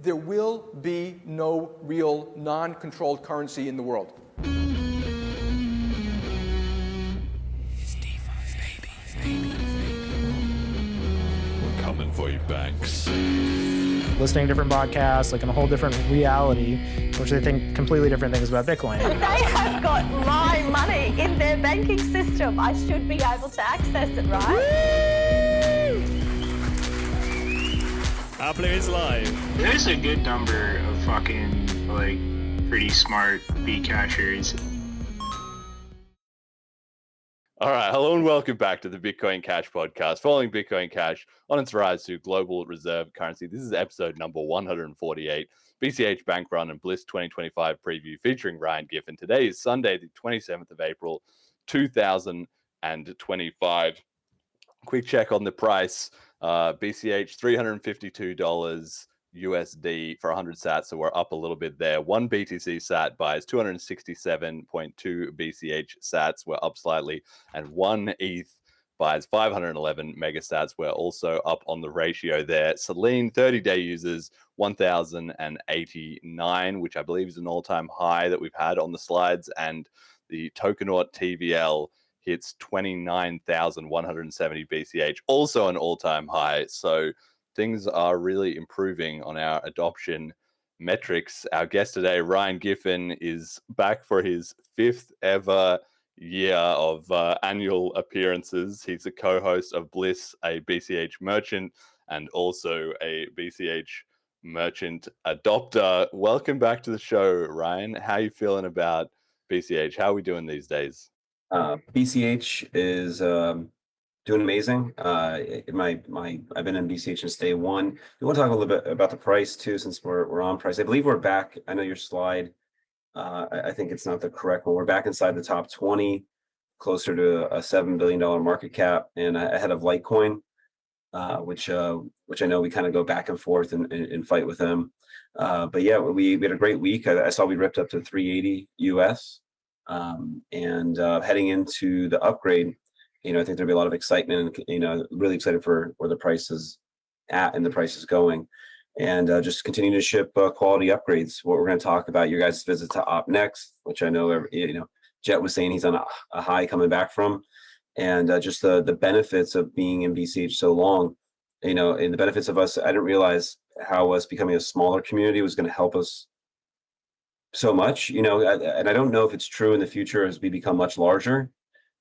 There will be no real non-controlled currency in the world. We're coming for you, banks. Listening to different podcasts, like in a whole different reality, which they think completely different things about Bitcoin. They have got my money in their banking system. I should be able to access it, right? Apple is live. There's a good number of fucking, like, pretty smart Bcashers. All right, hello and welcome back to the Bitcoin Cash podcast, following Bitcoin Cash on its rise to global reserve currency. This is episode number 148, BCH Bank Run and BLISS 2025 preview featuring Ryan Giffin. Today is Sunday, the 27th of April, 2025. Quick check on the price. BCH $352 USD for 100 sats, so we're up a little bit there. One BTC sat buys 267.2 BCH sats, we're up slightly, and one ETH buys 511 mega sats. We're also up on the ratio there. Selene 30-day users 1,089, which I believe is an all-time high that we've had on the slides, and the Tokenaut TVL hits 29,170 BCH, also an all-time high. So things are really improving on our adoption metrics. Our guest today, Ryan Giffin, is back for his fifth ever year of annual appearances. He's a co-host of BLISS, a BCH merchant, and also a BCH merchant adopter. Welcome back to the show, Ryan. How are you feeling about BCH? How are we doing these days? BCH is doing amazing. I've been in BCH since day one. We want to talk a little bit about the price too, since we're on price. I believe we're back. I know your slide. I think it's not the correct one. We're back inside the top 20, closer to a $7 billion market cap, and ahead of Litecoin, which I know we kind of go back and forth and fight with them. But yeah, we had a great week. I saw we ripped up to 380 US. And heading into the upgrade, I think there'll be a lot of excitement, and, really excited for where the price is at and the price is going, and just continue to ship quality upgrades. What we're going to talk about, your guys' visit to OpNext, which I know, Jet was saying he's on a high coming back from, and just the benefits of being in BCH so long, and the benefits of us. I didn't realize how us becoming a smaller community was going to help us so much, and I don't know if it's true in the future as we become much larger,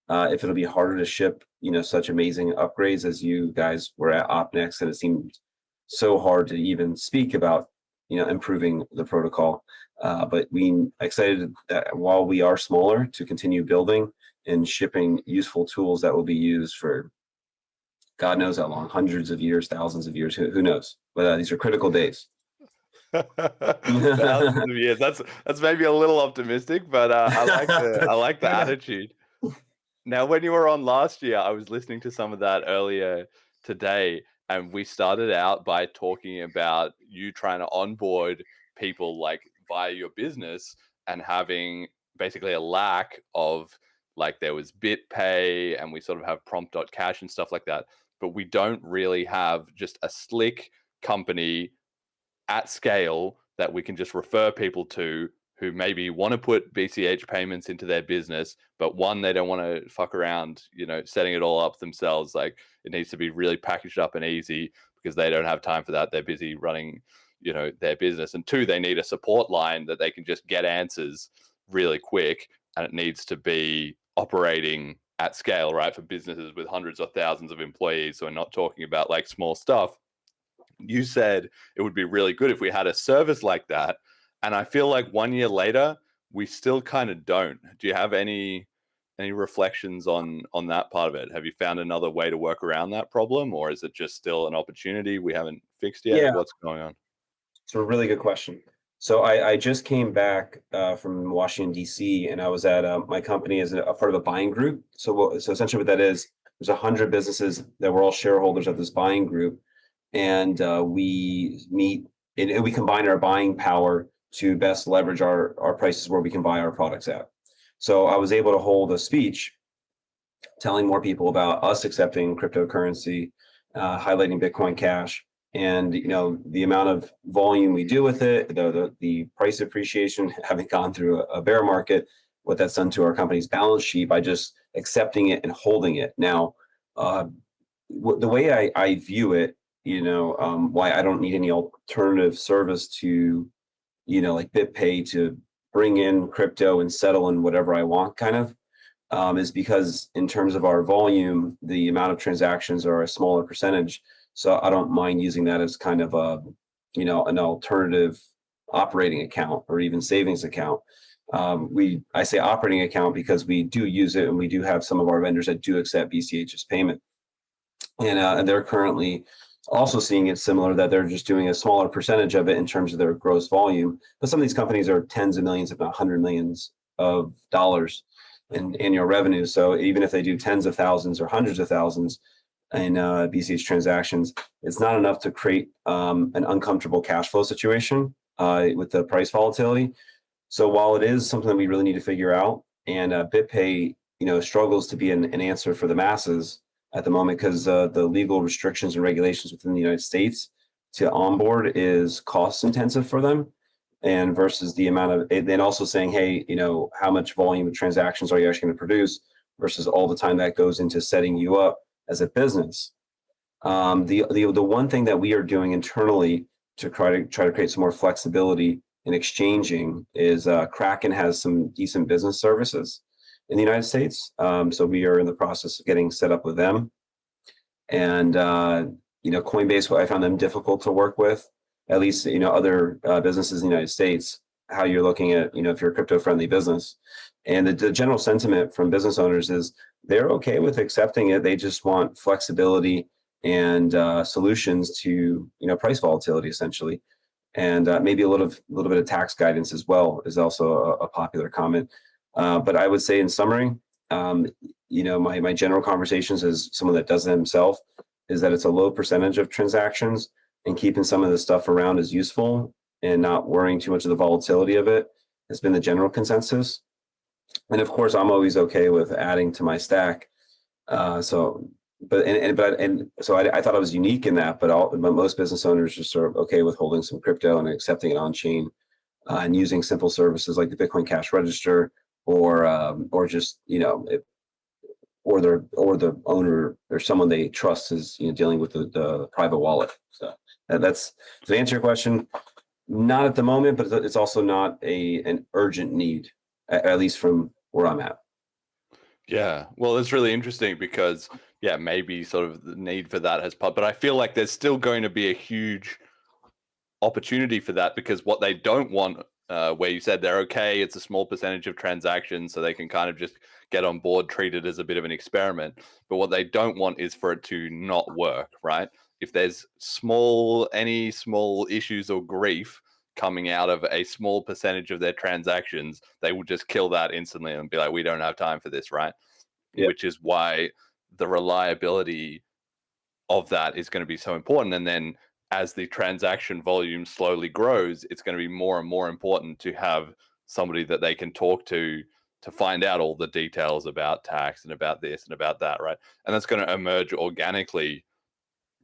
if it'll be harder to ship, such amazing upgrades as you guys were at OpNext, and it seemed so hard to even speak about, improving the protocol. But we excited that while we are smaller, to continue building and shipping useful tools that will be used for God knows how long, hundreds of years, thousands of years, who knows? But these are critical days. Thousands of years. That's maybe a little optimistic, but I like the attitude. Now, when you were on last year, I was listening to some of that earlier today, and we started out by talking about you trying to onboard people like via your business and having basically a lack of, like, there was BitPay and we sort of have prompt.cash and stuff like that, but we don't really have just a slick company at scale that we can just refer people to who maybe want to put BCH payments into their business, but one, they don't want to fuck around, setting it all up themselves. Like, it needs to be really packaged up and easy because they don't have time for that. They're busy running, their business. And two, they need a support line that they can just get answers really quick, and it needs to be operating at scale, right? For businesses with hundreds or thousands of employees. So we're not talking about like small stuff. You said it would be really good if we had a service like that. And I feel like 1 year later, we still kind of don't. Do you have any reflections on that part of it? Have you found another way to work around that problem, or is it just still an opportunity we haven't fixed yet? Yeah. What's going on? It's a really good question. So I just came back from Washington, D.C., and I was at my company as a part of a buying group. So essentially what that is, there's 100 businesses that were all shareholders of this buying group. And we meet and we combine our buying power to best leverage our prices where we can buy our products at. So I was able to hold a speech telling more people about us accepting cryptocurrency, highlighting Bitcoin Cash, And the amount of volume we do with it, the price appreciation, having gone through a bear market, what that's done to our company's balance sheet by just accepting it and holding it. Now, the way I view it, why I don't need any alternative service to, like BitPay to bring in crypto and settle in whatever I want, kind of, is because in terms of our volume, the amount of transactions are a smaller percentage. So I don't mind using that as kind of an alternative operating account or even savings account. I say operating account because we do use it, and we do have some of our vendors that do accept BCH's payment. And they're currently also seeing it similar, that they're just doing a smaller percentage of it in terms of their gross volume. But some of these companies are tens of millions, if not hundred millions of dollars in annual revenue. So even if they do tens of thousands or hundreds of thousands in BCH transactions, it's not enough to create an uncomfortable cash flow situation with the price volatility. So while it is something that we really need to figure out, and BitPay, struggles to be an answer for the masses at the moment, because the legal restrictions and regulations within the United States to onboard is cost intensive for them, and versus the amount of, and then also saying, hey, how much volume of transactions are you actually going to produce versus all the time that goes into setting you up as a business. The one thing that we are doing internally to try to create some more flexibility in exchanging is Kraken has some decent business services in the United States. So we are in the process of getting set up with them. And Coinbase, I found them difficult to work with, at least other businesses in the United States, how you're looking at, if you're a crypto friendly business. And the general sentiment from business owners is they're okay with accepting it. They just want flexibility and solutions to price volatility, essentially, and maybe a little bit of tax guidance as well is also a popular comment. But I would say, in summary, my general conversations as someone that does it himself is that it's a low percentage of transactions, and keeping some of the stuff around is useful, and not worrying too much of the volatility of it has been the general consensus. And of course, I'm always okay with adding to my stack. So I thought I was unique in that, but most business owners are sort of okay with holding some crypto and accepting it on chain, and using simple services like the Bitcoin Cash register, or just or the owner or someone they trust is dealing with the private wallet. So that's to answer your question. Not at the moment, but it's also not an urgent need, at least from where I'm at. Yeah, well, it's really interesting because, maybe sort of the need for that has popped, but I feel like there's still going to be a huge opportunity for that, because what they don't want, where you said they're okay, it's a small percentage of transactions, so they can kind of just get on board, treat it as a bit of an experiment. But what they don't want is for it to not work, right? If there's any small issues or grief coming out of a small percentage of their transactions, they will just kill that instantly and be like, we don't have time for this, right? Yeah. Which is why the reliability of that is going to be so important. And then as the transaction volume slowly grows, it's going to be more and more important to have somebody that they can talk to find out all the details about tax and about this and about that, right? And that's going to emerge organically,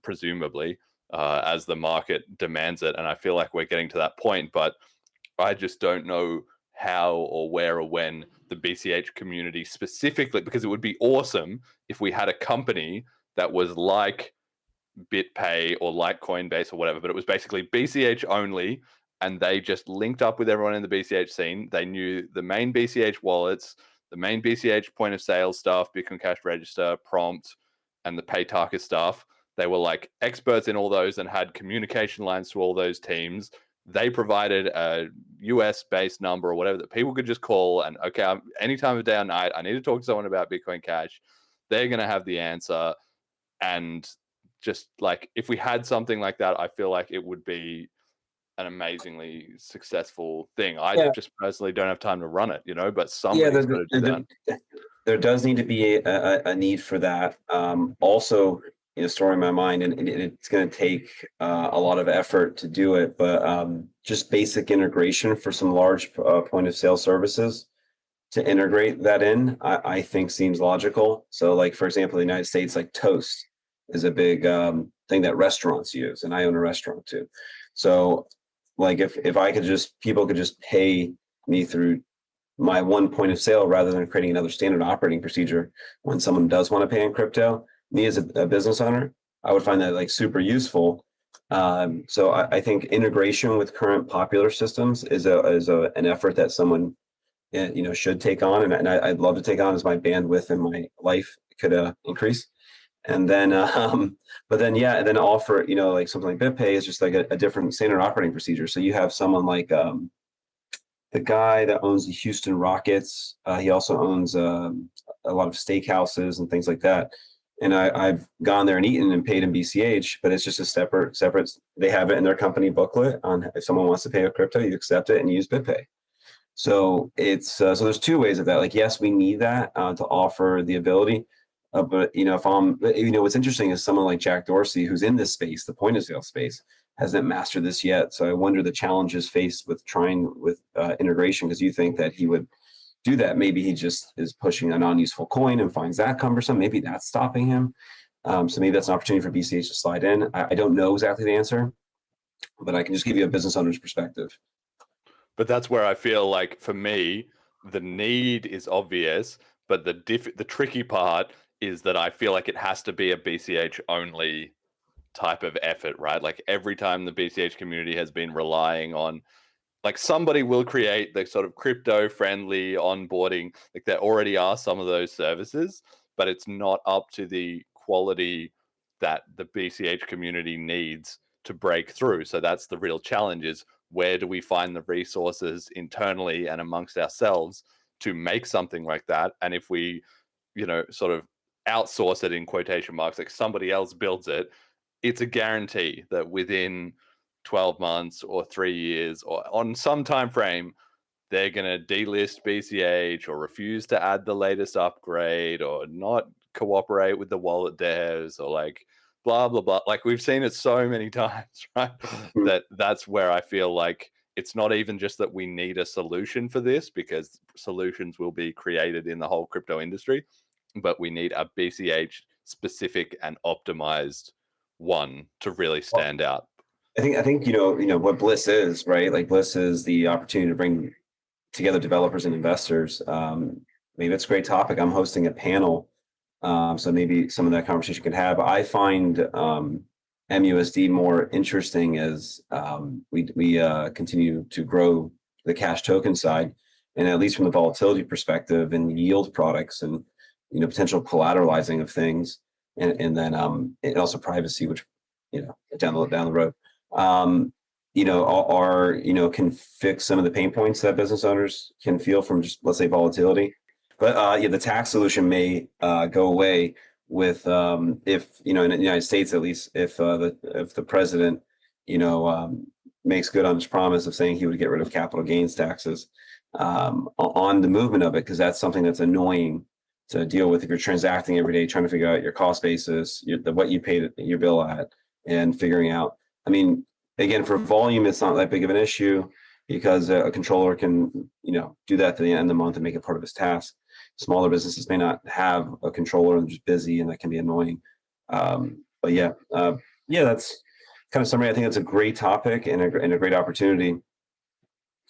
presumably, as the market demands it. And I feel like we're getting to that point, but I just don't know how or where or when the BCH community specifically, because it would be awesome if we had a company that was like BitPay or like Coinbase or whatever, but it was basically BCH only, and they just linked up with everyone in the BCH scene. They knew the main BCH wallets, the main BCH point of sale stuff, Bitcoin Cash register, prompt, and the Paytaka stuff. They were like experts in all those and had communication lines to all those teams. They provided a US-based number or whatever that people could just call, and okay, any time of day or night, I need to talk to someone about Bitcoin Cash. They're going to have the answer. And just like, if we had something like that, I feel like it would be an amazingly successful thing. I just personally don't have time to run it, but somebody's got to do that. There does need to be a need for that. Also, story in my mind, and it's going to take a lot of effort to do it, but just basic integration for some large point of sale services to integrate that in, I think seems logical. So like, for example, the United States, like Toast is a big thing that restaurants use, and I own a restaurant too. So like if I could just, people could just pay me through my one point of sale rather than creating another standard operating procedure when someone does want to pay in crypto, me as a business owner, I would find that like super useful. So I think integration with current popular systems is an effort that someone should take on, and I'd love to take on as my bandwidth in my life could increase. And then but then and then offer like something like BitPay is just like a different standard operating procedure. So you have someone like the guy that owns the Houston Rockets. He also owns a lot of steakhouses and things like that. And I've gone there and eaten and paid in BCH, but it's just a separate. They have it in their company booklet on if someone wants to pay with crypto, you accept it and use BitPay. So it's so there's two ways of that. Like, yes, we need that to offer the ability. But if I'm, what's interesting is someone like Jack Dorsey, who's in this space, the point of sale space, hasn't mastered this yet. So I wonder the challenges faced with trying with integration, because you think that he would do that. Maybe he just is pushing a non-useful coin and finds that cumbersome. Maybe that's stopping him. So maybe that's an opportunity for BCH to slide in. I don't know exactly the answer, but I can just give you a business owner's perspective. But that's where I feel like, for me, the need is obvious, but the tricky part is that I feel like it has to be a BCH only type of effort, right? Like every time the BCH community has been relying on, like, somebody will create the sort of crypto friendly onboarding, like there already are some of those services, but it's not up to the quality that the BCH community needs to break through. So that's the real challenge, is where do we find the resources internally and amongst ourselves to make something like that? And if we, sort of outsource it in quotation marks, like somebody else builds it, it's a guarantee that within 12 months or 3 years or on some time frame, they're going to delist BCH or refuse to add the latest upgrade or not cooperate with the wallet devs or like blah, blah, blah. Like we've seen it so many times, right? That's where I feel like it's not even just that we need a solution for this, because solutions will be created in the whole crypto industry, but we need a BCH specific and optimized one to really stand out. I think what BLISS is, right? Like BLISS is the opportunity to bring together developers and investors. Maybe it's a great topic. I'm hosting a panel, so maybe some of that conversation could have. I find MUSD more interesting as we continue to grow the cash token side, and at least from the volatility perspective and yield products and potential collateralizing of things, and then and also privacy, which down the road. Can fix some of the pain points that business owners can feel from just, let's say, volatility. But the tax solution may go away with if in the United States, at least, if the president makes good on his promise of saying he would get rid of capital gains taxes on the movement of it, because that's something that's annoying to deal with if you're transacting every day, trying to figure out your cost basis, what you paid your bill at, and figuring out. I mean, again, for volume, it's not that big of an issue because a controller can, do that to the end of the month and make it part of his task. Smaller businesses may not have a controller and just busy, and that can be annoying. But that's kind of summary. I think it's a great topic and a great opportunity.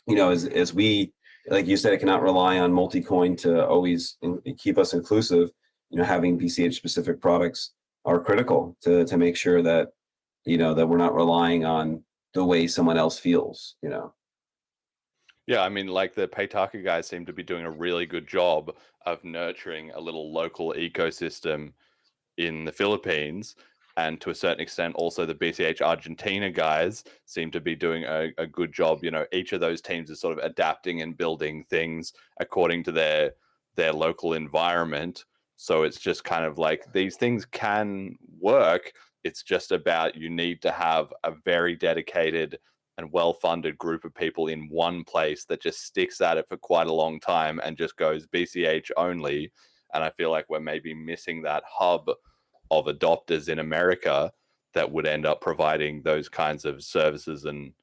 As we, like you said, it cannot rely on multi-coin to always keep us inclusive. Having BCH specific products are critical to make sure that that we're not relying on the way someone else feels. Yeah, I mean, like the Paytaka guys seem to be doing a really good job of nurturing a little local ecosystem in the Philippines. And to a certain extent, also the BCH Argentina guys seem to be doing a good job. Each of those teams is sort of adapting and building things according to their local environment. So it's just kind of like these things can work. It's just about, you need to have a very dedicated and well-funded group of people in one place that just sticks at it for quite a long time and just goes BCH only. And I feel like we're maybe missing that hub of adopters in America that would end up providing those kinds of services and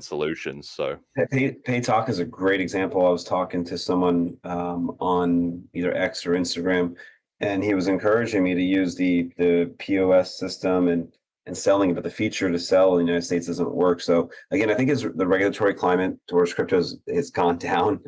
solutions. So Paytalk is a great example. I was talking to someone on either X or Instagram, and he was encouraging me to use the POS system and and selling, but the feature to sell in the United States doesn't work. So again, I think as the regulatory climate towards cryptos has gone down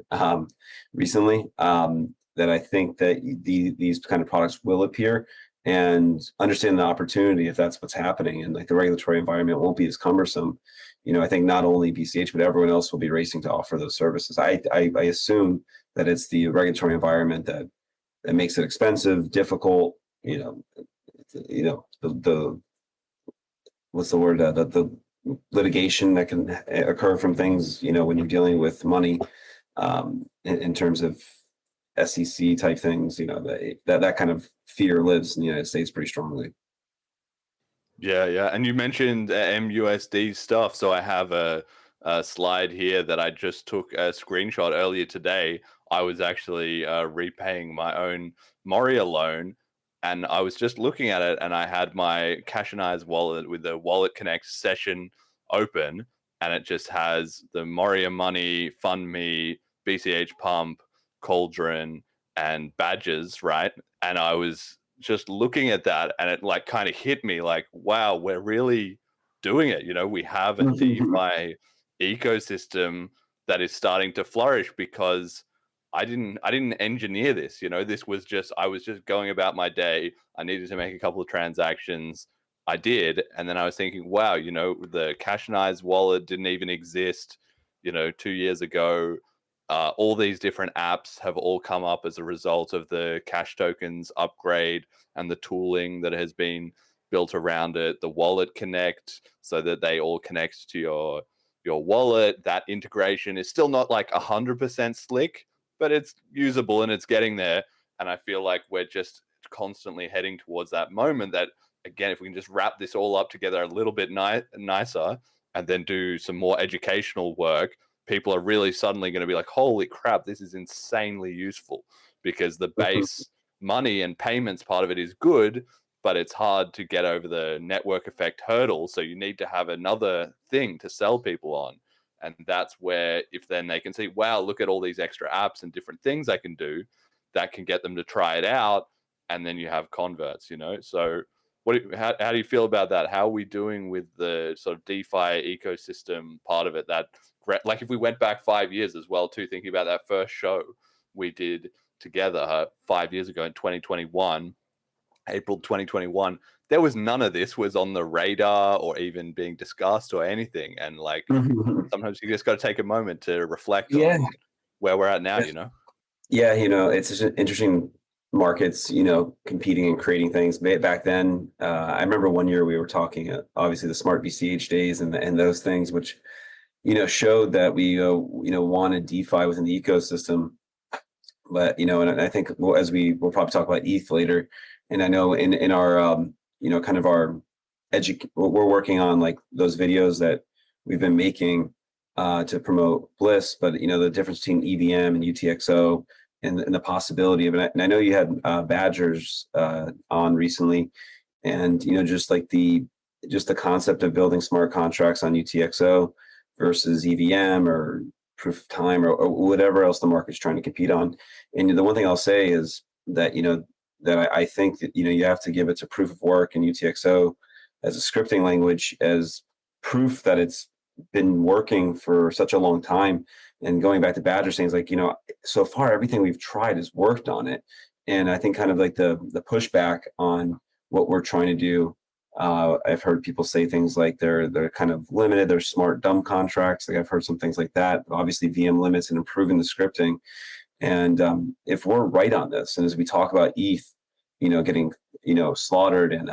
recently, that I think that these kind of products will appear, and understand the opportunity if that's what's happening, and like the regulatory environment won't be as cumbersome. I think not only BCH but everyone else will be racing to offer those services. I assume that it's the regulatory environment that makes it expensive, difficult. The what's the word? The litigation that can occur from things. When you're dealing with money, in terms of SEC type things. That kind of fear lives in the United States pretty strongly. Yeah. And you mentioned MUSD stuff. So I have a slide here that I just took a screenshot earlier today. I was actually repaying my own Moria loan, and I was just looking at it, and I had my Cash and Eyes wallet with the Wallet Connect session open, and it just has the Moria Money, FundMe, BCH Pump, Cauldron, and Badges, right? And I was just looking at that, and it like kind of hit me like, wow, we're really doing it. We have a DeFi ecosystem that is starting to flourish, because I didn't engineer this. This was just, I was just going about my day. I needed to make a couple of transactions. I did, and then I was thinking, wow, the Cash and Eyes wallet didn't even exist 2 years ago. All these different apps have all come up as a result of the Cash Tokens upgrade and the tooling that has been built around it. The Wallet Connect, so that they all connect to your wallet. That integration is still not like 100% slick, but it's usable and it's getting there. And I feel like we're just constantly heading towards that moment that, again, if we can just wrap this all up together a little bit nicer, and then do some more educational work, people are really suddenly going to be like, holy crap, this is insanely useful, because the base money and payments part of it is good, but it's hard to get over the network effect hurdle. So you need to have another thing to sell people on. And that's where, if then they can see, wow, look at all these extra apps and different things I can do, that can get them to try it out. And then you have converts, So how do you feel about that? How are we doing with the sort of DeFi ecosystem part of it? That, like, if we went back 5 years as well, too, thinking about that first show we did together 5 years ago in 2021, April 2021, there was none of this was on the radar or even being discussed or anything. And like, sometimes you just got to take a moment to reflect on where we're at now, Yeah, it's just an interesting markets, competing and creating things. Back then, I remember one year we were talking, obviously the smart BCH days and those things, which, showed that we, wanted DeFi within the ecosystem. But, and I think as we'll probably talk about ETH later. And I know in our, kind of our we're working on like those videos that we've been making to promote BLISS, but, the difference between EVM and UTXO, and the possibility of it. And I know you had Badgers on recently, and just like the concept of building smart contracts on UTXO versus EVM or proof of time or whatever else the market's trying to compete on. And the one thing I'll say is that that I think that you have to give it to proof of work and UTXO as a scripting language as proof that it's been working for such a long time. And going back to Badger things, like, so far everything we've tried has worked on it. And I think kind of like the pushback on what we're trying to do, I've heard people say things like they're kind of limited, they're smart dumb contracts. Like I've heard some things like that. Obviously VM limits and improving the scripting. And if we're right on this, and as we talk about ETH, getting slaughtered, and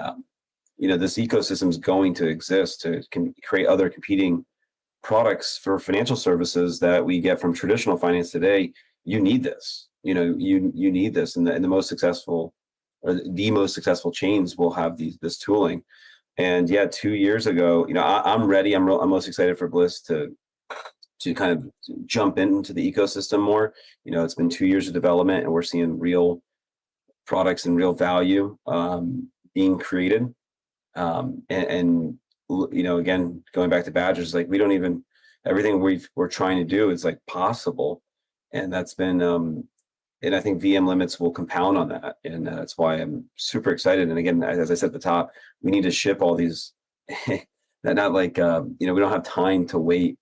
this ecosystem is going to exist to create other competing products for financial services that we get from traditional finance today. You need this. You need this, and the most successful, or the most successful chains will have this tooling. And yeah, 2 years ago, I'm ready. I'm most excited for BLISS to kind of jump into the ecosystem more. It's been 2 years of development, and we're seeing real products and real value being created. And again, going back to Badgers, like we don't even, everything we're trying to do is like possible, and that's been and I think VM limits will compound on that, and that's why I'm super excited. And again, as I said at the top, we need to ship all these not like we don't have time to wait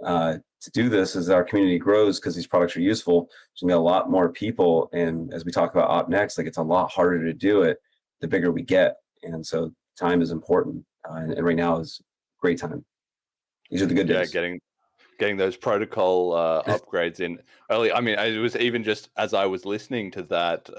to do this. As our community grows, because these products are useful, there's gonna be a lot more people, and as we talk about up next, like it's a lot harder to do it the bigger we get, and so time is important, and right now is great time. These are the good Yeah, days. getting those protocol upgrades in early. I mean, it was even just as I was listening to that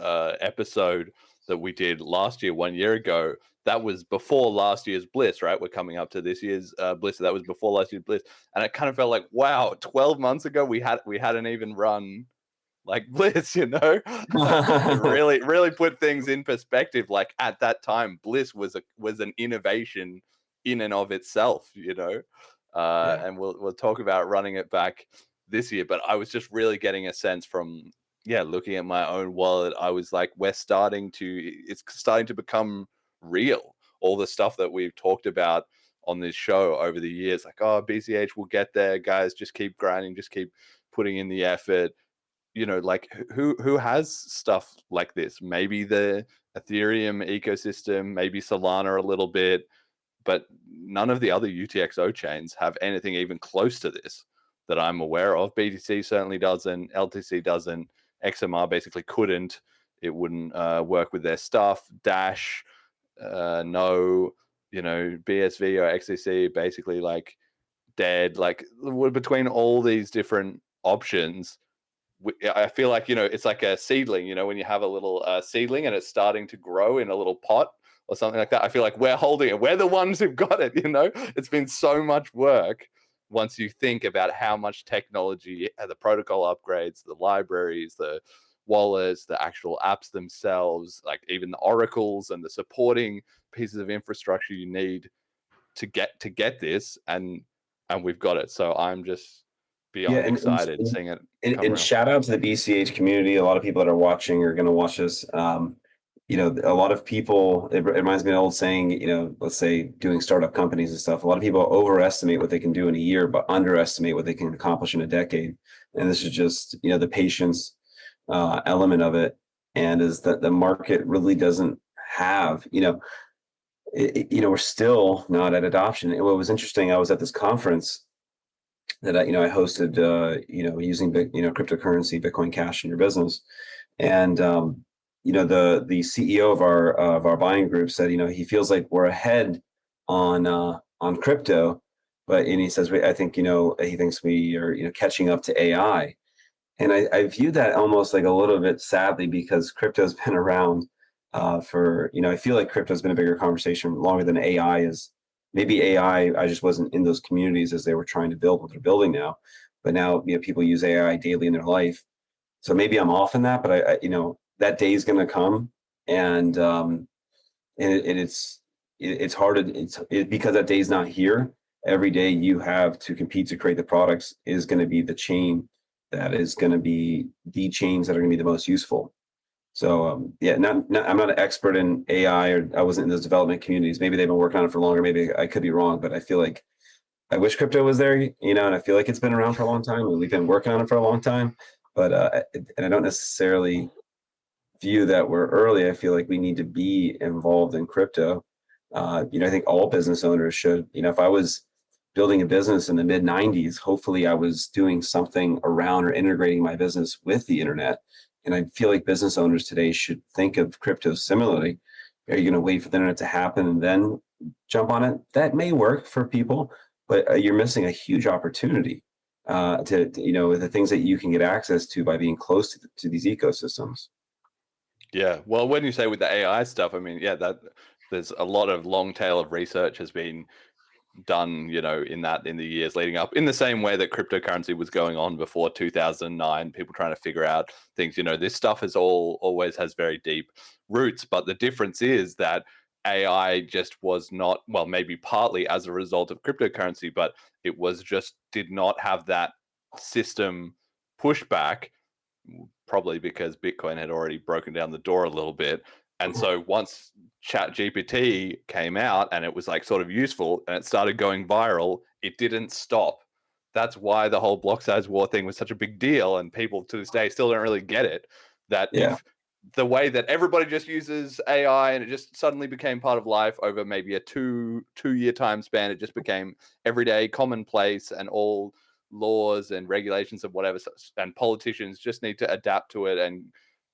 episode that we did last year, 1 year ago. That was before last year's BLISS, right? We're coming up to this year's BLISS. So that was before last year's BLISS, and it kind of felt like, wow, 12 months ago we hadn't even run like BLISS, it really put things in perspective. Like at that time, BLISS was an innovation in and of itself, Yeah. and we'll talk about running it back this year. But I was just really getting a sense from looking at my own wallet. I was like, it's starting to become real. All the stuff that we've talked about on this show over the years, like, oh, BCH will get there, guys. Just keep grinding, just keep putting in the effort. Like who has stuff like this? Maybe the Ethereum ecosystem, maybe Solana a little bit, but none of the other UTXO chains have anything even close to this that I'm aware of. BTC certainly doesn't, LTC doesn't, XMR basically couldn't. It wouldn't work with their stuff. Dash, no, BSV or XCC basically like dead. Like between all these different options, I feel like, it's like a seedling, when you have a little seedling and it's starting to grow in a little pot or something like that. I feel like we're holding it. We're the ones who've got it, It's been so much work once you think about how much technology, the protocol upgrades, the libraries, the wallets, the actual apps themselves, like even the oracles and the supporting pieces of infrastructure you need to get this, and we've got it. So I'm just beyond excited seeing it come And around. shout out to the BCH community. A lot of people that are watching are going to watch this. A lot of people, it reminds me of an old saying, let's say doing startup companies and stuff. A lot of people overestimate what they can do in a year, but underestimate what they can accomplish in a decade. And this is just, the patience element of it. And is that the market really doesn't have, we're still not at adoption. And what was interesting, I was at this conference that I hosted, using cryptocurrency, Bitcoin Cash in your business, and the CEO of our buying group said, he feels like we're ahead on crypto, and he says I think he thinks we are catching up to AI, and I view that almost like a little bit sadly, because crypto's been around for I feel like crypto's been a bigger conversation longer than AI is. Maybe AI, I just wasn't in those communities as they were trying to build what they're building now. But now, people use AI daily in their life. So maybe I'm off in that, but I that day is going to come, and it's hard. Because that day's not here. Every day you have to compete to create the products is going to be the chain that is going to be the chains that are going to be the most useful. So I'm not an expert in AI, or I wasn't in those development communities. Maybe they've been working on it for longer. Maybe I could be wrong, but I feel like I wish crypto was there, and I feel like it's been around for a long time. And we've been working on it for a long time, but and I don't necessarily view that we're early. I feel like we need to be involved in crypto. I think all business owners should. If I was building a business in the mid 90s, hopefully I was doing something around or integrating my business with the internet. And I feel like business owners today should think of crypto similarly. Are you going to wait for the internet to happen and then jump on it? That may work for people, but you're missing a huge opportunity to the things that you can get access to by being close to these ecosystems. Yeah. Well, when you say with the AI stuff, I mean, that there's a lot of long tail of research has been done, in the years leading up, in the same way that cryptocurrency was going on before 2009, people trying to figure out things. This stuff always has very deep roots, but the difference is that AI just was not, well, maybe partly as a result of cryptocurrency, but it was just did not have that system pushback, probably because Bitcoin had already broken down the door a little bit. And so once ChatGPT came out and it was like sort of useful and it started going viral, it didn't stop. That's why the whole block size war thing was such a big deal. And people to this day still don't really get it. That Yeah. the way that everybody just uses AI and it just suddenly became part of life over maybe a two-year time span. It just became everyday commonplace, and all laws and regulations and whatever, and politicians just need to adapt to it and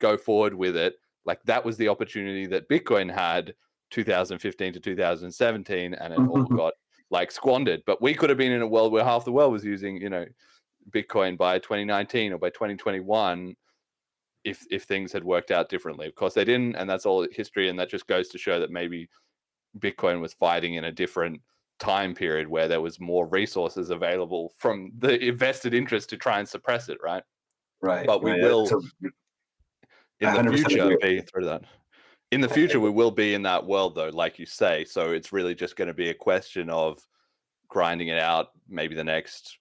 go forward with it. Like, that was the opportunity that Bitcoin had 2015 to 2017, and it all got like squandered. But we could have been in a world where half the world was using, Bitcoin by 2019 or by 2021 if things had worked out differently. Of course they didn't, and that's all history, and that just goes to show that maybe Bitcoin was fighting in a different time period where there was more resources available from the invested interest to try and suppress it, right? Right. But we right. will So in the 100% future agree. be through that. In the future, we will be in that world, though, like you say. So it's really just going to be a question of grinding it out, maybe the next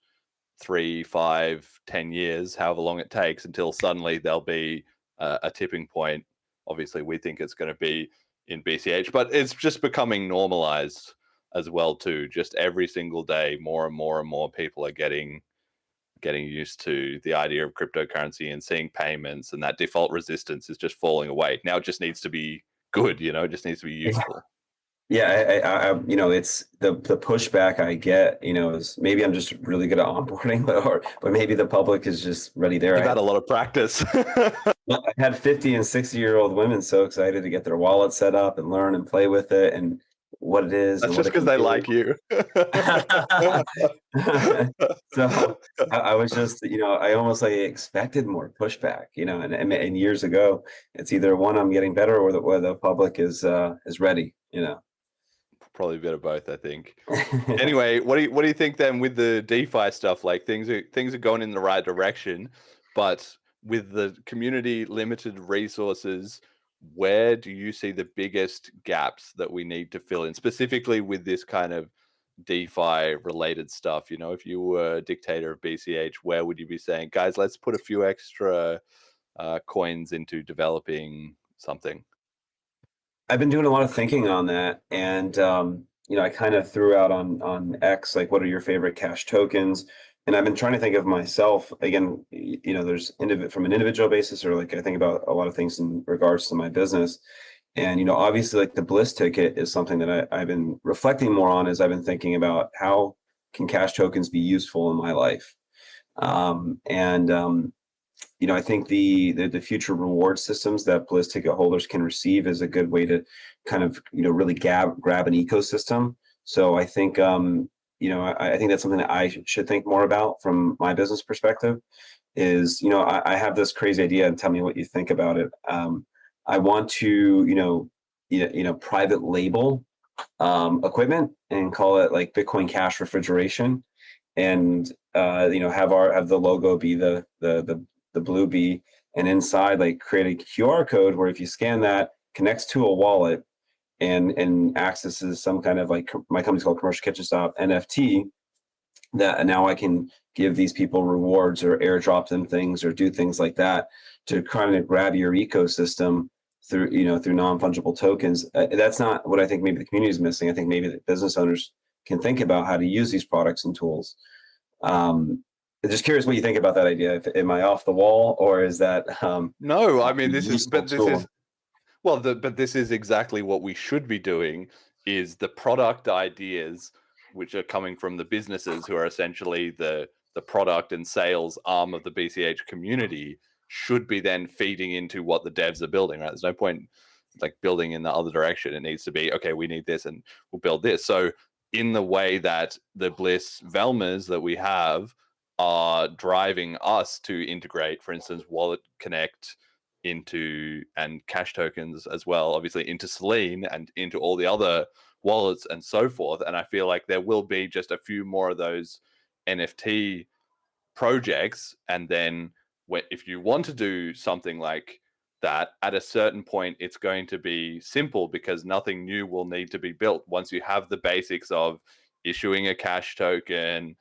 3, 5, 10 years, however long it takes, until suddenly there'll be a tipping point. Obviously, we think it's going to be in BCH, but it's just becoming normalized as well too. Just every single day, more and more and more people are getting used to the idea of cryptocurrency and seeing payments, and that default resistance is just falling away. Now it just needs to be good, it just needs to be useful. Yeah, it's the pushback I get, is maybe I'm just really good at onboarding, but maybe the public is just ready there. You've had a lot of practice. I had 50 and 60-year-old women so excited to get their wallet set up and learn and play with it and what it is. That's and just because they like you. So I was just, I almost like expected more pushback, and years ago, it's either one, I'm getting better, or the public is ready, Probably a bit of both, I think. Anyway, what do you think then with the DeFi stuff? Like, things are going in the right direction, but with the community limited resources, where do you see the biggest gaps that we need to fill in, specifically with this kind of DeFi related stuff? If you were a dictator of BCH, where would you be saying, guys, let's put a few extra coins into developing something? I've been doing a lot of thinking on that, and I kind of threw out on X, like, what are your favorite cash tokens? And I've been trying to think of myself again. There's from an individual basis, or like I think about a lot of things in regards to my business. And obviously, like the BLISS ticket is something that I've been reflecting more on as I've been thinking about how can cash tokens be useful in my life. I think the future reward systems that BLISS ticket holders can receive is a good way to kind of really grab an ecosystem. So I think I think that's something that I should think more about from my business perspective. Is I have this crazy idea, and tell me what you think about it. I want to private label equipment and call it like Bitcoin Cash refrigeration, and have the logo be the blue bee, and inside like create a QR code where if you scan that, connects to a wallet and accesses some kind of, like, my company's called Commercial Kitchen Stop NFT, that now I can give these people rewards or airdrop them things or do things like that to kind of grab your ecosystem through non-fungible tokens. That's not what I think maybe the community is missing. I think maybe the business owners can think about how to use these products and tools. Just curious what you think about that idea. Am I off the wall, or is that no? I mean, this is exactly what we should be doing. Is the product ideas which are coming from the businesses who are essentially the product and sales arm of the BCH community should be then feeding into what the devs are building, right? There's no point like building in the other direction. It needs to be, okay, we need this and we'll build this. So in the way that the BLISS Velmas that we have are driving us to integrate, for instance, Wallet Connect into, and cash tokens as well, obviously into Selene and into all the other wallets and so forth. And I feel like there will be just a few more of those NFT projects. And then if you want to do something like that, at a certain point, it's going to be simple because nothing new will need to be built. Once you have the basics of issuing a cash token,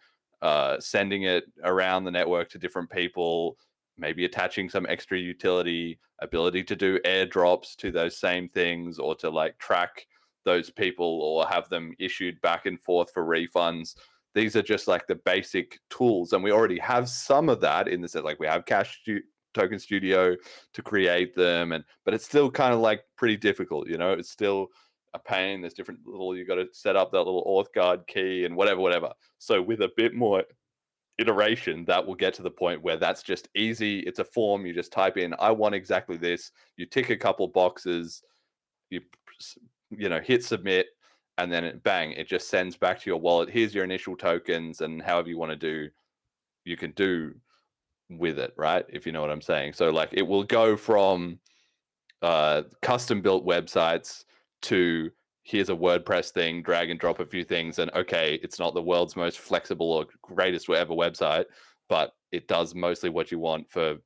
sending it around the network to different people, maybe attaching some extra utility, ability to do airdrops to those same things, or to like track those people or have them issued back and forth for refunds. These are just like the basic tools, and we already have some of that in the sense, like we have cash token studio to create them, but it's still kind of like pretty difficult, you know. It's still a pain. There's different little, you got to set up that little auth guard key and whatever. So with a bit more iteration, that will get to the point where that's just easy. It's a form. You just type in, I want exactly this. You tick a couple boxes, you hit submit, and then bang, it just sends back to your wallet. Here's your initial tokens, and however you want to do, you can do with it, right? If you know what I'm saying. So like it will go from custom built websites to here's a WordPress thing, drag and drop a few things, and okay, it's not the world's most flexible or greatest ever website, but it does mostly what you want for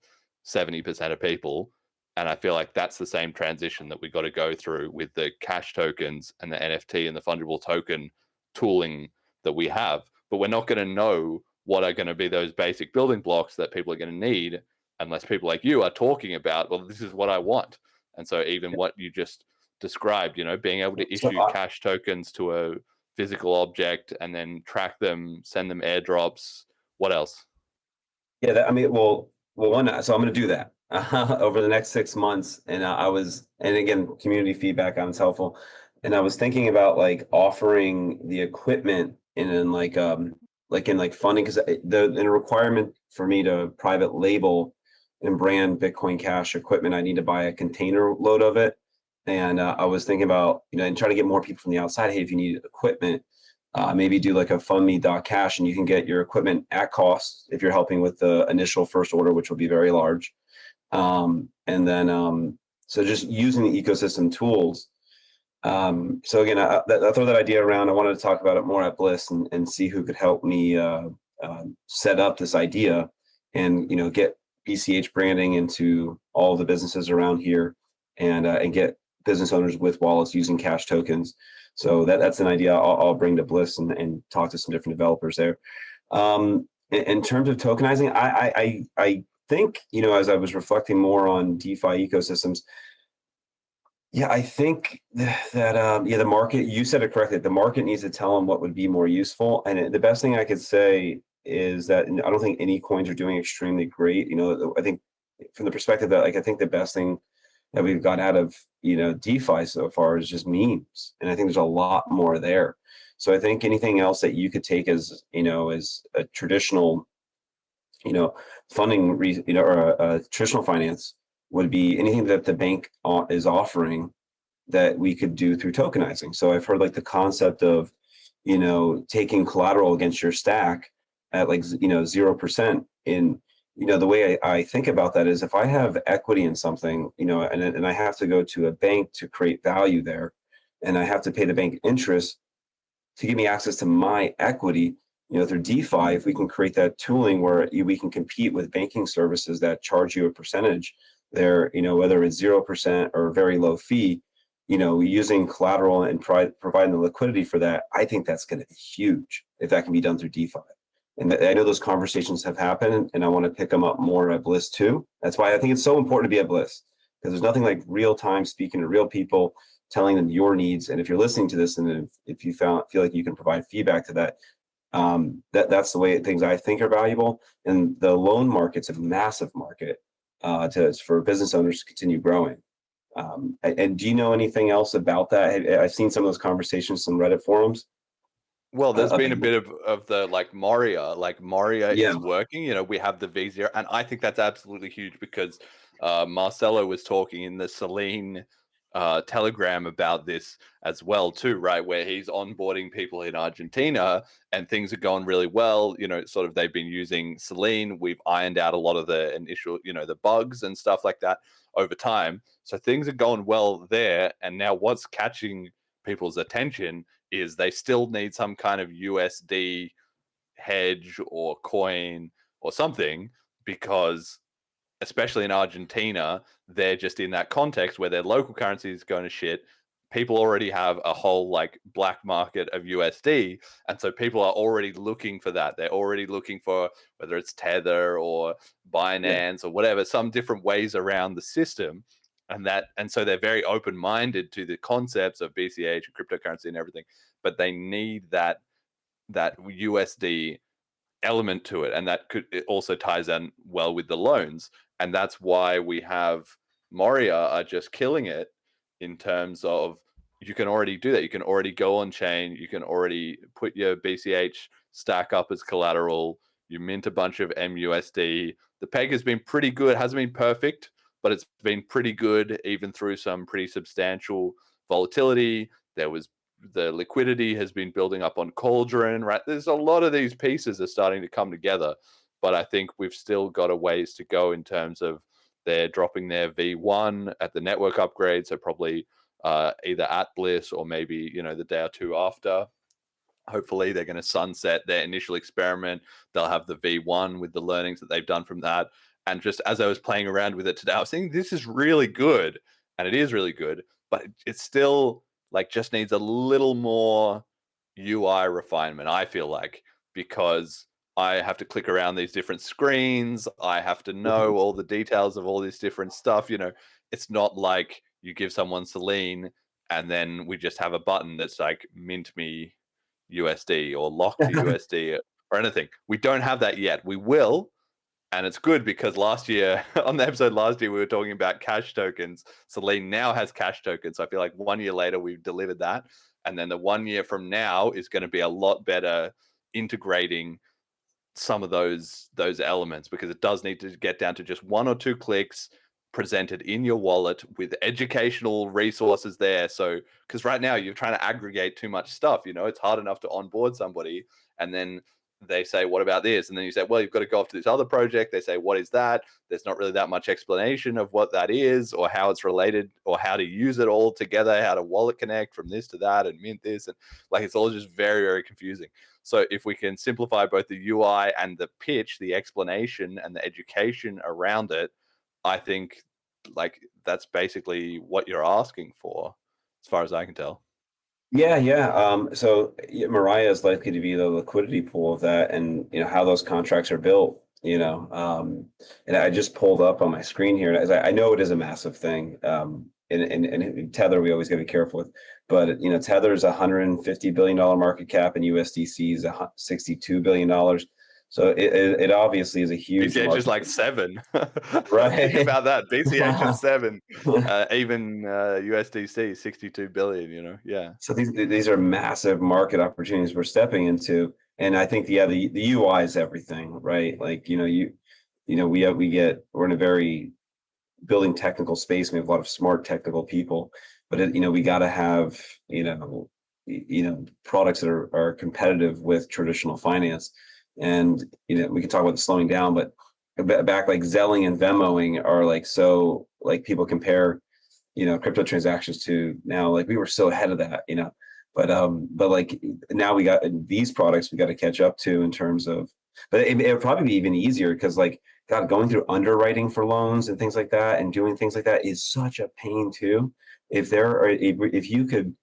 70% of people. And I feel like that's the same transition that we got to go through with the cash tokens and the NFT and the fungible token tooling that we have. But we're not going to know what are going to be those basic building blocks that people are going to need unless people like you are talking about, well, this is what I want. And so even what you just described, being able to issue cash tokens to a physical object and then track them, send them airdrops. What else? Yeah, well, one. So I'm going to do that over the next 6 months, and and again, community feedback on it's helpful. And I was thinking about like offering the equipment in like funding, because the requirement for me to private label and brand Bitcoin Cash equipment, I need to buy a container load of it. And I was thinking about, and try to get more people from the outside. Hey, if you need equipment, maybe do like a FundMe.cash, and you can get your equipment at cost if you're helping with the initial first order, which will be very large. And then, so just using the ecosystem tools. So again, I throw that idea around. I wanted to talk about it more at BLISS and see who could help me set up this idea and, get BCH branding into all the businesses around here and get business owners with wallets using cash tokens. So that's an idea I'll bring to BLISS and talk to some different developers there. In terms of tokenizing, I think, as I was reflecting more on DeFi ecosystems, yeah, I think that the market, you said it correctly, the market needs to tell them what would be more useful. And the best thing I could say is that I don't think any coins are doing extremely great. I think from the perspective that I think the best thing that we've got out of DeFi so far is just memes, and I think there's a lot more there. So I think anything else that you could take as as a traditional funding or a traditional finance would be anything that the bank is offering that we could do through tokenizing. So I've heard like the concept of taking collateral against your stack at 0%. In the way I think about that is if I have equity in something, and I have to go to a bank to create value there, and I have to pay the bank interest to give me access to my equity, through DeFi, if we can create that tooling where we can compete with banking services that charge you a percentage there, whether it's 0% or a very low fee, using collateral and providing the liquidity for that, I think that's going to be huge if that can be done through DeFi. And I know those conversations have happened, and I want to pick them up more at BLISS too. That's why I think it's so important to be at BLISS, because there's nothing like real time speaking to real people, telling them your needs. And if you're listening to this, and if you feel like you can provide feedback to that, that's the way things I think are valuable. And the loan market's a massive market for business owners to continue growing. And do you know anything else about that? I've seen some of those conversations in Reddit forums. Well, there's been a bit of the Moria Yeah. is working. We have the V0, and I think that's absolutely huge because Marcelo was talking in the Selene Telegram about this as well too, right? Where he's onboarding people in Argentina and things are going really well. Sort of they've been using Selene. We've ironed out a lot of the initial, the bugs and stuff like that over time. So things are going well there. And now what's catching people's attention is they still need some kind of USD hedge or coin or something, because especially in Argentina, they're just in that context where their local currency is going to shit. People already have a whole black market of USD. And so people are already looking for that. They're already looking for whether it's Tether or Binance or whatever, some different ways around the system. And so they're very open-minded to the concepts of BCH and cryptocurrency and everything, but they need that USD element to it, and it also ties in well with the loans, and that's why we have Moria are just killing it in terms of you can already do that. You can already go on chain. You can already put your BCH stack up as collateral. You mint a bunch of MUSD. The peg has been pretty good. Hasn't been perfect, but it's been pretty good even through some pretty substantial volatility. The liquidity has been building up on Cauldron, right? There's a lot of these pieces are starting to come together, but I think we've still got a ways to go in terms of they're dropping their V1 at the network upgrade, so probably either at BLISS or maybe the day or two after. Hopefully they're going to sunset their initial experiment. They'll have the V1 with the learnings that they've done from that. And just as I was playing around with it today, I was thinking this is really good, and it is really good, but it's still like just needs a little more UI refinement, I feel like, because I have to click around these different screens. I have to know all the details of all this different stuff. It's not like you give someone Selene and then we just have a button that's like mint me USD or lock to USD or anything. We don't have that yet. We will. And it's good because last year, on the episode last year, we were talking about cash tokens. Selene now has cash tokens. So I feel like 1 year later, we've delivered that. And then the 1 year from now is going to be a lot better integrating some of those elements, because it does need to get down to just 1 or 2 clicks presented in your wallet with educational resources there. So, because right now you're trying to aggregate too much stuff, it's hard enough to onboard somebody and then they say, what about this? And then you say, well, you've got to go off to this other project. They say, what is that? There's not really that much explanation of what that is or how it's related or how to use it all together, how to wallet connect from this to that and mint this. And like, it's all just very, very confusing. So if we can simplify both the UI and the pitch, the explanation and the education around it, I think like that's basically what you're asking for, as far as I can tell. Yeah. So Mariah is likely to be the liquidity pool of that, and how those contracts are built. And I just pulled up on my screen here, as I know it is a massive thing. And Tether, we always got to be careful with, but Tether is $150 billion market cap, and USDC is $62 billion. So it obviously is a huge. BCH is like 7. Right. Think about that. BCH is 7. Even USDC 62 billion. Yeah. So these are massive market opportunities we're stepping into, and I think the UI is everything, right? Like we're in a very building technical space. We have a lot of smart technical people, but we got to have products that are competitive with traditional finance. And we can talk about the slowing down, but back like Zelling and Venmoing are like, so like people compare crypto transactions to now, like we were so ahead of that, but like now we got these products we got to catch up to in terms of, but it'll probably be even easier because like God, going through underwriting for loans and things like that and doing things like that is such a pain too. If you could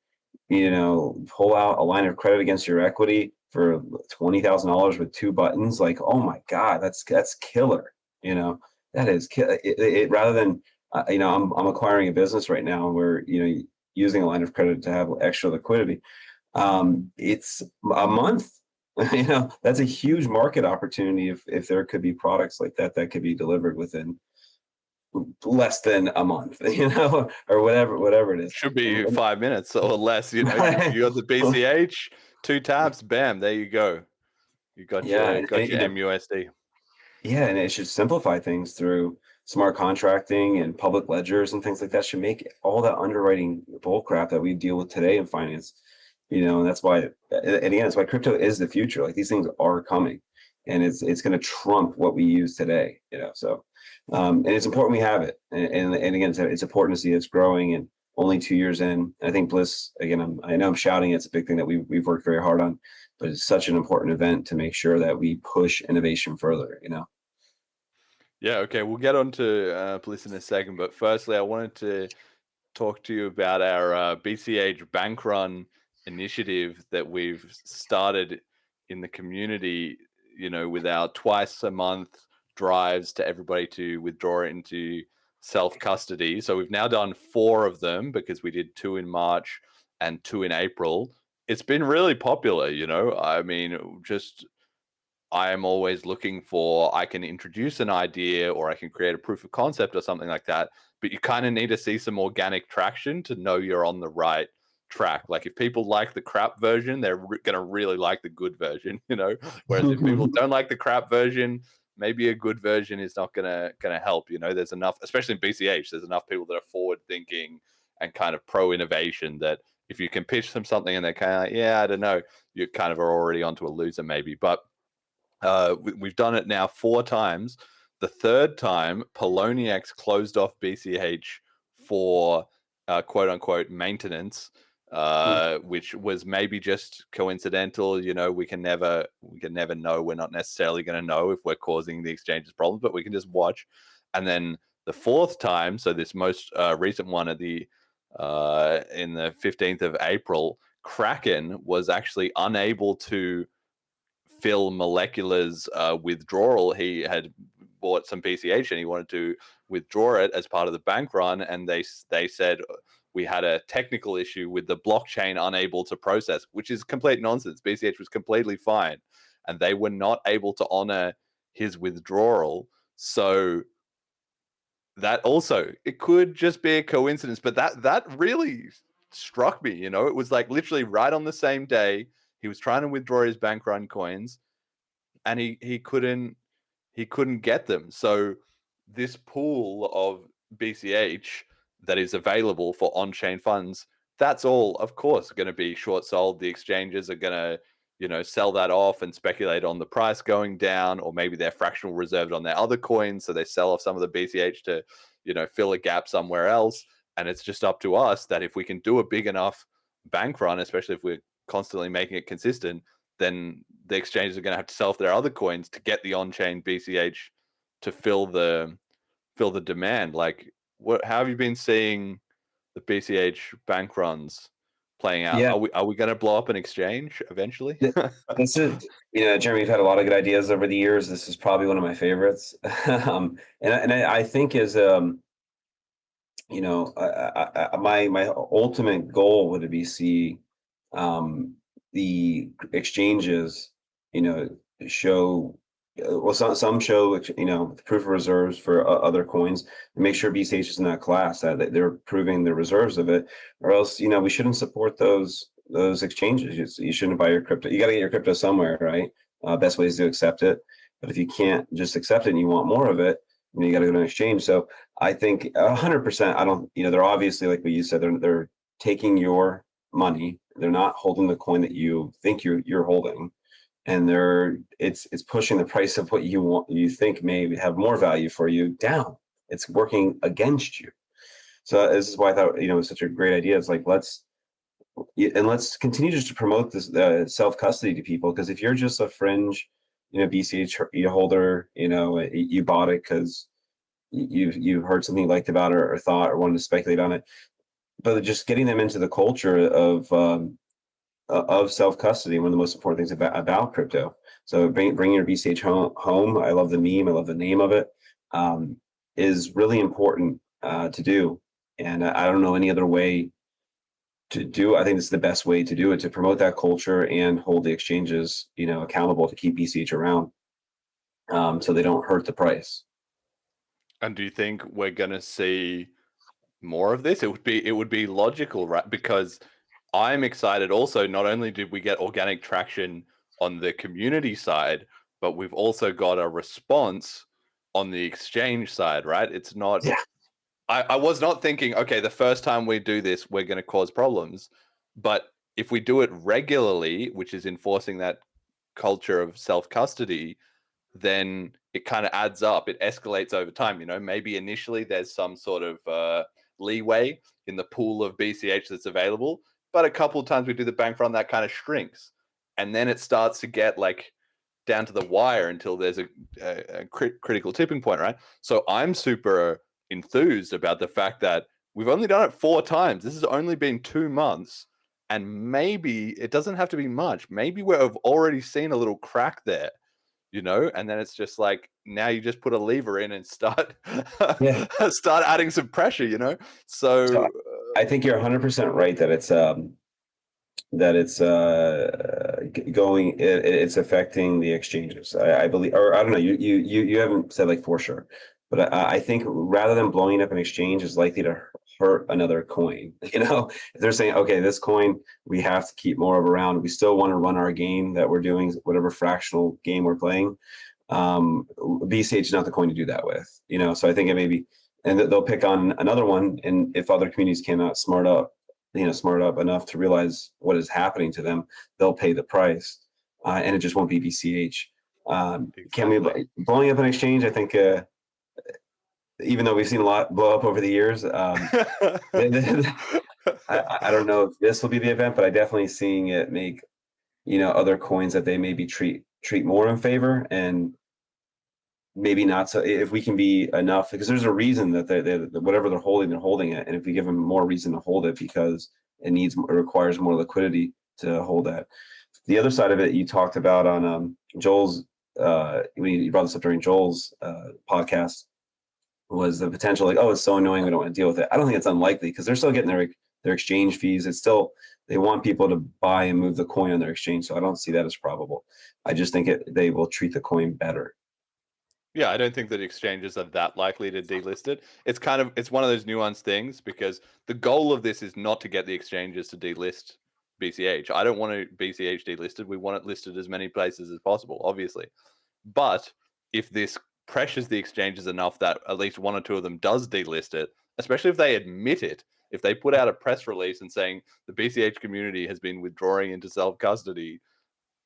pull out a line of credit against your equity for $20,000 with 2 buttons, like, oh my God, that's killer. That is it rather than, I'm acquiring a business right now where, using a line of credit to have extra liquidity. It's a month, that's a huge market opportunity. If there could be products like that could be delivered within less than a month, or whatever it is. Should be 5 minutes or less. You got the BCH, 2 taps, bam, there you go. You got your MUSD. Yeah, and it should simplify things through smart contracting and public ledgers and things like that. Should make all that underwriting bullcrap that we deal with today in finance. And that's why, and again, that's why crypto is the future. Like these things are coming, and it's going to trump what we use today. So. And it's important we have it, and again, it's important to see it's growing, and only 2 years in. I think BLISS, again, I know I'm shouting, it's a big thing that we've worked very hard on, but it's such an important event to make sure that we push innovation further. Yeah. Okay. We'll get on to BLISS in a second, but firstly, I wanted to talk to you about our BCH Bank Run initiative that we've started in the community. With our twice a month drives to everybody to withdraw into self-custody. So we've now done 4 of them because we did 2 in March and 2 in April. It's been really popular, I mean, just I am always looking for, I can introduce an idea or I can create a proof of concept or something like that. But you kind of need to see some organic traction to know you're on the right track. Like if people like the crap version, they're going to really like the good version, you know? Whereas if people don't like the crap version, maybe a good version is not gonna help. You know, there's enough, especially in BCH, there's enough people that are forward thinking and kind of pro innovation that if you can pitch them something and they're kind of like, yeah, I don't know, you kind of are already onto a loser maybe. But we've done it now 4 times. The third time, Poloniex closed off BCH for quote unquote maintenance, which was maybe just coincidental. You know, we can never know. We're not necessarily going to know if we're causing the exchange's problems, but we can just watch. And then the 4th time, so this most recent one at the in the 15th of April, Kraken was actually unable to fill Molecular's withdrawal. He had bought some BCH and he wanted to withdraw it as part of the bank run, and they said we had a technical issue with the blockchain unable to process, which is complete nonsense. BCH was completely fine, and they were not able to honor his withdrawal. So that also, it could just be a coincidence, but that really struck me. You know, it was like literally right on the same day he was trying to withdraw his bank run coins, and he couldn't get them. So this pool of BCH that is available for on-chain funds, that's all, of course, going to be short sold. The exchanges are going to, you know, sell that off and speculate on the price going down, or maybe they're fractional reserved on their other coins, so they sell off some of the BCH to, you know, fill a gap somewhere else. And it's just up to us that if we can do a big enough bank run, especially if we're constantly making it consistent, then the exchanges are going to have to sell off their other coins to get the on-chain BCH to fill the demand. Like, how have you been seeing the BCH bank runs playing out? Yeah, Are we going to blow up an exchange eventually? this is, you know, Jeremy, you've had a lot of good ideas over the years. This is probably one of my favorites. I think is, you know, my ultimate goal would be see the exchanges, you know, show, well, some show, you know, proof of reserves for other coins, and make sure BCH is in that class, that they're proving the reserves of it, or else, you know, we shouldn't support those exchanges. You shouldn't buy your crypto. You got to get your crypto somewhere, right? Best way is to accept it. But if you can't just accept it and you want more of it, you got to go to an exchange. So I think 100%. I don't, you know, they're obviously, like what you said, they're taking your money. They're not holding the coin that you think you're holding, and it's pushing the price of what you think may have more value for you down. It's working against you. So this is why I thought, you know, it was such a great idea. It's like, let's continue just to promote this self-custody to people, because if you're just a fringe, you know, BCH holder, you know, you bought it because you heard something you liked about it, or thought, or wanted to speculate on it, but just getting them into the culture of self-custody, one of the most important things about crypto. So bringing your BCH home. I love the meme. I love the name of it. Is really important to do, and I don't know any other way to do. I think it's the best way to do it, to promote that culture and hold the exchanges, you know, accountable to keep BCH around, so they don't hurt the price. And do you think we're going to see more of this? It would be logical, right? Because I'm excited also. Not only did we get organic traction on the community side, but we've also got a response on the exchange side, right? It's not, Yeah. I was not thinking, okay, the first time we do this, we're going to cause problems. But if we do it regularly, which is enforcing that culture of self-custody, then it kind of adds up. It escalates over time. You know, maybe initially there's some sort of leeway in the pool of BCH that's available, but a couple of times we do the bank run, that kind of shrinks, and then it starts to get like down to the wire until there's a critical tipping point, right? So I'm super enthused about the fact that we've only done it 4 times. This has only been 2 months, and maybe it doesn't have to be much. Maybe we've already seen a little crack there, you know, and then it's just like, now you just put a lever in and start Yeah. start adding some pressure, you know. So I think you're 100% right that it's it's affecting the exchanges. I believe, or I don't know. You haven't said like for sure, but I think rather than blowing up an exchange is likely to hurt another coin. You know, if they're saying, okay, this coin we have to keep more of around. We still want to run our game that we're doing, whatever fractional game we're playing. BCH is not the coin to do that with. You know, so I think it may be, and they'll pick on another one, and if other communities cannot smart up enough to realize what is happening to them, they'll pay the price, and it just won't be BCH. Can we blowing up an exchange? I think, even though we've seen a lot blow up over the years, I don't know if this will be the event, but I definitely seeing it make, you know, other coins that they maybe treat more in favor, and maybe not. So if we can be enough, because there's a reason that they whatever they're holding it, and if we give them more reason to hold it because it requires more liquidity to hold that. The other side of it you talked about on Joel's, you brought this up during Joel's podcast, was the potential, like, oh, it's so annoying, we don't want to deal with it. I don't think it's unlikely, because they're still getting their exchange fees. It's still, they want people to buy and move the coin on their exchange, so I don't see that as probable. I just think they will treat the coin better. Yeah, I don't think that exchanges are that likely to delist it. It's one of those nuanced things, because the goal of this is not to get the exchanges to delist BCH. I don't want BCH delisted. We want it listed as many places as possible, obviously. But if this pressures the exchanges enough that at least one or two of them does delist it, especially if they admit it, if they put out a press release and saying the BCH community has been withdrawing into self-custody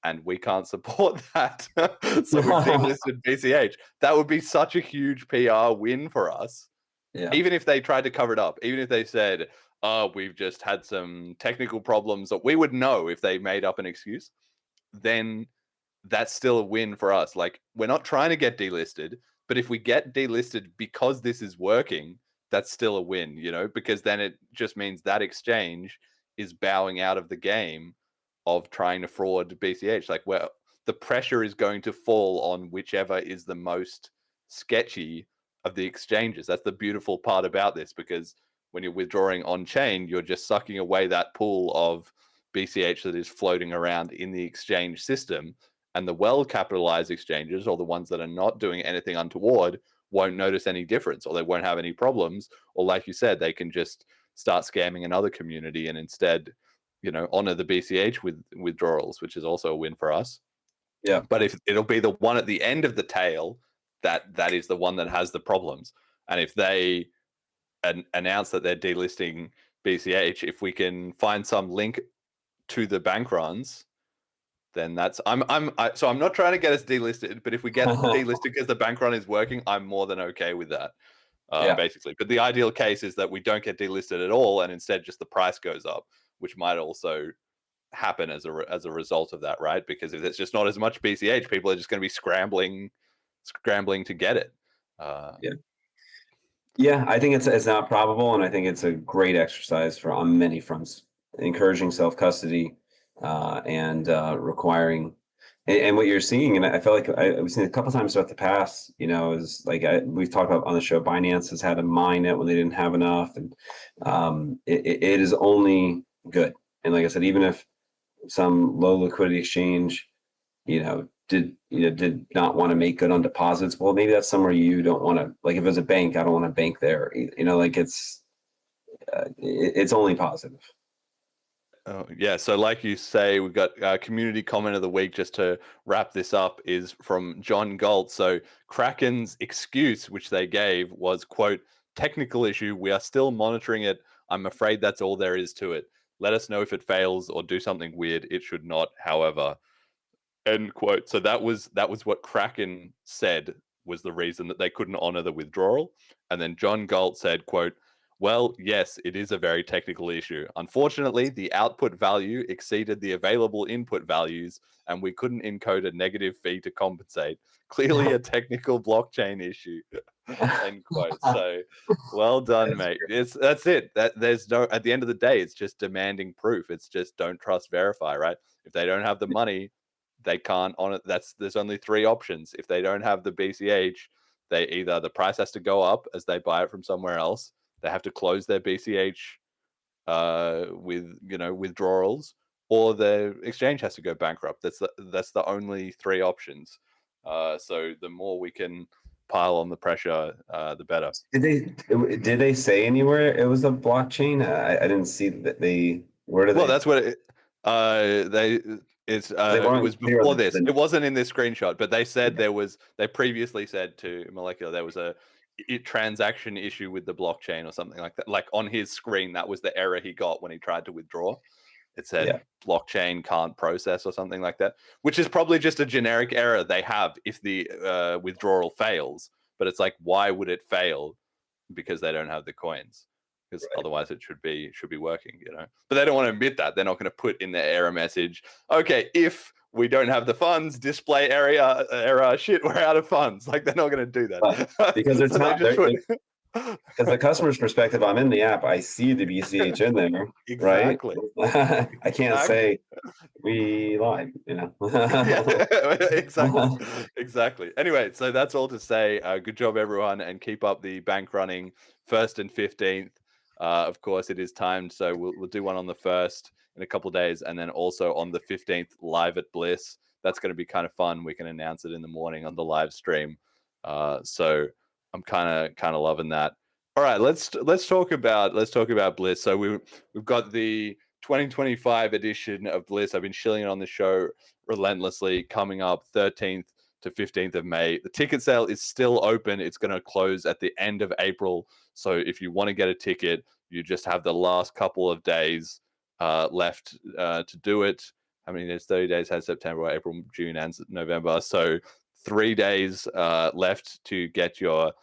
and we can't support that, so we've delisted BCH, that would be such a huge PR win for us. Yeah. Even if they tried to cover it up, even if they said, oh, we've just had some technical problems, that we would know if they made up an excuse, then that's still a win for us. Like, we're not trying to get delisted, but if we get delisted because this is working, that's still a win, you know, because then it just means that exchange is bowing out of the game of trying to fraud BCH. Like, where the pressure is going to fall on whichever is the most sketchy of the exchanges. That's the beautiful part about this, because when you're withdrawing on chain, you're just sucking away that pool of BCH that is floating around in the exchange system. And the well-capitalized exchanges, or the ones that are not doing anything untoward, won't notice any difference, or they won't have any problems. Or like you said, they can just start scamming another community and instead, you know, honor the BCH with withdrawals, which is also a win for us. Yeah. But if it'll be the one at the end of the tail that is the one that has the problems. And if they announce that they're delisting BCH, if we can find some link to the bank runs, then that's so I'm not trying to get us delisted, but if we get delisted because the bank run is working, I'm more than okay with that. Basically. But the ideal case is that we don't get delisted at all, and instead just the price goes up, which might also happen as a result of that, right? Because if it's just not as much BCH, people are just going to be scrambling to get it. Yeah, I think it's not probable, and I think it's a great exercise on many fronts, encouraging self-custody, and requiring, and what you're seeing, and I felt like we've seen a couple times throughout the past, you know, is like we've talked about on the show, Binance has had to mine it when they didn't have enough, and it is only good. And like I said, even if some low liquidity exchange, did not want to make good on deposits, well, maybe that's somewhere you don't want to, like, if it's a bank, I don't want to bank there, like it's only positive. Oh, yeah. So like you say, we've got community comment of the week, just to wrap this up, is from John Galt. So Kraken's excuse, which they gave, was, quote, technical issue. We are still monitoring it. I'm afraid that's all there is to it. Let us know if it fails or do something weird. It should not, however, end quote. So that was what Kraken said was the reason that they couldn't honor the withdrawal. And then John Galt said, quote, well, yes, it is a very technical issue. Unfortunately, the output value exceeded the available input values, and we couldn't encode a negative fee to compensate. Clearly a technical blockchain issue. End quote. So well done, mate. That's it. There's no, at the end of the day, it's just demanding proof. It's just don't trust, verify, right? If they don't have the money, they can't honor. There's only three options. If they don't have the BCH, the price has to go up as they buy it from somewhere else. They have to close their BCH with withdrawals, or the exchange has to go bankrupt. That's the only three options. So the more we can pile on the pressure, the better. Did they say anywhere it was a blockchain? I didn't see that they. Where did Well, they? that's what it weren't was clear before on this. the- It wasn't in this screenshot, but they said they previously said to Molecular there was a transaction issue with the blockchain or something like that. Like on his screen, that was the error he got when he tried to withdraw. It said Yeah. blockchain can't process or something like that, which is probably just a generic error they have if the withdrawal fails. But it's like, why would it fail? Because they don't have the coins. Because otherwise it should be working, you know. But they don't want to admit that. They're not going to put in their error message, okay, if we don't have the funds, display error, shit, we're out of funds. Like, they're not going to do that. Because they're So not. they just put... Because the customer's perspective, I'm in the app, I see the BCH in there, Exactly. right? I can't say we lied, you know. Exactly. Anyway, so that's all to say. Good job, everyone, and keep up the bank running 1st and 15th. Of course, it is timed, so we'll do one on the 1st in a couple of days, and then also on the 15th live at BLISS. That's going to be kind of fun. We can announce it in the morning on the live stream. So I'm kind of loving that. All right, let's talk about BLISS. So we've got the 2025 edition of BLISS. I've been shilling it on the show relentlessly, coming up 13th to 15th of May. The ticket sale is still open. It's going to close at the end of April. So if you want to get a ticket, you just have the last couple of days left to do it. I mean, there's 30 days, has September, April, June, and November. So 3 days left to get your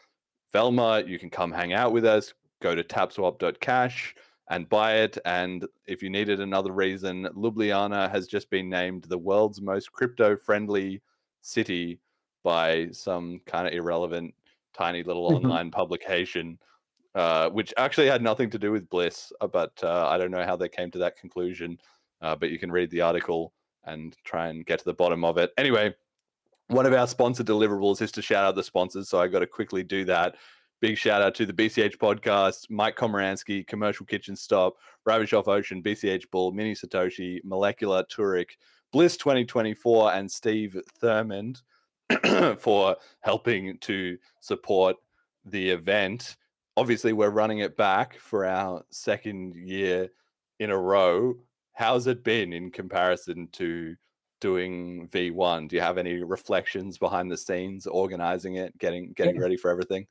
Velma. You can come hang out with us. Go to tapswap.cash and buy it. And if you needed another reason, Ljubljana has just been named the world's most crypto-friendly city by some kind of irrelevant, tiny little online publication, which actually had nothing to do with BLISS, but I don't know how they came to that conclusion. But you can read the article and try and get to the bottom of it. Anyway, one of our sponsor deliverables is to shout out the sponsors, so I got to quickly do that. Big shout out to the BCH podcast, Mike Komaranski, Commercial Kitchen Stop, Ravish Off Ocean, BCH Bull, Mini Satoshi, Molecular, Turek, BLISS 2024, and Steve Thurmond for helping to support the event. Obviously, we're running it back for our second year in a row. How's it been in comparison to doing V1? Do you have any reflections behind the scenes, organizing it, getting ready for everything?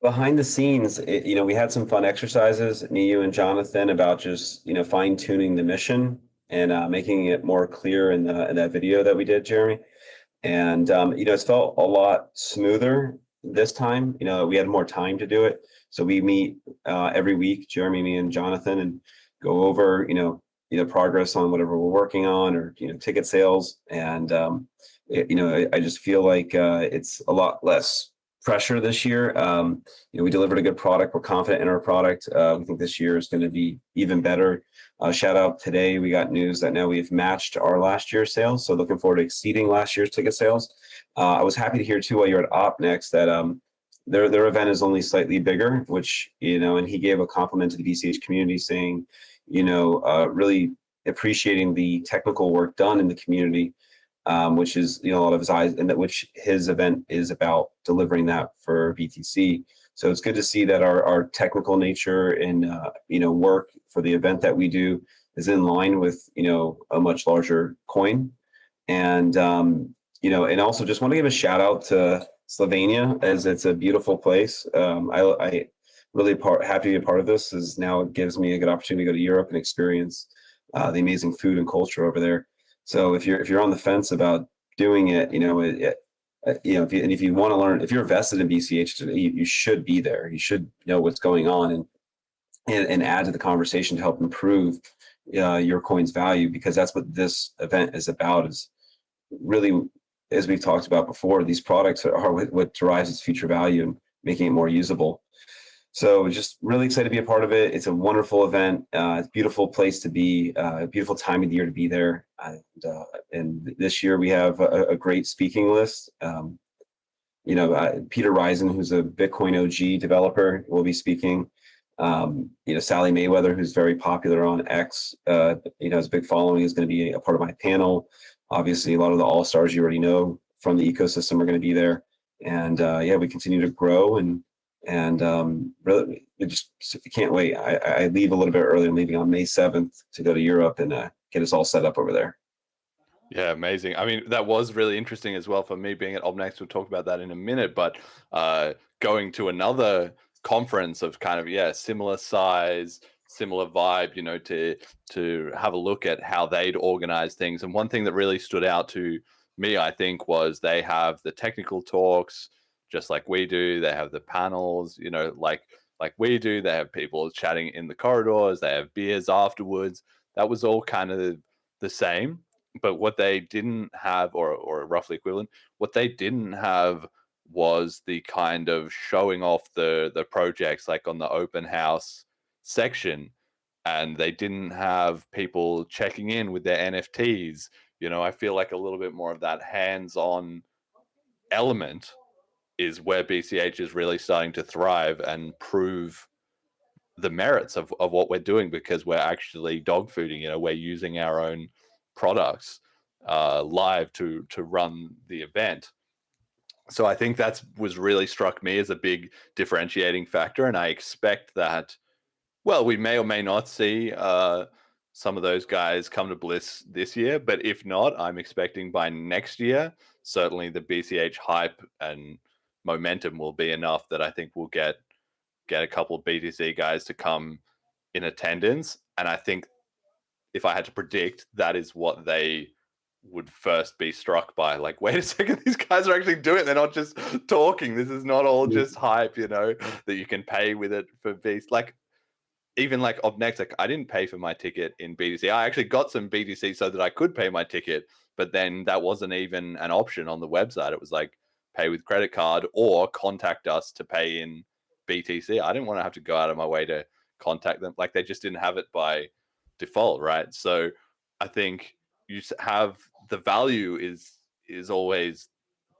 Behind the scenes, we had some fun exercises, me, you, and Jonathan, about just fine tuning the mission and making it more clear in that video that we did, Jeremy. And it's felt a lot smoother this time. We had more time to do it, so we meet every week, Jeremy, me, and Jonathan, and go over progress on whatever we're working on, or ticket sales. And I just feel like it's a lot less pressure this year. We delivered a good product. We're confident in our product. We think this year is going to be even better. Shout out today, we got news that now we've matched our last year's sales, so looking forward to exceeding last year's ticket sales. I was happy to hear too, while you're at OpNext, that their event is only slightly bigger, which and he gave a compliment to the BCH community, saying really appreciating the technical work done in the community, which is a lot of his eyes, and that which his event is about, delivering that for BTC. So it's good to see that our technical nature and work for the event that we do is in line with a much larger coin. And and also just want to give a shout out to Slovenia, as it's a beautiful place. I really happy to be a part of this, as now it gives me a good opportunity to go to Europe and experience the amazing food and culture over there. So if you're on the fence about doing it, if you want to learn, if you're vested in BCH, you should be there. You should know what's going on and add to the conversation to help improve your coin's value, because that's what this event is about. Is really, as we've talked about before, these products are what derives its future value and making it more usable. So just really excited to be a part of it. It's a wonderful event. It's a beautiful place to be, a beautiful time of the year to be there. And this year we have a great speaking list. Peter Risen, who's a Bitcoin OG developer, will be speaking. Sally Mayweather, who's very popular on X, has a big following, is going to be a part of my panel. Obviously, a lot of the all-stars you already know from the ecosystem are going to be there. And we continue to grow and really just can't wait. I leave a little bit early. I'm leaving on May 7th to go to Europe and get us all set up over there. Yeah, amazing. I mean, that was really interesting as well for me being at ObNext. We'll talk about that in a minute, but going to another conference of kind of, similar size, similar vibe, to have a look at how they'd organize things. And one thing that really stood out to me, I think, was they have the technical talks, just like we do. They have the panels, like we do. They have people chatting in the corridors. They have beers afterwards. That was all kind of the same. But what they didn't have, or roughly equivalent, what they didn't have was the kind of showing off the projects, like on the open house section. And they didn't have people checking in with their NFTs. I feel like a little bit more of that hands-on element is where BCH is really starting to thrive and prove the merits of what we're doing, because we're actually dog fooding. We're using our own products live to run the event. So I think that was really struck me as a big differentiating factor, and I expect that, well, we may or may not see some of those guys come to BLISS this year, but if not, I'm expecting by next year, certainly the BCH hype and momentum will be enough that I think we'll get a couple of BTC guys to come in attendance. And I think if I had to predict, that is what they would first be struck by. Like, wait a second, these guys are actually doing it. They're not just talking. This is not all just hype, that you can pay with it for BTC. Like, even like ObNext, like I didn't pay for my ticket in BTC. I actually got some BTC so that I could pay my ticket, but then that wasn't even an option on the website. It was like pay with credit card or contact us to pay in BTC. I didn't want to have to go out of my way to contact them. Like, they just didn't have it by default, right? So I think you have the value is always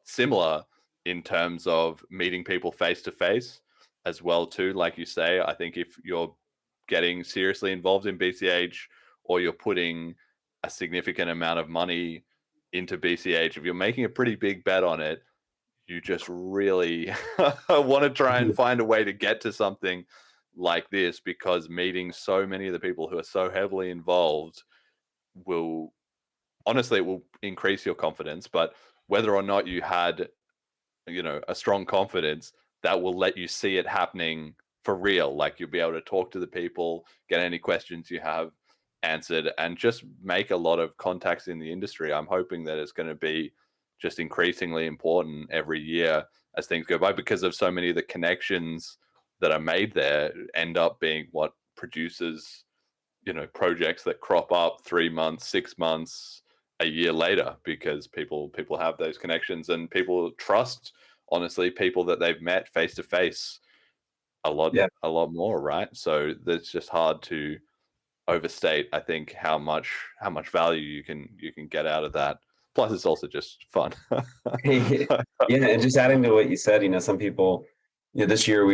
similar in terms of meeting people face to face as well too. Like you say, I think if you're getting seriously involved in BCH, or you're putting a significant amount of money into BCH, if you're making a pretty big bet on it, you just really want to try and find a way to get to something like this, because meeting so many of the people who are so heavily involved will increase your confidence. But whether or not you had, a strong confidence, that will let you see it happening for real. Like, you'll be able to talk to the people, get any questions you have answered, and just make a lot of contacts in the industry. I'm hoping that it's going to be just increasingly important every year as things go by, because of so many of the connections that are made there end up being what produces, projects that crop up 3 months, 6 months, a year later, because people have those connections, and people trust, honestly, people that they've met face to face a lot more, right? So that's just hard to overstate, I think, how much value you can get out of that. Plus, it's also just fun. Yeah, and just adding to what you said, some people, this year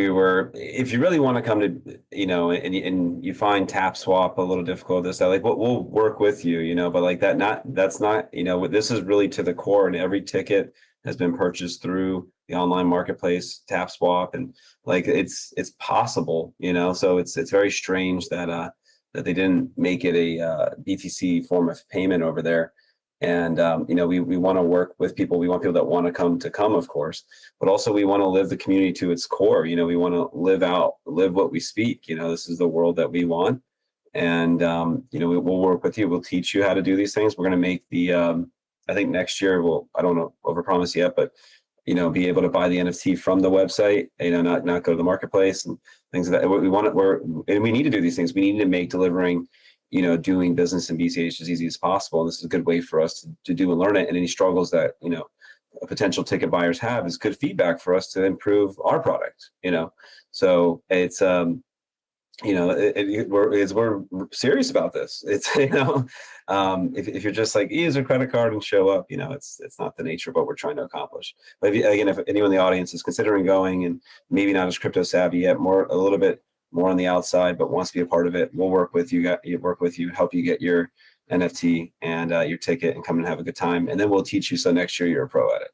if you really want to come to, and you find tap swap a little difficult, like, we'll work with you, but like that's not, this is really to the core, and every ticket has been purchased through the online marketplace, tap swap, and like it's possible, so it's very strange that they didn't make it a BTC form of payment over there. And we want to work with people. We want people that want to come, of course, but also we want to live the community to its core. We want to live what we speak. This is the world that we want, and we'll work with you. We'll teach you how to do these things. We're going to make the I think next year I don't know, overpromise yet, but be able to buy the NFT from the website, not go to the marketplace and things like that. And we need to do these things. We need to make delivering, doing business in BCH as easy as possible. And this is a good way for us to do and learn it. And any struggles that, potential ticket buyers have is good feedback for us to improve our product, So it's, we're serious about this. It's, if you're just like, use a credit card and show up, it's not the nature of what we're trying to accomplish. But if anyone in the audience is considering going and maybe not as crypto savvy yet, a little bit more on the outside, but wants to be a part of it, we'll work with you, help you get your NFT and your ticket and come and have a good time. And then we'll teach you so next year you're a pro at it.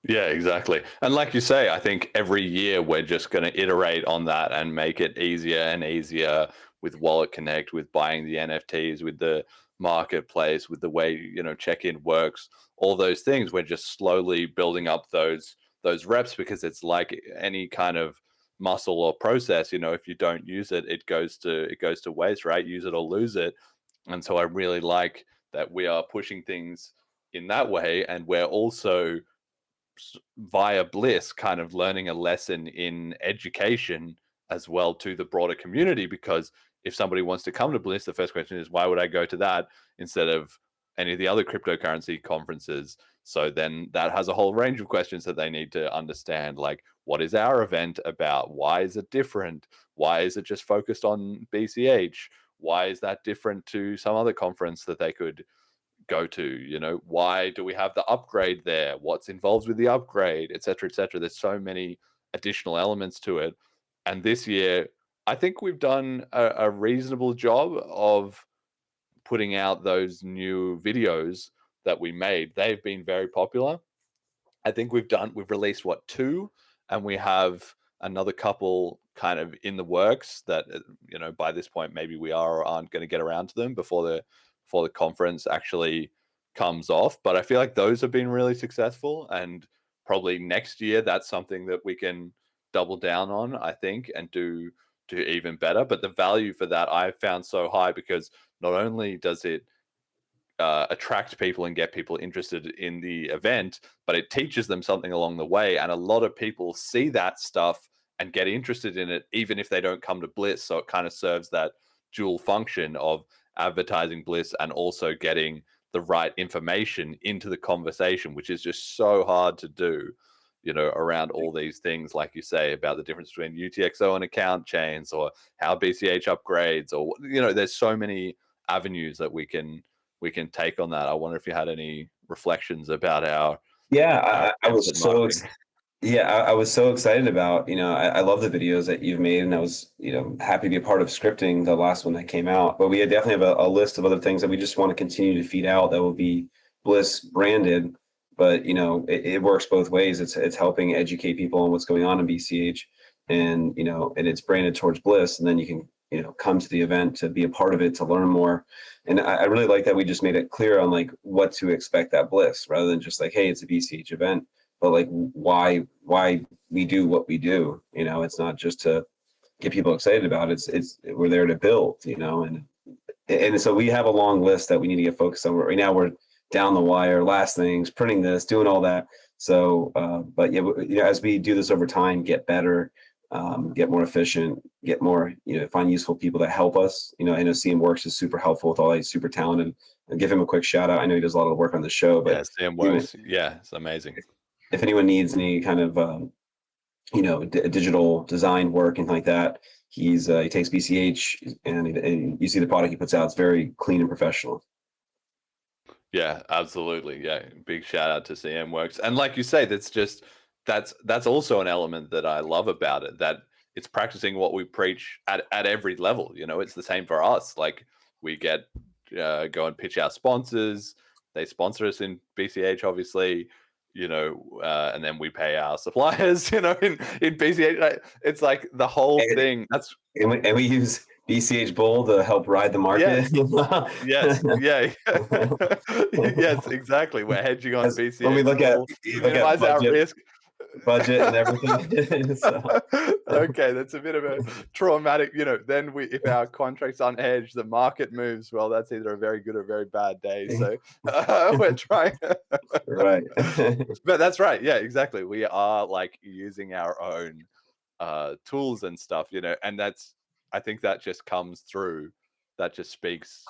Yeah, exactly. And like you say, I think every year we're just going to iterate on that and make it easier and easier with Wallet Connect, with buying the NFTs, with the marketplace, with the way, you know, check-in works, all those things. We're just slowly building up those reps, because it's like any kind of muscle or process, you know, if you don't use it, it goes to waste, right? Use it or lose it. And so I really like that we are pushing things in that way, and we're also via BLISS kind of learning a lesson in education as well to the broader community. Because if somebody wants to come to BLISS, the first question is, why would I go to that instead of any of the other cryptocurrency conferences? So then that has a whole range of questions that they need to understand, like, what is our event about? Why is it different? Why is it just focused on BCH? Why is that different to some other conference that they could go to? You know, why do we have the upgrade there? What's involved with the upgrade, et cetera, et cetera? There's so many additional elements to it. And this year, I think we've done a reasonable job of putting out those new videos that we made. They've been very popular. I think we've released what, 2, and we have another couple kind of in the works that, you know, by this point maybe we are or aren't going to get around to them before the conference actually comes off. But I feel like those have been really successful, and probably next year that's something that we can double down on, I think, and do even better. But the value for that I found so high, because not only does it attract people and get people interested in the event, but it teaches them something along the way. And a lot of people see that stuff and get interested in it, even if they don't come to BLISS. So it kind of serves that dual function of advertising BLISS and also getting the right information into the conversation, which is just so hard to do, you know, around all these things, like you say, about the difference between UTXO and account chains, or how BCH upgrades, or, you know, there's so many avenues that we can take on that. I wonder if you had any reflections about our I was so marketing. I was so excited about, you know, I love the videos that you've made, and I was, you know, happy to be a part of scripting the last one that came out. But we definitely have a list of other things that we just want to continue to feed out that will be BLISS branded. But, you know, it works both ways. It's helping educate people on what's going on in BCH, and, you know, and it's branded towards BLISS, and then you can, you know, come to the event to be a part of it, to learn more. And I really like that we just made it clear on like what to expect at BLISS, rather than just like, hey, it's a BCH event, but like why we do what we do. You know, it's not just to get people excited about it. It's we're there to build, you know, and so we have a long list that we need to get focused on. Right now we're down the wire, last things, printing this, doing all that. So, but yeah, you know, as we do this over time, get better, get more efficient, get more, you know, find useful people that help us. You know, I know CM Works is super helpful with all these super talented. I'll give him a quick shout out. I know he does a lot of work on the show, but Yeah, CM Works, yeah, it's amazing. if anyone needs any kind of, you know, digital design work and like that, he takes BCH, and you see the product he puts out. It's very clean and professional. Yeah, absolutely. Yeah, big shout out to CM Works. And like you say, that's also an element that I love about it, that it's practicing what we preach at every level. You know, it's the same for us. Like, we get go and pitch our sponsors. They sponsor us in BCH, obviously, you know, and then we pay our suppliers, you know, in BCH. It's like the whole thing. That's And we use BCH Bull to help ride the market. Yes, yeah, yes, exactly. We're hedging on BCH. When we look at minimize our risk. budget and everything. So. Okay, that's a bit of a traumatic, you know, then if our contract's unhedged, the market moves, well, that's either a very good or very bad day. So we're trying. Right. But that's right. Yeah, exactly. We are like using our own tools and stuff, you know, and I think that just comes through. That just speaks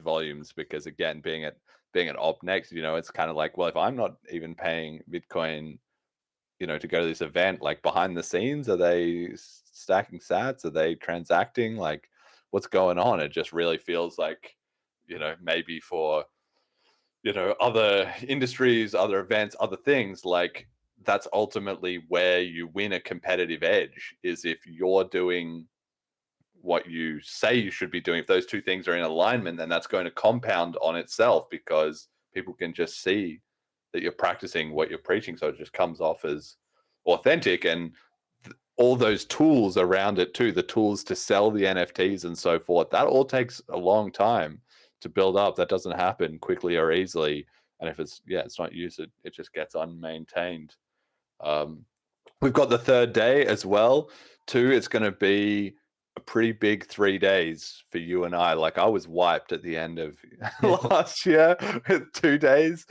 volumes, because again, being at OpNext, you know, it's kind of like, well, if I'm not even paying Bitcoin, you know, to go to this event, like, behind the scenes, are they stacking sats? Are they transacting? Like, what's going on? It just really feels like, you know, maybe for, you know, other industries, other events, other things, like, that's ultimately where you win a competitive edge, is if you're doing what you say you should be doing, if those two things are in alignment, then that's going to compound on itself, because people can just see that you're practicing what you're preaching. So it just comes off as authentic, and all those tools around it too, the tools to sell the NFTs and so forth, that all takes a long time to build up. That doesn't happen quickly or easily. And if it's not used, it just gets unmaintained. We've got the third day as well too. It's going to be a pretty big 3 days for you and I. Like, I was wiped at the end of last year with 2 days.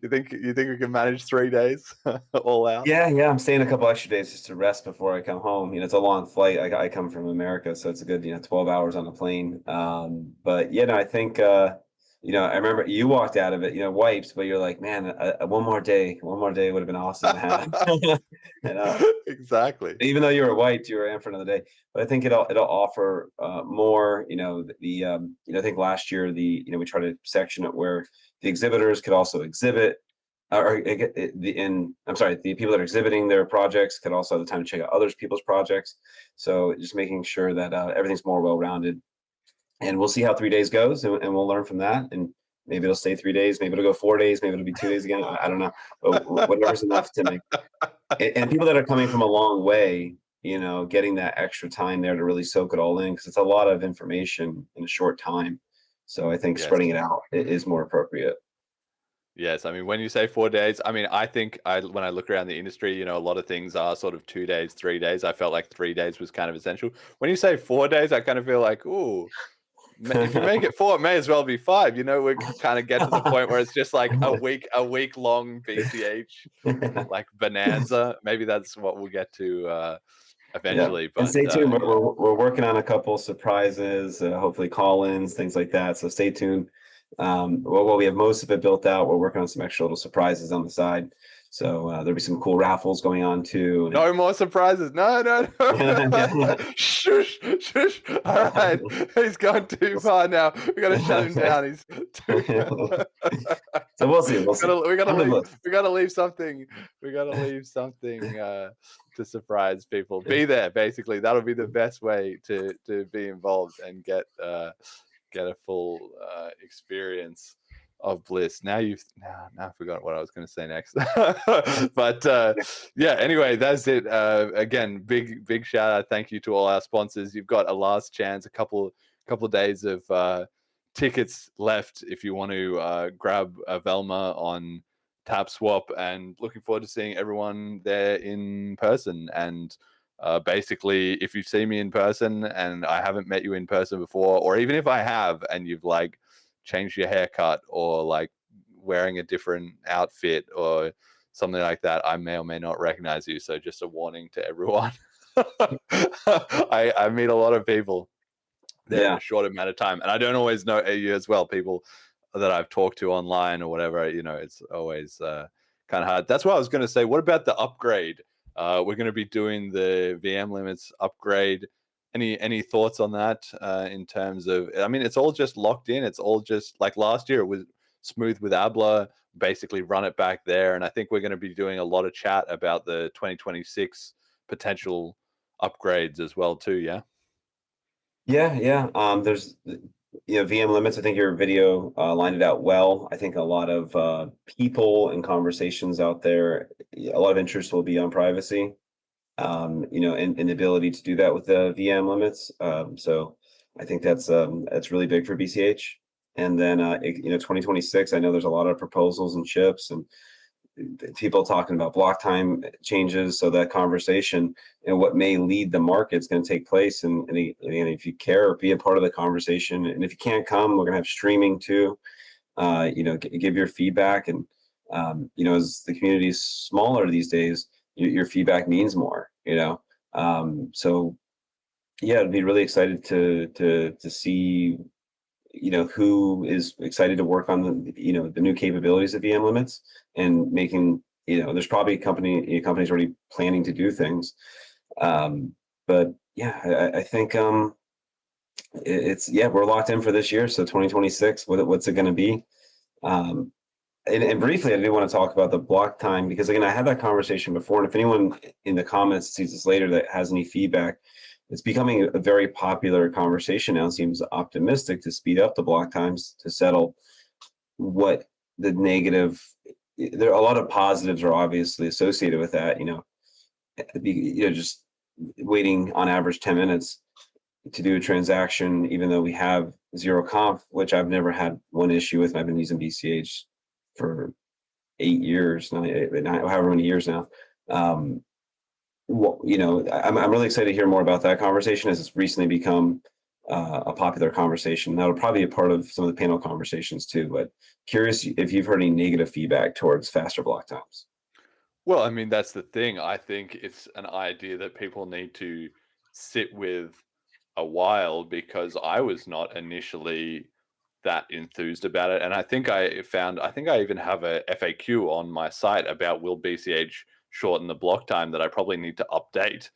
You think we can manage 3 days all out? Yeah, I'm staying a couple extra days just to rest before I come home. It's a long flight. I come from America, so it's a good 12 hours on the plane. But no, I think I remember you walked out of it wiped, but you're like, man, one more day would have been awesome to have. Exactly. Even though you were wiped, you were in for another day. But I think it'll offer more. I think last year we tried to section it where the exhibitors could also exhibit, the people that are exhibiting their projects could also have the time to check out other people's projects. So just making sure that everything's more well-rounded. And we'll see how 3 days goes, and we'll learn from that. And maybe it'll stay 3 days, maybe it'll go 4 days, maybe it'll be 2 days again. I don't know, but whatever's enough to make. And people that are coming from a long way, getting that extra time there to really soak it all in, because it's a lot of information in a short time. So I think spreading it out is more appropriate. Yes, I mean, when you say 4 days, I mean, I think when I look around the industry, a lot of things are sort of 2 days, 3 days. I felt like 3 days was kind of essential. When you say 4 days, I kind of feel like, ooh, if you make it 4, it may as well be 5. We're kind of get to the point where it's just like a week long BCH like bonanza. Maybe that's what we'll get to eventually. But and stay tuned. We're working on a couple surprises, hopefully call-ins, things like that. So stay tuned. Well, we have most of it built out. We're working on some extra little surprises on the side. So there'll be some cool raffles going on too. No more surprises. No. Shush. All right. He's gone too far now. We got to shut him down. He's too... So we'll see. We got to leave something. We got to leave something to surprise people. Be there, basically. That'll be the best way to be involved and get a full experience of BLISS. Now I forgot what I was going to say next. But anyway, that's it. Again, big shout out, thank you to all our sponsors. You've got a last chance, a couple of days of tickets left if you want to grab a Velma on TapSwap, and looking forward to seeing everyone there in person. And basically, if you see me in person and I haven't met you in person before, or even if I have and you've like changed your haircut or like wearing a different outfit or something like that, I may or may not recognize you. So just a warning to everyone. I meet a lot of people there in a short amount of time, and I don't always know you as well, people that I've talked to online or whatever. It's always kind of hard. That's what I was going to say. What about the upgrade? We're going to be doing the VM limits upgrade. Any thoughts on that in terms of, I mean, it's all just locked in. It's all just like last year it was smooth with Abla, basically run it back there. And I think we're going to be doing a lot of chat about the 2026 potential upgrades as well too. Yeah. There's, VM limits. I think your video lined it out well. I think a lot of people and conversations out there, a lot of interest will be on privacy. And the ability to do that with the VM limits. So I think that's really big for BCH. And then 2026, I know there's a lot of proposals and chips and people talking about block time changes. So that conversation and what may lead the market is going to take place. And if you care, be a part of the conversation. And if you can't come, we're going to have streaming too. Give your feedback. And as the community is smaller these days, your feedback means more. So I'd be really excited to see who is excited to work on the new capabilities of VM limits, and making there's probably companies already planning to do things, but I think we're locked in for this year. So 2026, what's it going to be? And briefly, I do want to talk about the block time, because again, I had that conversation before, and if anyone in the comments sees this later that has any feedback, it's becoming a very popular conversation now. It seems optimistic to speed up the block times to settle what the negative. There are a lot of positives are obviously associated with that. Just waiting on average 10 minutes to do a transaction, even though we have zero conf, which I've never had one issue with. I've been using BCH for 8 years, however many years now. I'm really excited to hear more about that conversation, as it's recently become a popular conversation. That'll probably be a part of some of the panel conversations too, but curious if you've heard any negative feedback towards faster block times. Well, I mean, that's the thing. I think it's an idea that people need to sit with a while, because I was not initially that enthused about it. And I think I even have a FAQ on my site about will BCH shorten the block time that I probably need to update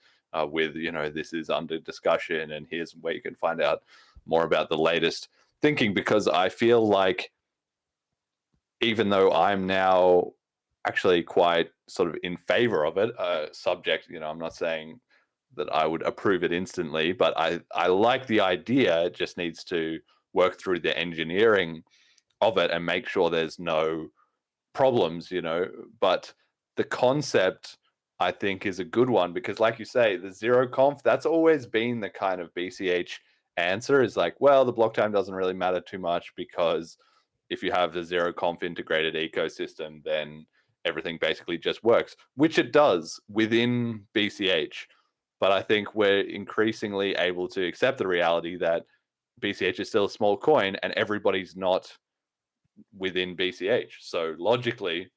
with, this is under discussion and here's where you can find out more about the latest thinking, because I feel like even though I'm now actually quite sort of in favor of it, subject, I'm not saying that I would approve it instantly, but I like the idea. It just needs to work through the engineering of it and make sure there's no problems, but the concept I think is a good one, because like you say, the zero conf, that's always been the kind of BCH answer, is like, well, the block time doesn't really matter too much, because if you have the zero conf integrated ecosystem, then everything basically just works, which it does within BCH. But I think we're increasingly able to accept the reality that BCH is still a small coin and everybody's not within BCH. So logically,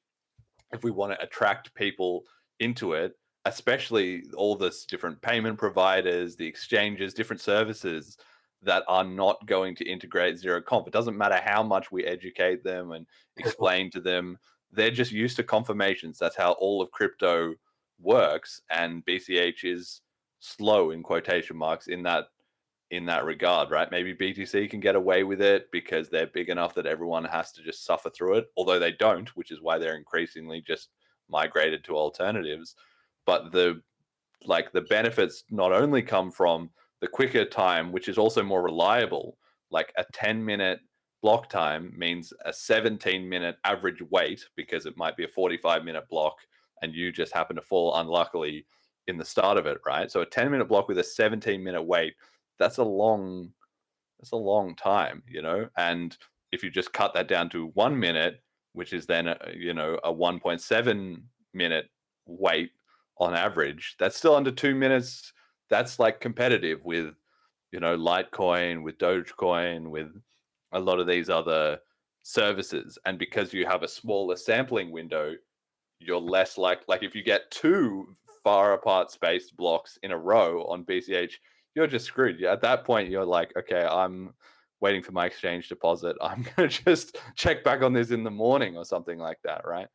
if we want to attract people into it, especially all this different payment providers, the exchanges, different services that are not going to integrate zero conf, it doesn't matter how much we educate them and explain to them, they're just used to confirmations. That's how all of crypto works, and BCH is slow in quotation marks in that regard, right? Maybe BTC can get away with it because they're big enough that everyone has to just suffer through it, although they don't, which is why they're increasingly just migrated to alternatives. But the benefits not only come from the quicker time, which is also more reliable. Like a 10-minute block time means a 17-minute average wait, because it might be a 45-minute block and you just happen to fall unluckily in the start of it, right? So a 10-minute block with a 17-minute wait, that's a long time, and if you just cut that down to 1 minute, which is then a 1.7 minute wait on average, that's still under 2 minutes. That's like competitive with Litecoin, with Dogecoin, with a lot of these other services. And because you have a smaller sampling window, you're less like if you get two far apart spaced blocks in a row on BCH, you're just screwed. At that point, you're like, okay, I'm waiting for my exchange deposit. I'm going to just check back on this in the morning or something like that, right?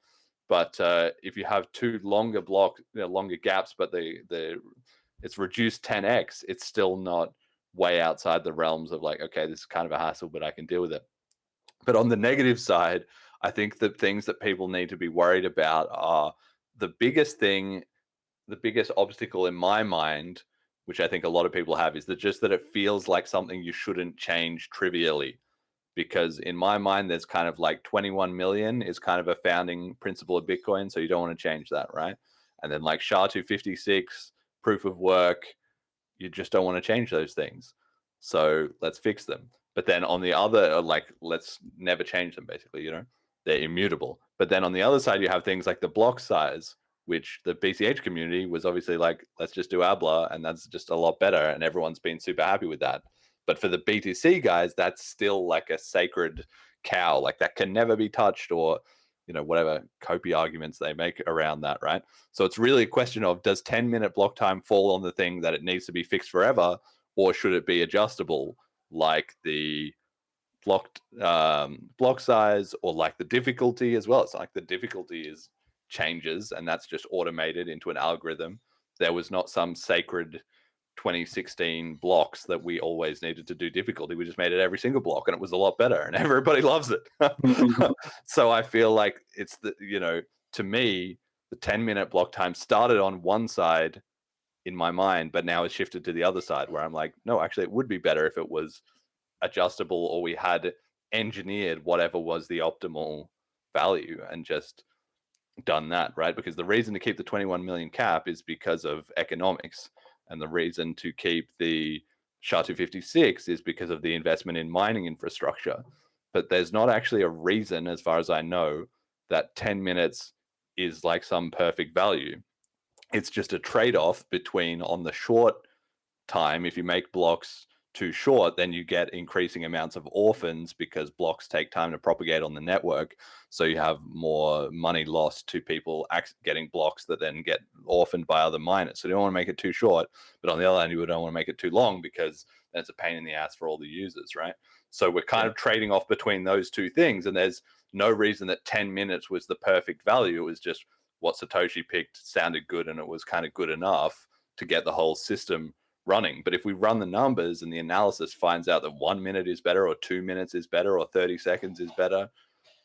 But if you have two longer blocks, longer gaps, but it's reduced 10x, it's still not way outside the realms of like, okay, this is kind of a hassle, but I can deal with it. But on the negative side, I think the things that people need to be worried about are the biggest obstacle in my mind, which I think a lot of people have, is that it feels like something you shouldn't change trivially. Because in my mind, there's kind of like 21 million is kind of a founding principle of Bitcoin. So you don't want to change that, right? And then like SHA-256, proof of work, you just don't want to change those things. So let's fix them. But then on the other, let's never change them, basically, they're immutable. But then on the other side, you have things like the block size, which the BCH community was obviously like, let's just do ABLA, and that's just a lot better. And everyone's been super happy with that. But for the BTC guys, that's still like a sacred cow, like that can never be touched, or, whatever copy arguments they make around that, right? So it's really a question of, does 10-minute block time fall on the thing that it needs to be fixed forever, or should it be adjustable, like the block size, or like the difficulty as well? It's like the difficulty changes, and that's just automated into an algorithm. There was not some sacred 2016 blocks that we always needed to do difficulty. We just made it every single block, and it was a lot better, and everybody loves it. So I feel like it's to me, the 10-minute block time started on one side in my mind, but now it's shifted to the other side where I'm like, no, actually, it would be better if it was adjustable, or we had engineered whatever was the optimal value and just done that, right? Because the reason to keep the 21 million cap is because of economics, and the reason to keep the SHA-256 is because of the investment in mining infrastructure. But there's not actually a reason, as far as I know, that 10 minutes is like some perfect value. It's just a trade-off between, on the short time, if you make blocks too short, then you get increasing amounts of orphans because blocks take time to propagate on the network. So you have more money lost to people getting blocks that then get orphaned by other miners. So you don't want to make it too short, but on the other hand, you don't want to make it too long because then it's a pain in the ass for all the users, right? So we're kind of trading off between those two things, and there's no reason that 10 minutes was the perfect value. It was just what Satoshi picked sounded good, and it was kind of good enough to get the whole system running. But if we run the numbers and the analysis finds out that 1 minute is better, or 2 minutes is better, or 30 seconds is better,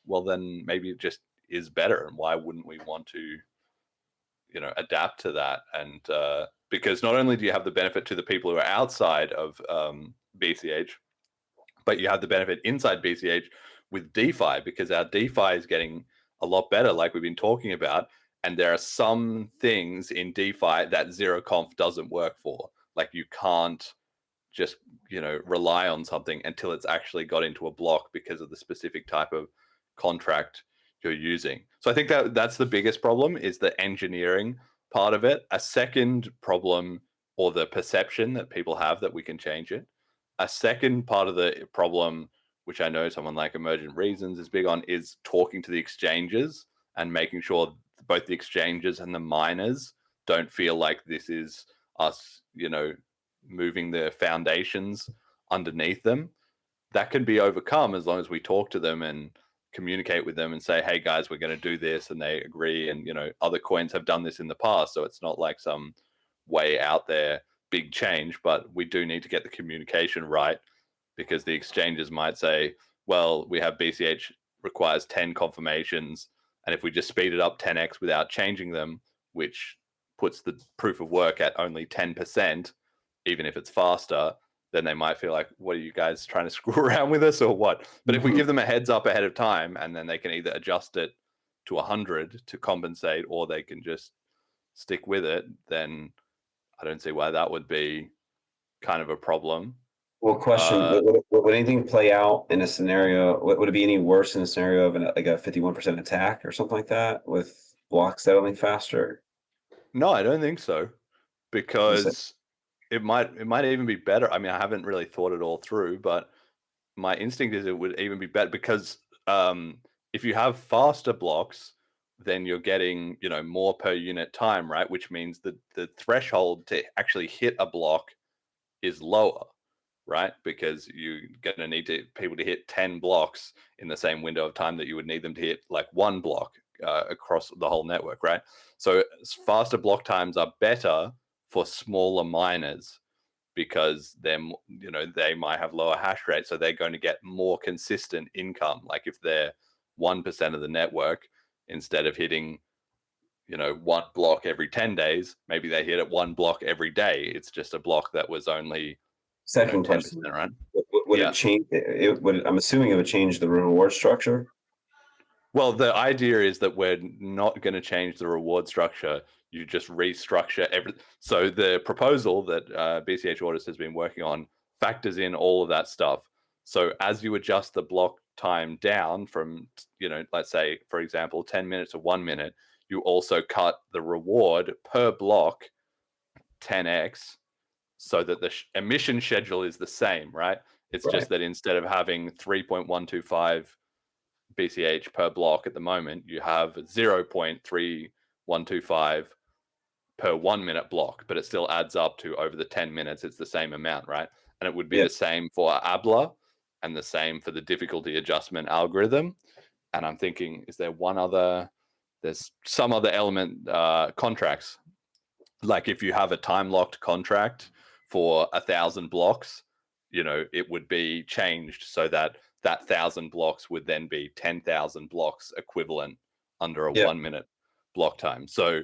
well, then maybe it just is better. And why wouldn't we want to, adapt to that? And because not only do you have the benefit to the people who are outside of BCH, but you have the benefit inside BCH with DeFi, because our DeFi is getting a lot better, like we've been talking about. And there are some things in DeFi that zero conf doesn't work for. Like, you can't just, rely on something until it's actually got into a block because of the specific type of contract you're using. So I think that's the biggest problem, is the engineering part of it. A second problem, or the perception that people have that we can change it. A second part of the problem, which I know someone like Emergent Reasons is big on, is talking to the exchanges and making sure both the exchanges and the miners don't feel like this is us, moving the foundations underneath them. That can be overcome as long as we talk to them and communicate with them and say, hey guys, we're going to do this, and they agree. And other coins have done this in the past, so it's not like some way out there big change, but we do need to get the communication right, because the exchanges might say, well, we have BCH requires 10 confirmations, and if we just speed it up 10x without changing them, which puts the proof of work at only 10%, even if it's faster, then they might feel like, what are you guys trying to screw around with us or what? But if we give them a heads up ahead of time, and then they can either adjust it to 100 to compensate, or they can just stick with it, then I don't see why that would be kind of a problem. Well, question, would anything play out in a scenario, would it be any worse in a scenario of like a 51% attack or something like that, with blocks settling faster? No, I don't think so, because it might even be better. I mean, I haven't really thought it all through, but my instinct is it would even be better, because if you have faster blocks, then you're getting, more per unit time, right? Which means that the threshold to actually hit a block is lower, right? Because you're going to need people to hit 10 blocks in the same window of time that you would need them to hit like one block across the whole network, right? So faster block times are better for smaller miners, because them, they might have lower hash rate, so they're going to get more consistent income. Like, if they're 1% of the network, instead of hitting, one block every 10 days, maybe they hit it one block every day. It's just a block that was only Second 10%, question, right? would it change? I'm assuming it would change the reward structure. Well, the idea is that we're not going to change the reward structure. You just restructure everything. So the proposal that BCH Audits has been working on factors in all of that stuff. So as you adjust the block time down from, let's say, for example, 10 minutes to 1 minute, you also cut the reward per block 10x, so that the emission schedule is the same, right? It's just that instead of having 3.125 BCH per block at the moment, you have 0.3125 per 1 minute block, but it still adds up to, over the 10 minutes, it's the same amount, right? And it would be the same for ABLA, and the same for the difficulty adjustment algorithm. And I'm thinking, is there there's some other element, contracts. Like, if you have a time locked contract for 1,000 blocks, it would be changed so that 1,000 blocks would then be 10,000 blocks equivalent under a 1 minute block time. So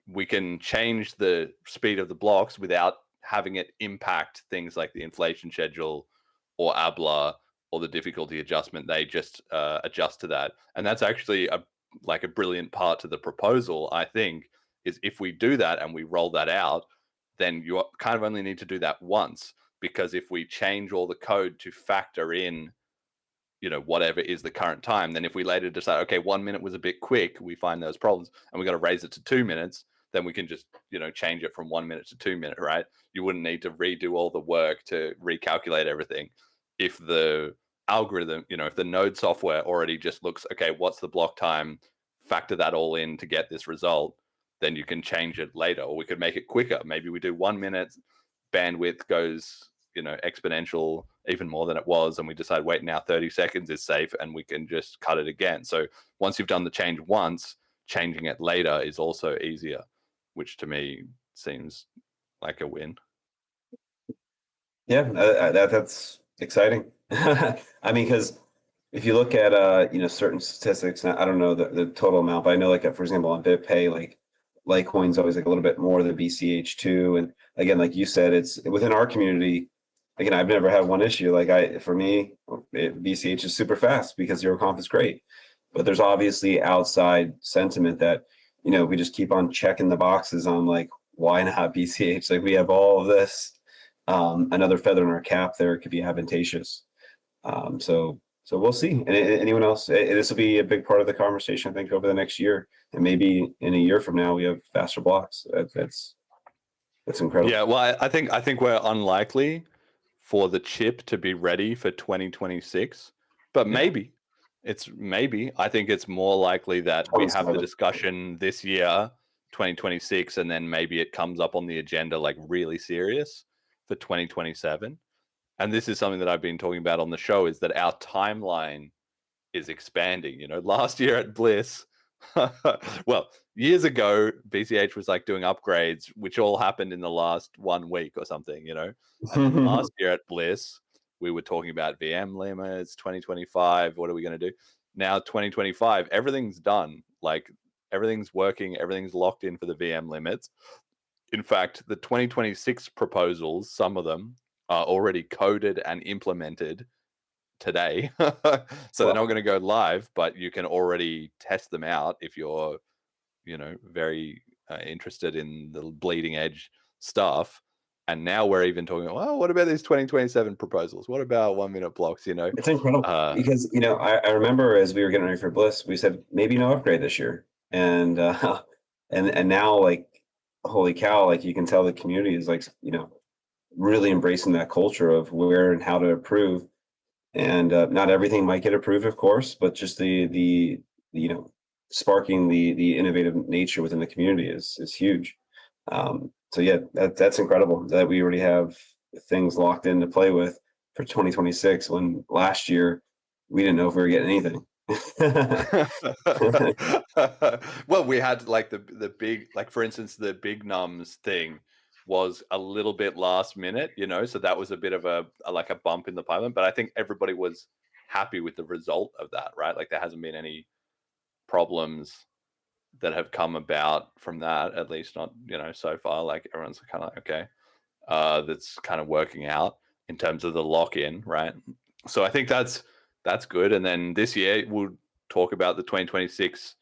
we can change the speed of the blocks without having it impact things like the inflation schedule or ABLA or the difficulty adjustment. They just adjust to that. And that's actually a brilliant part to the proposal, I think, is if we do that and we roll that out, then you kind of only need to do that once, because if we change all the code to factor in, whatever is the current time, then if we later decide, okay, 1 minute was a bit quick, we find those problems and we got to raise it to 2 minutes, then we can just, change it from 1 minute to 2 minutes, right? You wouldn't need to redo all the work to recalculate everything. If the algorithm, if the node software already just looks, okay, what's the block time, factor that all in to get this result, then you can change it later. Or we could make it quicker. Maybe we do 1 minute, bandwidth goes, exponential even more than it was, and we decide, wait, now 30 seconds is safe, and we can just cut it again. So once you've done the change once, changing it later is also easier, which to me seems like a win. Yeah, that's exciting. I mean, because if you look at certain statistics, and I don't know the total amount, but I know, like, for example, on BitPay, like Litecoin's always like a little bit more than BCH2, and again, like you said, it's within our community. Again, I've never had one issue. For me, BCH is super fast because zero conf is great, but there's obviously outside sentiment that we just keep on checking the boxes on, like, why not BCH? Like, we have all of this. Another feather in our cap there could be advantageous. So we'll see. And anyone else, this will be a big part of the conversation, I think, over the next year, and maybe in a year from now we have faster blocks. That's incredible. Yeah, well, I think we're unlikely for the chip to be ready for 2026, but maybe I think it's more likely that we have the discussion this year, 2026, and then maybe it comes up on the agenda, like, really serious for 2027. And this is something that I've been talking about on the show, is that our timeline is expanding. Last year at BLISS, well, years ago, BCH was like doing upgrades, which all happened in the last 1 week or something, And last year at BLISS, we were talking about VM limits, 2025, what are we going to do? Now, 2025, everything's done. Like, everything's working, everything's locked in for the VM limits. In fact, the 2026 proposals, some of them are already coded and implemented today. So they're not going to go live, but you can already test them out if you're, very interested in the bleeding edge stuff. And now we're even talking, well, what about these 2027 proposals? What about 1 minute blocks? It's incredible because I remember as we were getting ready for BLISS, we said maybe no upgrade this year, and now, like, holy cow, like, you can tell the community is, like, really embracing that culture of where and how to approve. And not everything might get approved, of course, but just the sparking the innovative nature within the community is huge. So yeah, that's incredible that we already have things locked in to play with for 2026, when last year we didn't know if we were getting anything. Well, we had, like, the big, like, for instance, the big nums thing was a little bit last minute, so that was a bit of a bump in the pipeline, but I think everybody was happy with the result of that, right? Like, there hasn't been any problems that have come about from that, at least not, so far. Like, everyone's kind of like, okay, that's kind of working out in terms of the lock-in, right? So I think that's good. And then this year we'll talk about the 2026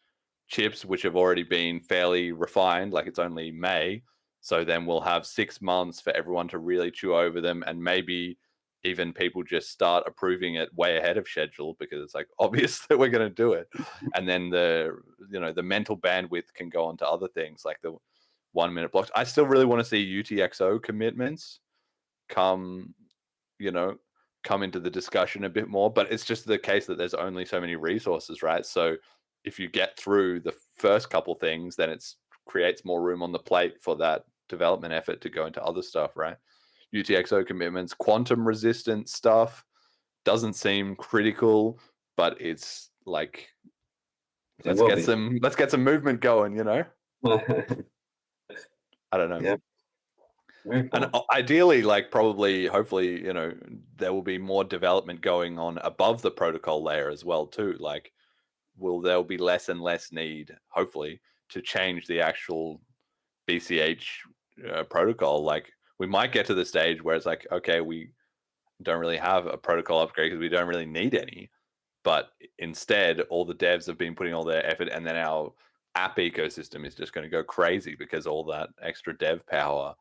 chips, which have already been fairly refined. Like, it's only May. So then we'll have 6 months for everyone to really chew over them, and maybe even people just start approving it way ahead of schedule because it's, like, obvious that we're going to do it. And then the mental bandwidth can go on to other things like the 1 minute blocks. I still really want to see UTXO commitments come into the discussion a bit more, but it's just the case that there's only so many resources, right? So if you get through the first couple things, then it creates more room on the plate for that development effort to go into other stuff, right? UTXO commitments, quantum resistant stuff doesn't seem critical, but it's like, let's get some movement going, I don't know. Yeah. And ideally, like, probably, hopefully, there will be more development going on above the protocol layer as well too. Like, there'll be less and less need, hopefully, to change the actual BCH protocol, like we might get to the stage where it's like, okay, we don't really have a protocol upgrade because we don't really need any. But instead, all the devs have been putting all their effort, and then our app ecosystem is just going to go crazy because all that extra dev power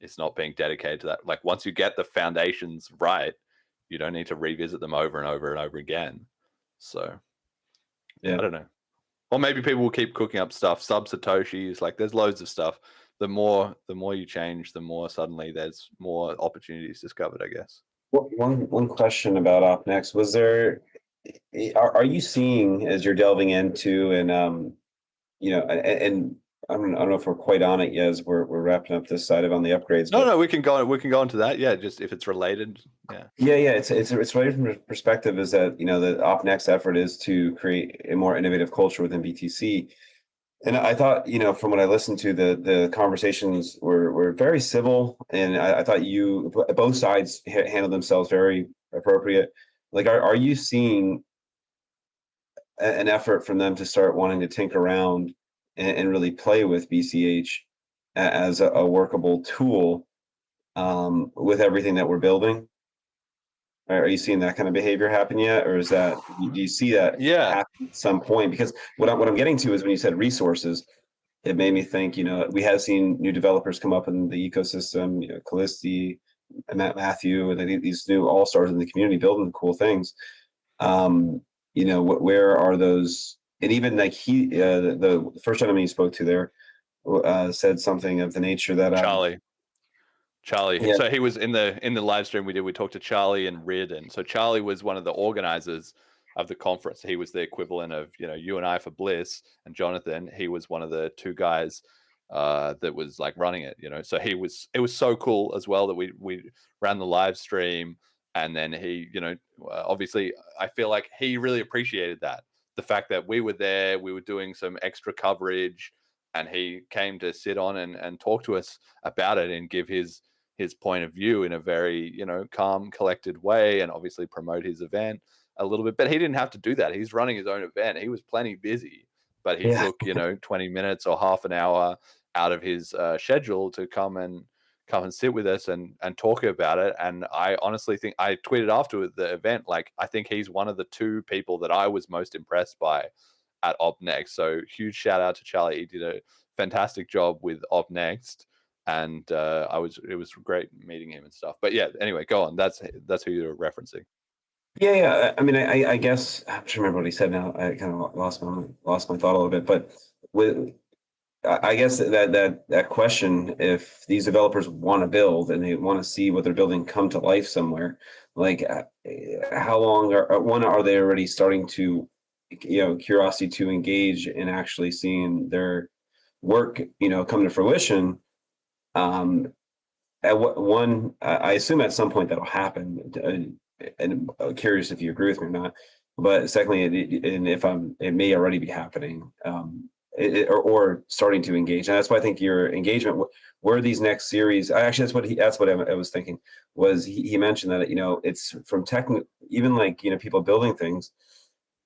is not being dedicated to that. Like once you get the foundations right, you don't need to revisit them over and over and over again. So Yeah. I don't know. Or maybe people will keep cooking up stuff, sub Satoshis, like there's loads of stuff. The more you change, the more suddenly there's more opportunities discovered, I guess. One question about OpNext, was there, are you seeing as you're delving into, and you know, and I don't know if we're quite on it yet as we're wrapping up this side of on the upgrades. No, we can go into that. Yeah, just if it's related. Yeah. Yeah. It's related from the perspective is that, you know, the OpNext effort is to create a more innovative culture within BTC. And I thought, you know, from what I listened to, the conversations were very civil, and I thought both sides handled themselves very appropriate. Like, are you seeing an effort from them to start wanting to tinker around and really play with BCH as a workable tool with everything that we're building? Are you seeing that kind of behavior happen yet, or is that, do you see that happen at some point? Because what I'm getting to is when you said resources, it made me think, you know, we have seen new developers come up in the ecosystem, you know, Kallisti, Matthew, and these new all-stars in the community building cool things. You know, where are those? And even like the first gentleman you spoke to there said something of the nature that Charlie. Yeah. So he was in the live stream we did. We talked to Charlie and Rid, and so Charlie was one of the organizers of the conference. He was the equivalent of, you know, you and I for BLISS, and Jonathan. He was one of the two guys that was like running it. You know, so it was so cool as well that we ran the live stream, and then he, you know, obviously I feel like he really appreciated that, the fact that we were there, we were doing some extra coverage, and he came to sit on and talk to us about it and give his point of view in a very, you know, calm, collected way, and obviously promote his event a little bit. But he didn't have to do that. He's running his own event. He was plenty busy, but he took, you know, 20 minutes or half an hour out of his schedule to come and sit with us and talk about it. And I honestly think, I tweeted after the event, like, I think he's one of the two people that I was most impressed by at OpNext. So huge shout out to Charlie. He did a fantastic job with OpNext. And it was great meeting him and stuff. But yeah, anyway, go on. That's who you're referencing. Yeah. I mean, I guess I'm trying to remember what he said now. I kind of lost my thought a little bit. But I guess that question, if these developers want to build and they want to see what they're building come to life somewhere, like how long are they already starting to, you know, curiosity to engage in actually seeing their work, you know, come to fruition? At I assume at some point that'll happen, and I'm curious if you agree with me or not. But secondly, it may already be happening, or starting to engage, and that's why I think your engagement. Where these next series, actually, that's what I was thinking. Was he mentioned that, you know, it's from even like, you know, people building things,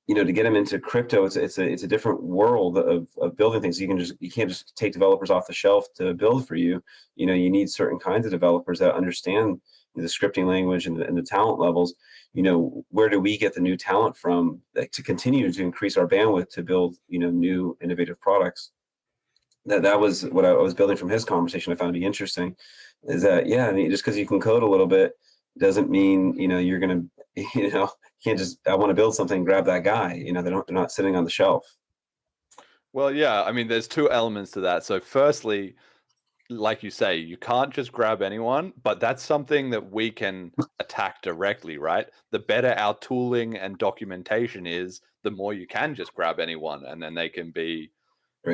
you know, to get them into crypto, it's a different world of building things. You can't just take developers off the shelf to build for you. You know, you need certain kinds of developers that understand the scripting language and the talent levels. You know, where do we get the new talent from, like, to continue to increase our bandwidth to build, you know, new innovative products? That was what I was building from his conversation. I found to be interesting, is that, yeah, I mean, just because you can code a little bit doesn't mean, you know, you're gonna, you know, you can't just, I want to build something, grab that guy. You know, they're not sitting on the shelf. Well, yeah, I mean, there's two elements to that. So firstly, like you say, you can't just grab anyone, but that's something that we can attack directly, right? The better our tooling and documentation is, the more you can just grab anyone and then they can be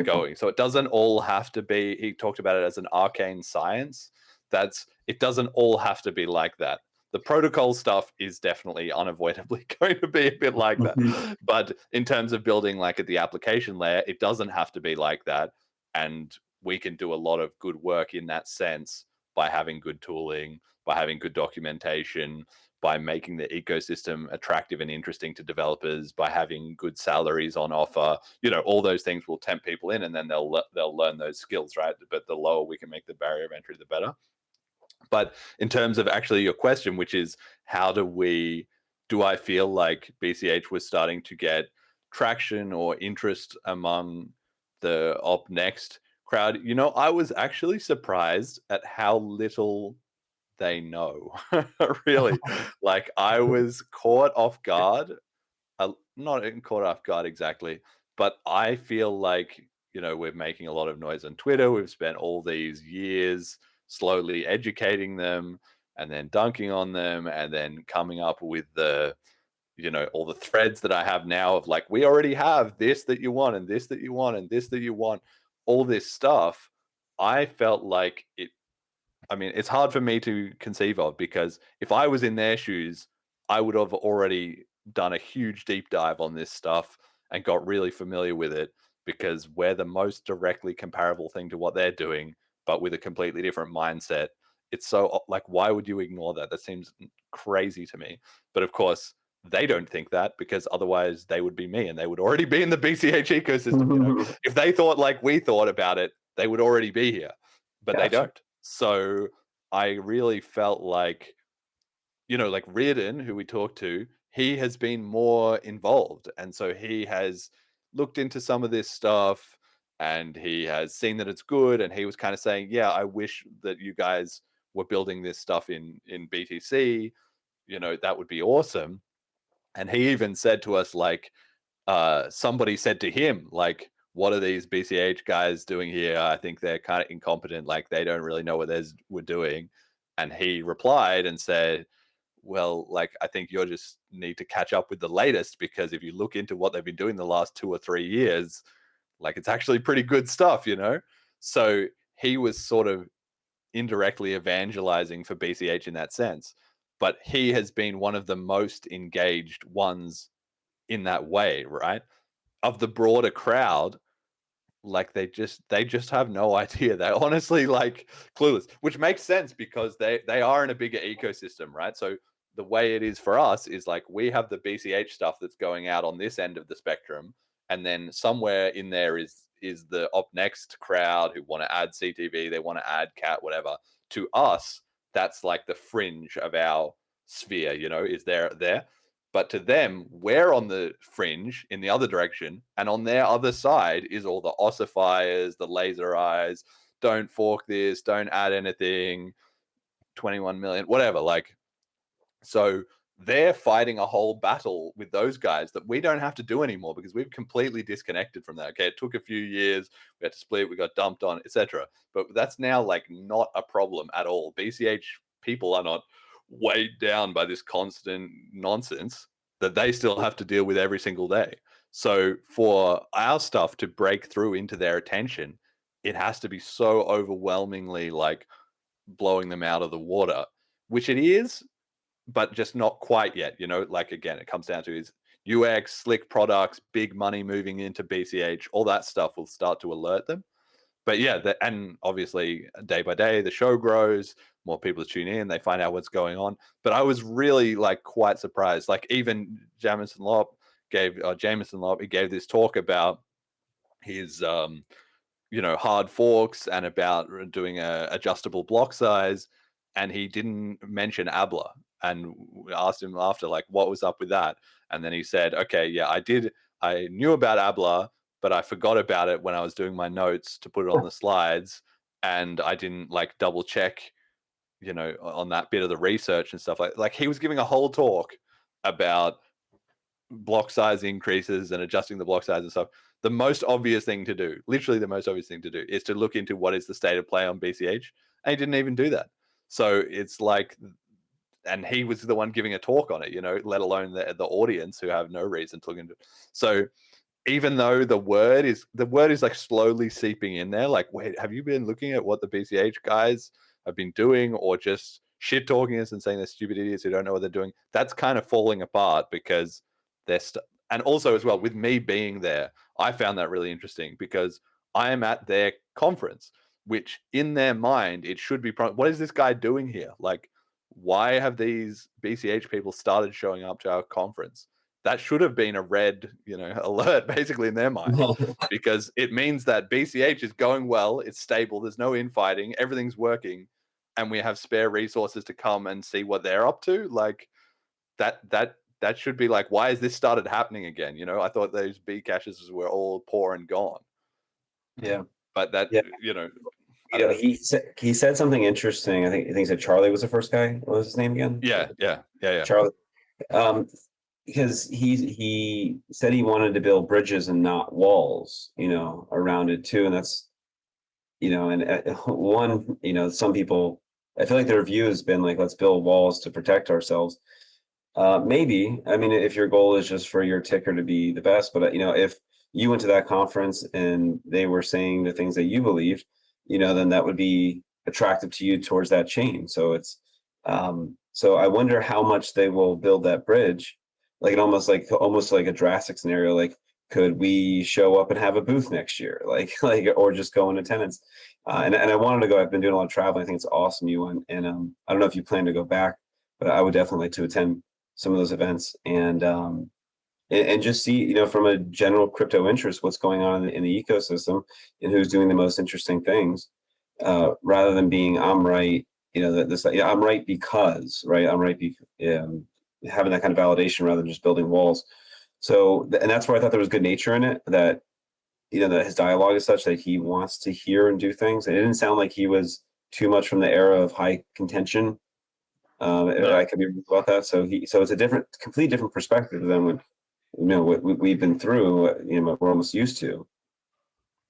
going. So it doesn't all have to be, he talked about it as an arcane science. It doesn't all have to be like that. The protocol stuff is definitely unavoidably going to be a bit like that. But in terms of building, like, at the application layer, it doesn't have to be like that. And we can do a lot of good work in that sense by having good tooling, by having good documentation, by making the ecosystem attractive and interesting to developers, by having good salaries on offer. You know, all those things will tempt people in, and then they'll learn those skills, right? But the lower we can make the barrier of entry, the better. But in terms of actually your question, which is how do I feel like BCH was starting to get traction or interest among the Op Next crowd? You know, I was actually surprised at how little they know. Really, like I was caught off guard. Not caught off guard exactly, but I feel like, you know, we're making a lot of noise on Twitter. We've spent all these years slowly educating them and then dunking on them and then coming up with the, you know, all the threads that I have now of like, we already have this that you want and this that you want and this that you want, all this stuff. I felt like I mean, it's hard for me to conceive of, because if I was in their shoes, I would have already done a huge deep dive on this stuff and got really familiar with it, because we're the most directly comparable thing to what they're doing, but with a completely different mindset. It's so like, why would you ignore that? That seems crazy to me. But of course, they don't think that, because otherwise they would be me and they would already be in the BCH ecosystem. You know? If they thought like we thought about it, they would already be here, but they don't. So I really felt like, you know, like Reardon, who we talked to, he has been more involved. And so he has looked into some of this stuff and he has seen that it's good. And he was kind of saying, yeah, I wish that you guys were building this stuff in BTC. You know, that would be awesome. And he even said to us, like, somebody said to him, like, what are these BCH guys doing here? I think they're kind of incompetent. Like, they don't really know what we're doing. And he replied and said, well, like, I think you just need to catch up with the latest, because if you look into what they've been doing the last 2 or 3 years, like, it's actually pretty good stuff, you know? So he was sort of indirectly evangelizing for BCH in that sense. But he has been one of the most engaged ones in that way, right? Of the broader crowd, like they just have no idea. They're honestly like clueless, which makes sense because they are in a bigger ecosystem, right? So the way it is for us is like we have the BCH stuff that's going out on this end of the spectrum, and then somewhere in there is the Op Next crowd who want to add CTV, they want to add cat, whatever. To us, that's like the fringe of our sphere, you know, is there. But to them, we're on the fringe in the other direction. And on their other side is all the ossifiers, the laser eyes, don't fork this, don't add anything, 21 million, whatever. Like, so they're fighting a whole battle with those guys that we don't have to do anymore, because we've completely disconnected from that. Okay, it took a few years, we had to split, we got dumped on, etc. But that's now like not a problem at all. BCH people are not weighed down by this constant nonsense that they still have to deal with every single day. So for our stuff to break through into their attention, it has to be so overwhelmingly like blowing them out of the water, which it is, but just not quite yet. You know, like, again, it comes down to is UX, slick products, big money moving into BCH, all that stuff will start to alert them. But yeah, and obviously day by day, the show grows, more people tune in, they find out what's going on. But I was really like quite surprised. Like even Jameson Lopp he gave this talk about his, you know, hard forks and about doing a adjustable block size. And he didn't mention Abla. And we asked him after, like, what was up with that? And then he said, okay, yeah, I knew about Abla, but I forgot about it when I was doing my notes to put it on the slides, and I didn't like double check, you know, on that bit of the research and stuff. Like he was giving a whole talk about block size increases and adjusting the block size and stuff. The most obvious thing to do, literally the most obvious thing to do, is to look into what is the state of play on BCH, and he didn't even do that. So it's like, and he was the one giving a talk on it, you know, let alone the audience who have no reason to look into it. So even though the word is like slowly seeping in there, like, wait, have you been looking at what the BCH guys have been doing, or just shit talking us and saying they're stupid idiots who don't know what they're doing? That's kind of falling apart because they're and also as well, with me being there, I found that really interesting because I am at their conference. which in their mind, it should be, what is this guy doing here? Like, why have these BCH people started showing up to our conference? That should have been a red, alert basically in their mind, because it means that BCH is going well, it's stable, there's no infighting, everything's working, and we have spare resources to come and see what they're up to. Like that should be like, why has this started happening again? I thought those B caches were all poor and gone. Yeah. But that, Yeah. he said something interesting. I think he said Charlie was the first guy. What was his name again? Yeah. Charlie. Because he said he wanted to build bridges and not walls, around it too. And that's, some people, I feel like their view has been like, let's build walls to protect ourselves. Maybe, I mean, if your goal is just for your ticker to be the best, but if you went to that conference and they were saying the things that you believed, then that would be attractive to you towards that chain. So it's, so I wonder how much they will build that bridge, like almost like a drastic scenario. Like, could we show up and have a booth next year? Like, or just go in attendance. And I wanted to go. I've been doing a lot of traveling. I think it's awesome. And I don't know if you plan to go back, but I would definitely like to attend some of those events and just see, from a general crypto interest, what's going on in the ecosystem and who's doing the most interesting things, rather than being, I'm right, I'm right because, right? I'm right because, having that kind of validation rather than just building walls. So, and that's where I thought there was good nature in it, that, that his dialogue is such that he wants to hear and do things. And it didn't sound like he was too much from the era of high contention. I could be wrong about that. So it's a completely different perspective than what we've been through, what we're almost used to.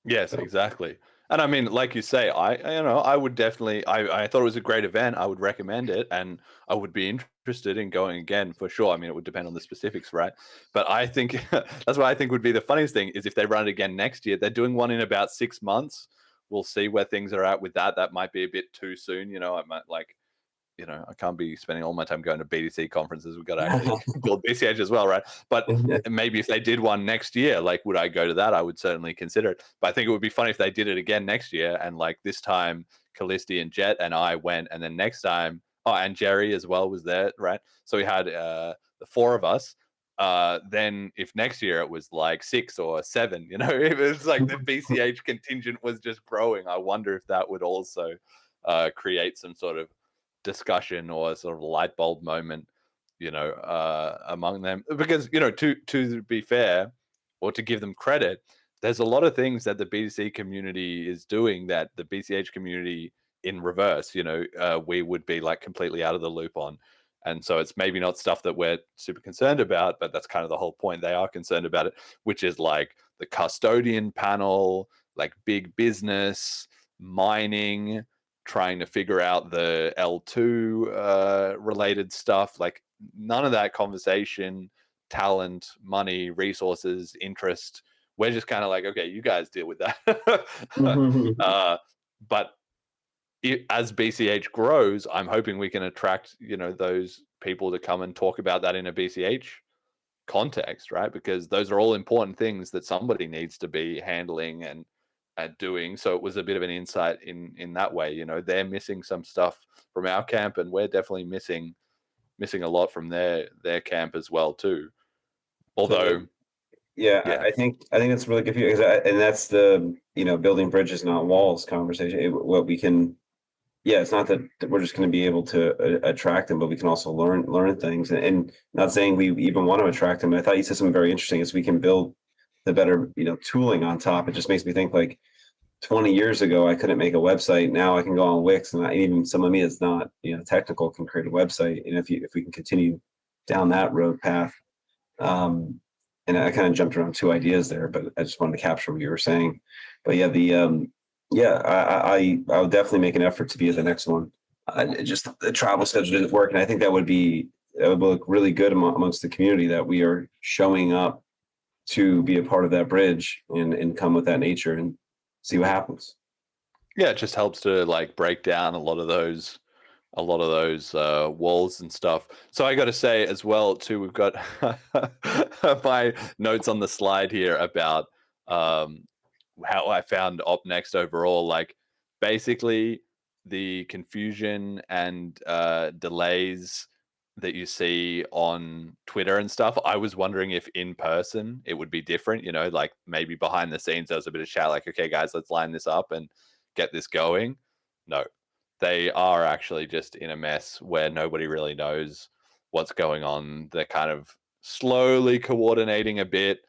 Yes, exactly. And I mean, like you say, I would definitely, I thought it was a great event. I would recommend it, and I would be interested in going again for sure. I mean, it would depend on the specifics, right? But I think that's what I think would be the funniest thing is if they run it again next year. They're doing one in about 6 months. We'll see where things are at with that. That might be a bit too soon. I might I can't be spending all my time going to BTC conferences. We've got to actually build BCH as well, right? But maybe if they did one next year, like, would I go to that? I would certainly consider it. But I think it would be funny if they did it again next year. And like this time, Kallisti and Jet and I went. And then next time, and Jerry as well was there, right? So we had the 4 of us. Then if next year it was like 6 or 7, it was like the BCH contingent was just growing. I wonder if that would also create some sort of discussion or sort of light bulb moment, among them, because to be fair, or to give them credit, there's a lot of things that the BTC community is doing that the BCH community in reverse, we would be like completely out of the loop on. And so it's maybe not stuff that we're super concerned about, but that's kind of the whole point. They are concerned about it, which is like the custodian panel, like big business, mining, trying to figure out the L2 related stuff. Like none of that conversation, talent, money, resources, interest. We're just kind of like, okay, you guys deal with that. But as BCH grows, I'm hoping we can attract, those people to come and talk about that in a BCH context, right? Because those are all important things that somebody needs to be handling and doing. So it was a bit of an insight in that way. They're missing some stuff from our camp, and we're definitely missing a lot from their camp as well too. Although, I think that's really good for you, and that's the building bridges, not walls conversation. What we can, it's not that we're just going to be able to attract them, but we can also learn things. And not saying we even want to attract them. I thought you said something very interesting: is we can build the better tooling on top. It just makes me think like 20 years ago I couldn't make a website. Now I can go on Wix, and even some of me that's not technical can create a website. And if we can continue down that road path, and I kind of jumped around 2 ideas there, but I just wanted to capture what you were saying. But I'll definitely make an effort to be at the next one. Just the travel schedule didn't work, and I think that would look really good amongst the community that we are showing up to be a part of that bridge and come with that nature and see what happens. Yeah, it just helps to like break down a lot of those walls and stuff. So I got to say as well too, we've got my notes on the slide here about how I found Op Next overall. Like basically the confusion and delays that you see on Twitter and stuff. I was wondering if in person it would be different, you know, like maybe behind the scenes there was a bit of chat like, okay guys, let's line this up and get this going. No, they are actually just in a mess where nobody really knows what's going on. They're kind of slowly coordinating a bit,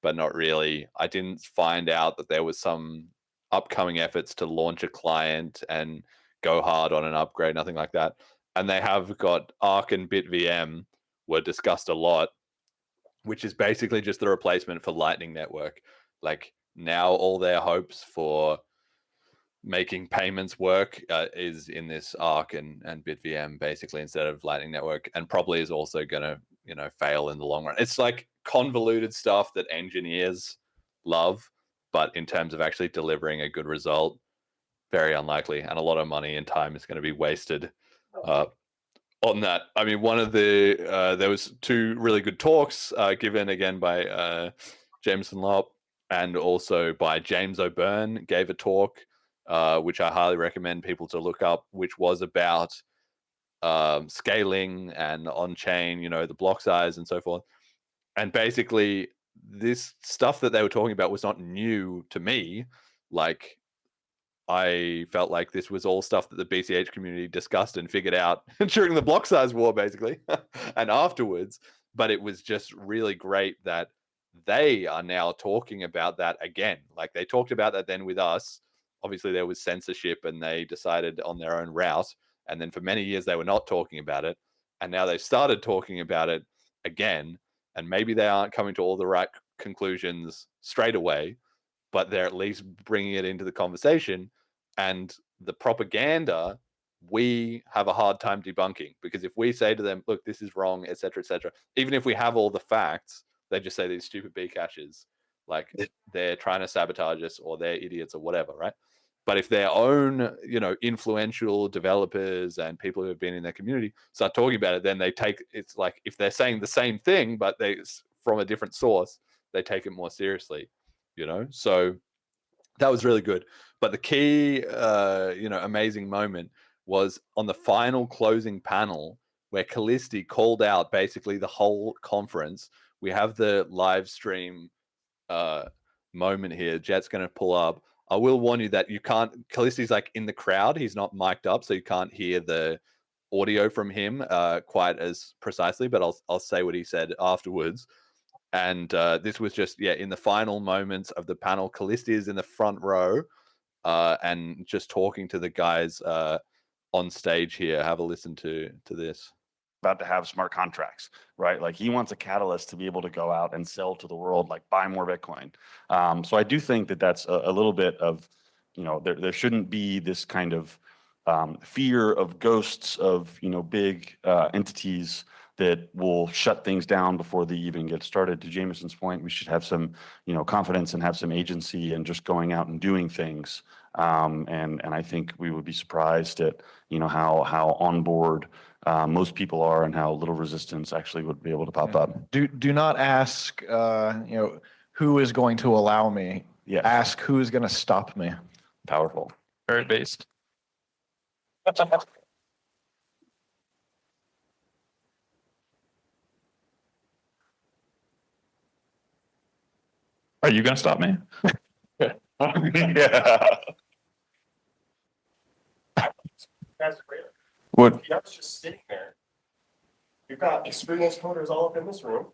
but not really. I didn't find out that there was some upcoming efforts to launch a client and go hard on an upgrade, nothing like that. And they have got Arc and BitVM were discussed a lot, which is basically just the replacement for Lightning Network. Like now all their hopes for making payments work is in this Arc and BitVM basically instead of Lightning Network, and probably is also going to, you know, fail in the long run. It's like convoluted stuff that engineers love, but in terms of actually delivering a good result, very unlikely, and a lot of money and time is going to be wasted on that. I mean, one of the there was two really good talks given again by Jameson Lopp and also by James O'Byrne gave a talk which I highly recommend people to look up, which was about scaling and on-chain, you know, the block size and so forth. And basically this stuff that they were talking about was not new to me. Like I felt like this was all stuff that the BCH community discussed and figured out during the block size war, basically, and afterwards. But it was just really great that they are now talking about that again. Like they talked about that then with us. Obviously, there was censorship and they decided on their own route. And then for many years, they were not talking about it. And now they've started talking about it again. And maybe they aren't coming to all the right conclusions straight away, but they're at least bringing it into the conversation. And the propaganda, we have a hard time debunking, because if we say to them, look, this is wrong, etc., even if we have all the facts, they just say these stupid Bcashes, like they're trying to sabotage us or they're idiots or whatever, right? But if their own, you know, influential developers and people who have been in their community start talking about it, then they take, it's like if they're saying the same thing, but they from a different source, they take it more seriously, you know? So that was really good. But the key, you know, amazing moment was on the final closing panel where Kallisti called out basically the whole conference. We have the live stream moment here. Jet's going to pull up. I will warn you that you can't, Kallisti's like in the crowd. He's not mic'd up, so you can't hear the audio from him quite as precisely, but I'll say what he said afterwards. And this was just, yeah, in the final moments of the panel. Kallisti is in the front row and just talking to the guys on stage here. Have a listen to this. About to have smart contracts, right? Like he wants a catalyst to be able to go out and sell to the world, like buy more Bitcoin. So I do think that that's a little bit of, you know, there shouldn't be this kind of fear of ghosts of, you know, big entities that will shut things down before they even get started. To Jameson's point, we should have some, you know, confidence and have some agency and just going out and doing things. And I think we would be surprised at, you know, how on board most people are and how little resistance actually would be able to pop up. Do not ask, you know, who is going to allow me. Yes. Ask who is going to stop me. Powerful. Very based. Are you going to stop me? Yeah. What? You're just sitting there. You've got experienced coders all up in this room.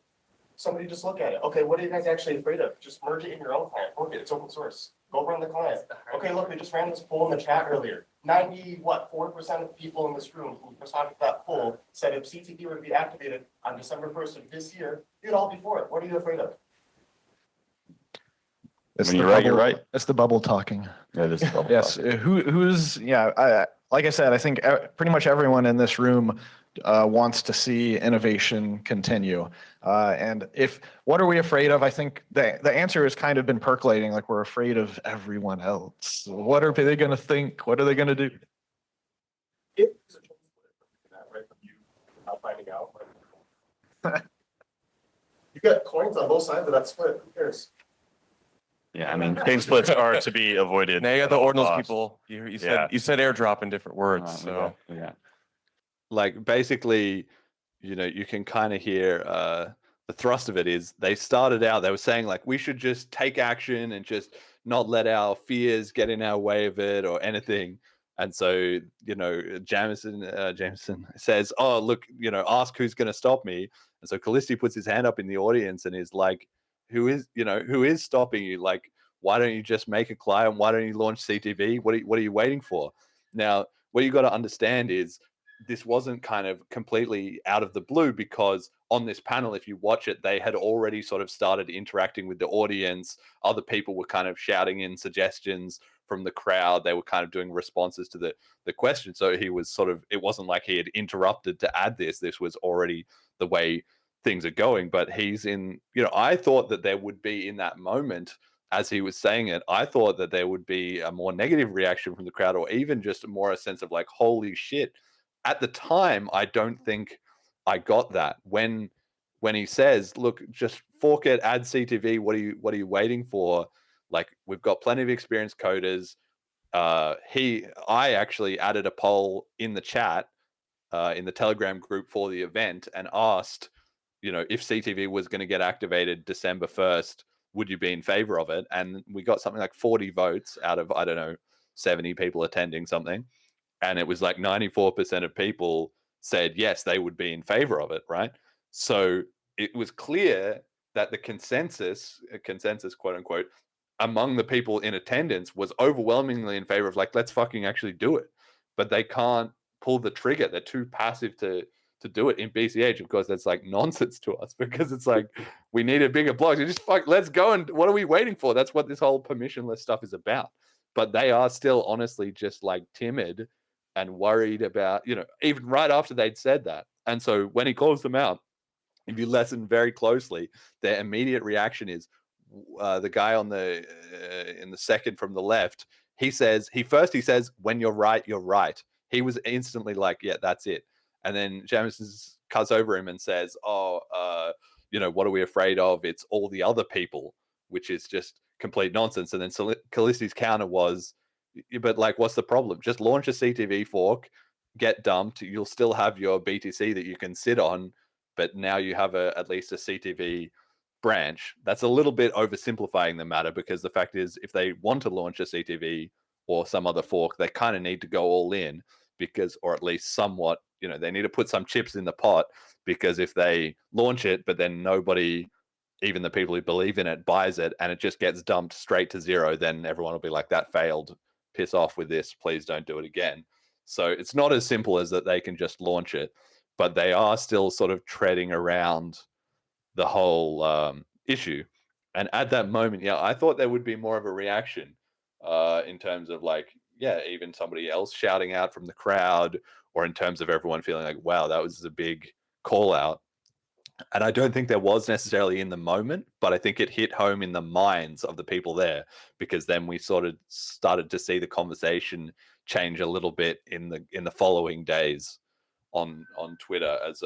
Somebody just look at it. Okay, what are you guys actually afraid of? Just merge it in your own client. Look, it's open source. Go run the client. Okay, look, we just ran this poll in the chat earlier. 4% of people in this room who responded to that poll said if CTP would be activated on December 1st of this year, you'd all be for it. What are you afraid of? When you're right, you're right. That's the bubble talking. Yeah, this is bubble Yes. talking. Who's, yeah, like I said, I think pretty much everyone in this room wants to see innovation continue. And what are we afraid of? I think the answer has kind of been percolating, like we're afraid of everyone else. What are they going to think? What are they going to do? If there's a chance for that, right, from you not finding out. You got coins on both sides of that split. Who cares? Yeah, I mean, chain splits are to be avoided. Now you got the at all ordinals costs. people. You Yeah. said airdrop in different words. So yeah. Like basically, you can kind of hear the thrust of it is they started out, they were saying like we should just take action and just not let our fears get in our way of it or anything. And so, Jameson says, oh, look, ask who's going to stop me. And so Kallisti puts his hand up in the audience and is like, who is stopping you? Like, why don't you just make a client? Why don't you launch CTV? What are you waiting for? Now, what you got to understand is this wasn't kind of completely out of the blue, because on this panel, if you watch it, they had already sort of started interacting with the audience. Other people were kind of shouting in suggestions from the crowd. They were kind of doing responses to the question. So he was it wasn't like he had interrupted to add this. This was already the way things are going. But he's in, I thought that there would be in that moment, as he was saying it, I thought that there would be a more negative reaction from the crowd, or even just more a sense of like, holy shit. At the time, I don't think I got that. When he says, look, just fork it, add CTV, what are you waiting for? Like, we've got plenty of experienced coders. I actually added a poll in the chat, in the Telegram group for the event, and asked, if CTV was going to get activated December 1st, would you be in favor of it? And we got something like 40 votes out of, I don't know, 70 people attending something. And it was like 94% of people said yes, they would be in favor of it, right? So it was clear that the consensus, quote unquote, among the people in attendance was overwhelmingly in favor of like, let's fucking actually do it. But they can't pull the trigger. They're too passive to do it in BCH. Of course, that's like nonsense to us, because it's like, we need a bigger block. So just let's go. And what are we waiting for? That's what this whole permissionless stuff is about. But they are still honestly just like timid and worried about, even right after they'd said that. And so when he calls them out, if you listen very closely, their immediate reaction is, the guy on in the second from the left, he says, when you're right, you're right. He was instantly like, yeah, that's it. And then Jameson cuts over him and says, what are we afraid of? It's all the other people, which is just complete nonsense. And then Kallisti's counter was, but like, what's the problem? Just launch a CTV fork, get dumped. You'll still have your BTC that you can sit on, but now you have at least a CTV branch. That's a little bit oversimplifying the matter, because the fact is, if they want to launch a CTV or some other fork, they kind of need to go all in, because, or at least somewhat, they need to put some chips in the pot, because if they launch it, but then nobody, even the people who believe in it, buys it, and it just gets dumped straight to zero, then everyone will be like, that failed, piss off with this, please don't do it again. So it's not as simple as that they can just launch it, but they are still sort of treading around the whole issue. And at that moment, I thought there would be more of a reaction, in terms of like, even somebody else shouting out from the crowd, or in terms of everyone feeling like, wow, that was a big call out. And I don't think there was necessarily in the moment, but I think it hit home in the minds of the people there, because then we sort of started to see the conversation change a little bit in the following days on Twitter as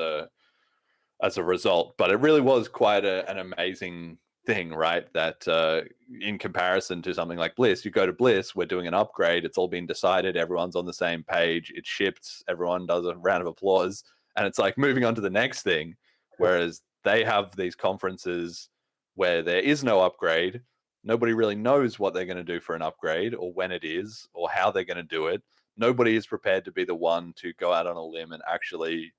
a result. But it really was quite an amazing thing, right? That in comparison to something like BLISS, you go to BLISS, we're doing an upgrade, it's all been decided, everyone's on the same page, it ships, everyone does a round of applause, and it's like moving on to the next thing. Whereas they have these conferences where there is no upgrade, nobody really knows what they're going to do for an upgrade, or when it is, or how they're going to do it. Nobody is prepared to be the one to go out on a limb and actually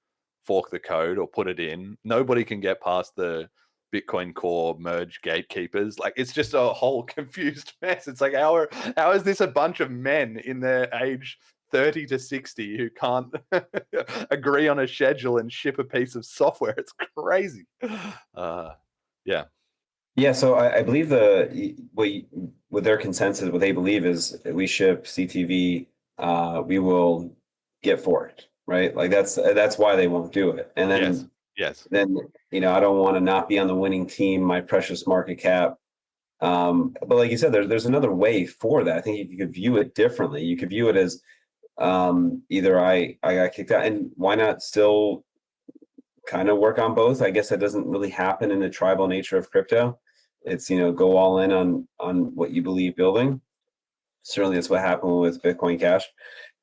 fork the code or put it in. Nobody can get past the Bitcoin Core merge gatekeepers. Like, it's just a whole confused mess. It's like, how is this a bunch of men in their age 30 to 60 who can't agree on a schedule and ship a piece of software? It's crazy. Yeah, so I believe with their consensus, what they believe is we ship CTV, we will get forked, right? Like that's why they won't do it. And then yes. Then I don't want to not be on the winning team, my precious market cap. But like you said, there's another way for that. I think you could view it differently. You could view it as either I got kicked out, and why not still kind of work on both? I guess that doesn't really happen in the tribal nature of crypto. It's, go all in on what you believe building. Certainly that's what happened with Bitcoin Cash.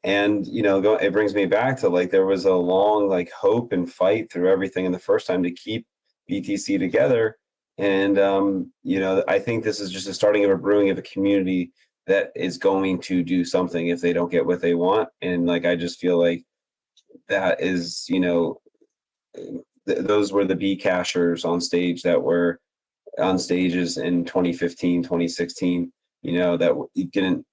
And, it brings me back to like, there was a long like hope and fight through everything in the first time to keep BTC together. And, I think this is just a starting of a brewing of a community that is going to do something if they don't get what they want. And like, I just feel like that is, those were the B cashers on stage that were on stages in 2015, 2016, that didn't,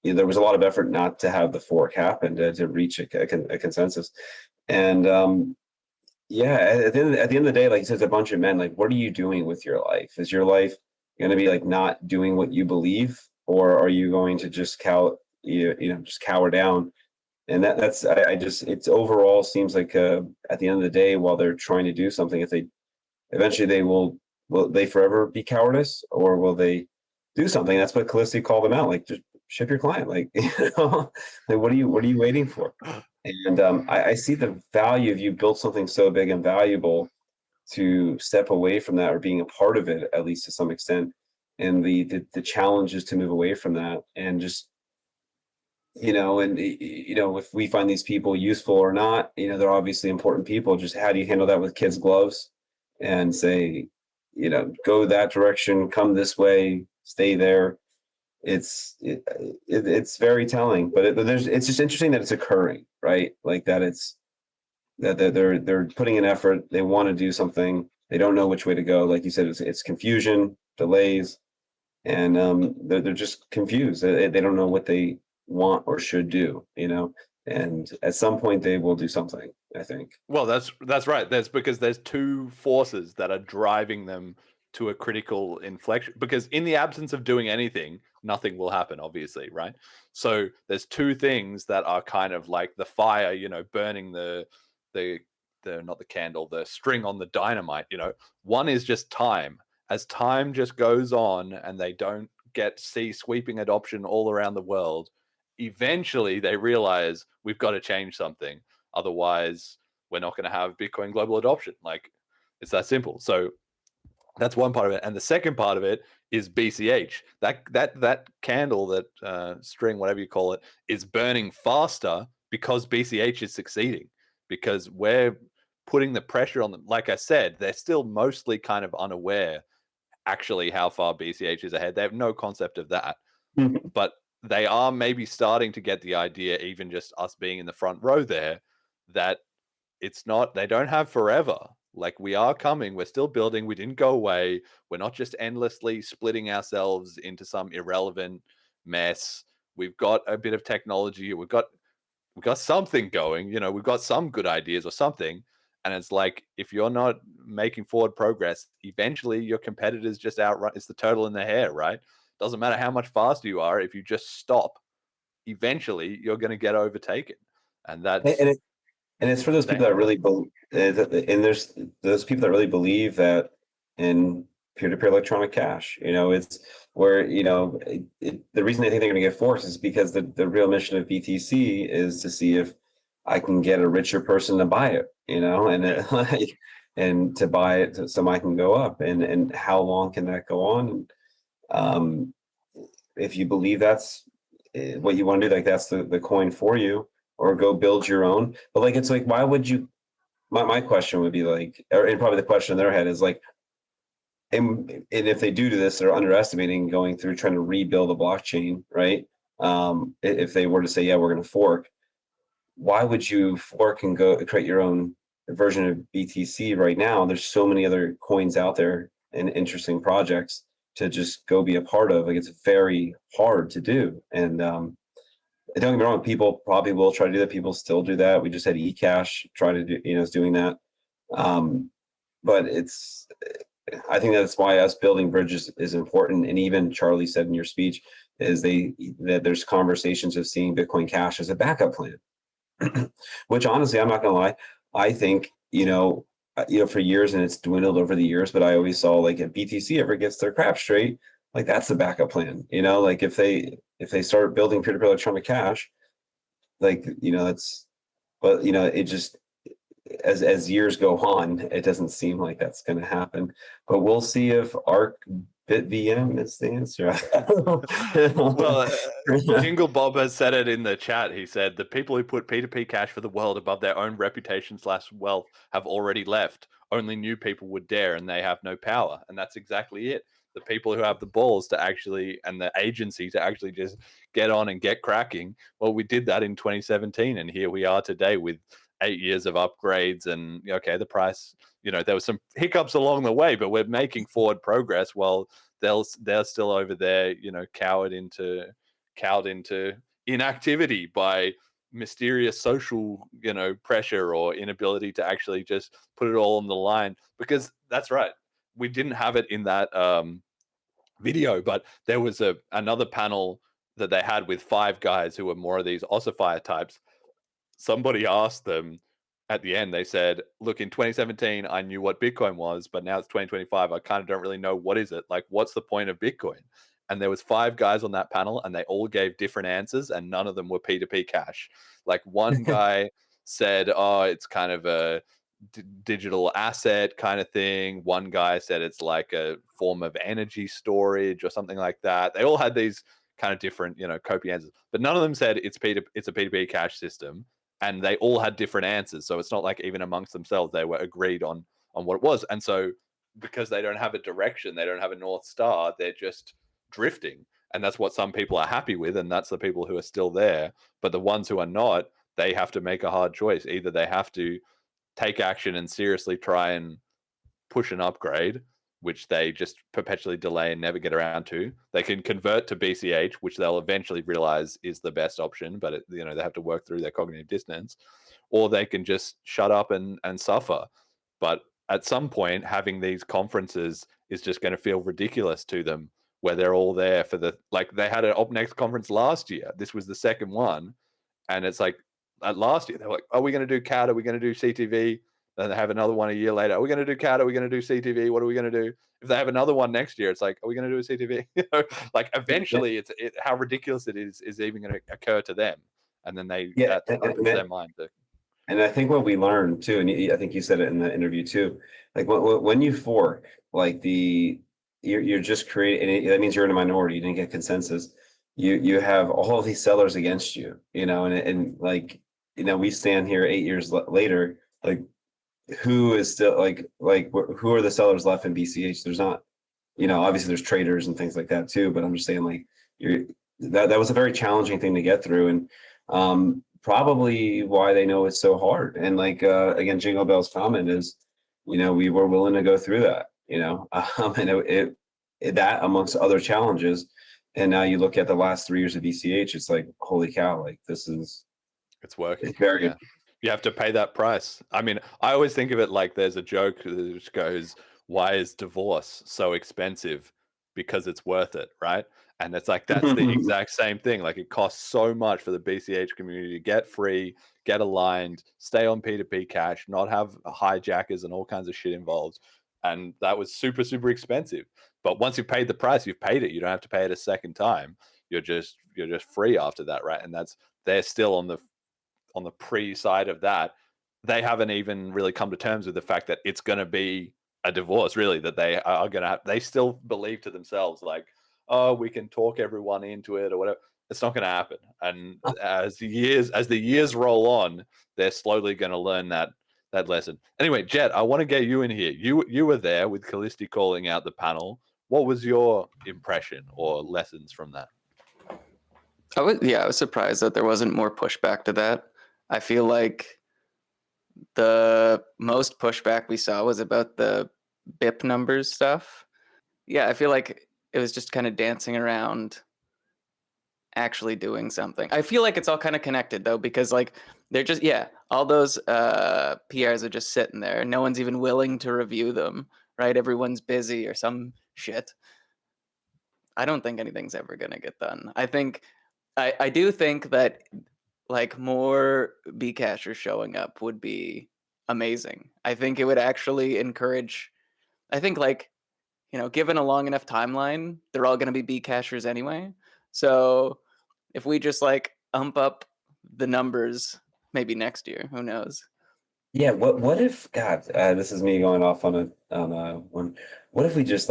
there was a lot of effort not to have the fork happen to reach a consensus. And at the end of the day, like you said, it's a bunch of men. Like, what are you doing with your life? Is your life going to be like not doing what you believe, or are you going to just just cower down? And that's it's overall seems like at the end of the day, while they're trying to do something, if they eventually they will they forever be cowardice, or will they do something? That's what Kallisti called them out. Like, just ship your client. Like, like what are you waiting for? And I see the value of you built something so big and valuable to step away from that, or being a part of it, at least to some extent. And the challenge is to move away from that and just, if we find these people useful or not, they're obviously important people. Just how do you handle that with kids' gloves and say, go that direction, come this way, stay there. It's very telling, but it's just interesting that it's occurring, right? Like that that they're putting in effort. They want to do something. They don't know which way to go. Like you said, it's confusion, delays, and they're just confused. They don't know what they want or should do, and at some point they will do something, I think. Well, that's right. Because there's two forces that are driving them to a critical inflection, because in the absence of doing anything, nothing will happen, obviously, right? So there's two things that are kind of like the fire, burning the not the candle, the string on the dynamite. One is just time. As time just goes on and they don't see sweeping adoption all around the world, eventually they realize we've got to change something. Otherwise, we're not going to have Bitcoin global adoption. Like, it's that simple. So that's one part of it. And the second part of it is BCH. That candle, that string, whatever you call it, is burning faster because BCH is succeeding, because we're putting the pressure on them. Like I said, they're still mostly kind of unaware actually how far BCH is ahead. They have no concept of that. But they are maybe starting to get the idea, even just us being in the front row there, that they don't have forever. Like, we are coming, we're still building, we didn't go away. We're not just endlessly splitting ourselves into some irrelevant mess. We've got a bit of technology, we've got something going, we've got some good ideas or something. And it's like, if you're not making forward progress, eventually your competitors just outrun. It's the turtle in the hare, right? Doesn't matter how much faster you are, if you just stop, eventually you're going to get overtaken. And that's and it's for those people that really believe, and there's those people that really believe that in peer-to-peer electronic cash, it's where, the reason they think they're going to get forced is because the real mission of BTC is to see if I can get a richer person to buy it, and and to buy it so I can go up, and how long can that go on? And if you believe that's what you want to do, like that's the coin for you, or go build your own. But like, it's like, why would you? My question would be like, and probably the question in their head is like, and if they do this, they're underestimating going through trying to rebuild a blockchain, right? If they were to say, yeah, we're going to fork, why would you fork and go create your own version of BTC right now? There's so many other coins out there and interesting projects to just go be a part of. Like, it's very hard to do. And don't get me wrong, people probably will try to do that. People still do that. We just had eCash try to do, is doing that. But I think that's why us building bridges is important. And even Charlie said in your speech is that there's conversations of seeing Bitcoin Cash as a backup plan, which honestly, I'm not gonna lie, I think, for years, and it's dwindled over the years, but I always saw, like, if BTC ever gets their crap straight, like, that's the backup plan, like if they start building peer-to-peer electronic cash, like, but it just, as years go on, it doesn't seem like that's going to happen. But we'll see if ARK BitVM is the answer. Well, Jingle Bob has said it in the chat. He said the people who put P2P cash for the world above their own reputation/wealth have already left. Only new people would dare, and they have no power. And that's exactly it. The people who have the balls to actually, and the agency to actually just get on and get cracking. Well, we did that in 2017, and here we are today with 8 years of upgrades. And okay, the price, there was some hiccups along the way, but we're making forward progress. While they're still over there, cowed into inactivity by mysterious social, pressure or inability to actually just put it all on the line. Because that's right, we didn't have it in that video, but there was another panel that they had with 5 guys who were more of these ossifier types. Somebody asked them at the end, they said, look, in 2017, I knew what Bitcoin was, but now it's 2025. I kind of don't really know what is it. Like, what's the point of Bitcoin? And there was 5 guys on that panel, and they all gave different answers, and none of them were P2P cash. Like, one guy said, oh, it's kind of a digital asset kind of thing. One guy said it's like a form of energy storage or something like that. They all had these kind of different, copy answers, but none of them said it's a P2P cash system. And they all had different answers. So it's not like even amongst themselves, they were agreed on what it was. And so because they don't have a direction, they don't have a North Star, they're just drifting. And that's what some people are happy with. And that's the people who are still there. But the ones who are not, they have to make a hard choice. Either they have to take action and seriously try and push an upgrade, which they just perpetually delay and never get around to. They can convert to BCH, which they'll eventually realize is the best option, but they have to work through their cognitive dissonance, or they can just shut up and suffer. But at some point, having these conferences is just going to feel ridiculous to them, where they're all there for they had an OpNext conference last year. This was the second one. And it's like, last year, they were like, are we going to do CAD? Are we going to do CTV? Then they have another one a year later. Are we going to do CAD? Are we going to do CTV? What are we going to do? If they have another one next year, it's like, are we going to do a CTV? Like eventually, how ridiculous it is even going to occur to them, and then that opens their mind. And I think what we learned too, and I think you said it in the interview too, like when you fork, like you're just creating. That means you're in a minority. You didn't get consensus. You have all of these sellers against you, and like we stand here 8 years later, like. Who is still who are the sellers left in BCH? There's not, obviously there's traders and things like that too, but I'm just saying like that was a very challenging thing to get through, and probably why they know it's so hard. And again, Jingle Bell's comment is, we were willing to go through that, and that amongst other challenges. And now you look at the last 3 years of BCH, it's like, holy cow, like it's working. It's very good. You have to pay that price. I mean, I always think of it like there's a joke which goes, why is divorce so expensive? Because it's worth it, right? And it's like, that's the exact same thing. Like, it costs so much for the BCH community to get free, get aligned, stay on P2P cash, not have hijackers and all kinds of shit involved. And that was super, super expensive. But once you've paid the price, you've paid it. You don't have to pay it a second time. You're just free after that, right? And they're still on the pre-side of that. They haven't even really come to terms with the fact that it's going to be a divorce, really, that they are going to have. They still believe to themselves like, oh, we can talk everyone into it or whatever. It's not going to happen. And as the years roll on, they're slowly going to learn that lesson. Anyway, Jet, I want to get you in here. You were there with Kallisti calling out the panel. What was your impression or lessons from that? I was surprised that there wasn't more pushback to that. I feel like the most pushback we saw was about the BIP numbers stuff. Yeah, I feel like it was just kind of dancing around actually doing something. I feel like it's all kind of connected though, because they're just, all those PRs are just sitting there. No one's even willing to review them, right? Everyone's busy or some shit. I don't think anything's ever going to get done. I do think that more Bcashers showing up would be amazing. I think it would actually encourage, given a long enough timeline, they're all going to be Bcashers anyway. So if we just ump up the numbers maybe next year, who knows? Yeah, what if, God, this is me going off on a one. What if we just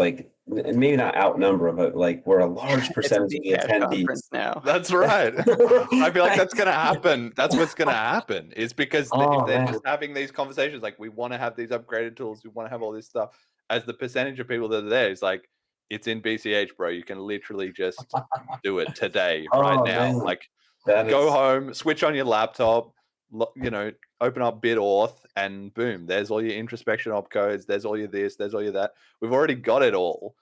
maybe not outnumber, but like we're a large percentage of the Bcash attendees. conference now. That's right. I feel like that's going to happen. That's what's going to happen. Is because if they're just having these conversations, like we want to have these upgraded tools, we want to have all this stuff. As the percentage of people that are there is like, it's in BCH, bro. You can literally just do it today, right now. Man. Like, That go is- home, switch on your laptop, open up BitAuth, and boom, there's all your introspection opcodes. There's all your this. There's all your that. We've already got it all,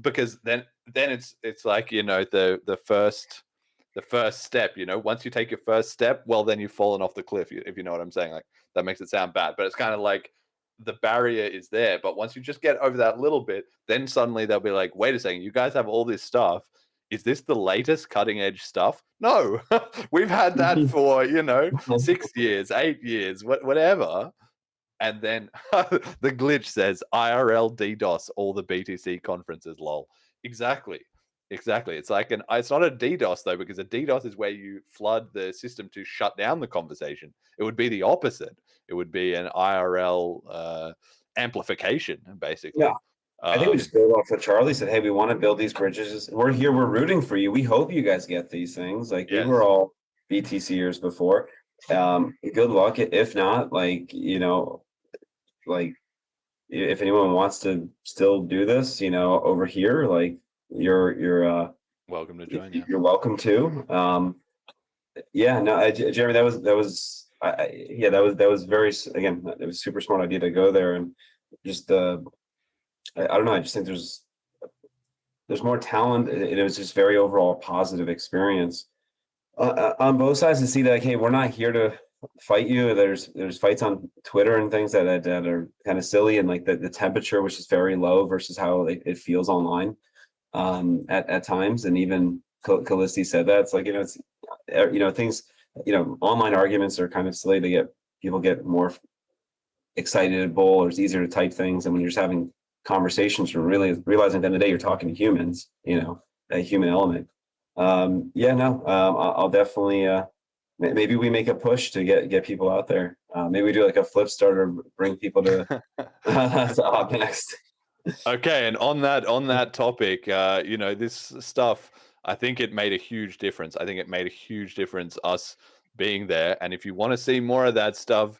because then it's like the first step. Once you take your first step, well, then you've fallen off the cliff. If you know what I'm saying. Like, that makes it sound bad, but it's kind of like the barrier is there. But once you just get over that little bit, then suddenly they'll be like, wait a second, you guys have all this stuff. Is this the latest cutting edge stuff? No, we've had that for 6 years, 8 years, whatever. And then the glitch says IRL DDoS all the BTC conferences. Lol. Exactly. It's like it's not a DDoS though, because a DDoS is where you flood the system to shut down the conversation. It would be the opposite. It would be an IRL amplification, basically. Yeah. I think we just build off what Charlie said. Hey, we want to build these bridges. We're here. We're rooting for you. We hope you guys get these things. Like, we were all BTCers before. Good luck. If not, if anyone wants to still do this, over here, like you're welcome to join. You're welcome to. Jeremy, that was very, again, it was super smart idea to go there. And just I don't know. I just think there's more talent. It was just very overall positive experience on both sides to see that. Hey, we're not here to fight you. There's fights on Twitter and things that are kind of silly, and like the temperature, which is very low versus how it feels online at times. And even Kallisti said that it's like things online arguments are kind of silly. People get more excited or it's easier to type things, and when you're just having conversations, you're really realizing at the end of the day you're talking to humans, a human element. I'll definitely maybe we make a push to get people out there. Maybe we do like a flip starter, bring people to up next. Okay, and on that topic, this stuff, I think it made a huge difference. I think it made a huge difference us being there. And if you want to see more of that stuff,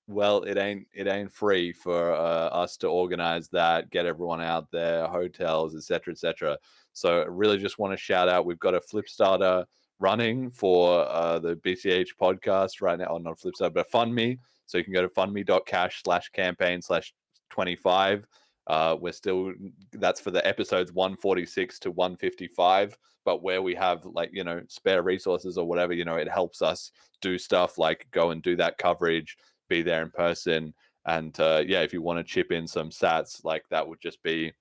well, it ain't free for us to organize that, get everyone out there, hotels, etc., etc. So I really just want to shout out. We've got a flip starter running for the BCH podcast right now. Not flip starter, but FundMe. So you can go to fundme.cash/campaign/25. That's for the episodes 146 to 155. But where we have spare resources or whatever, it helps us do stuff like go and do that coverage, be there in person. And if you want to chip in some sats, like that would just be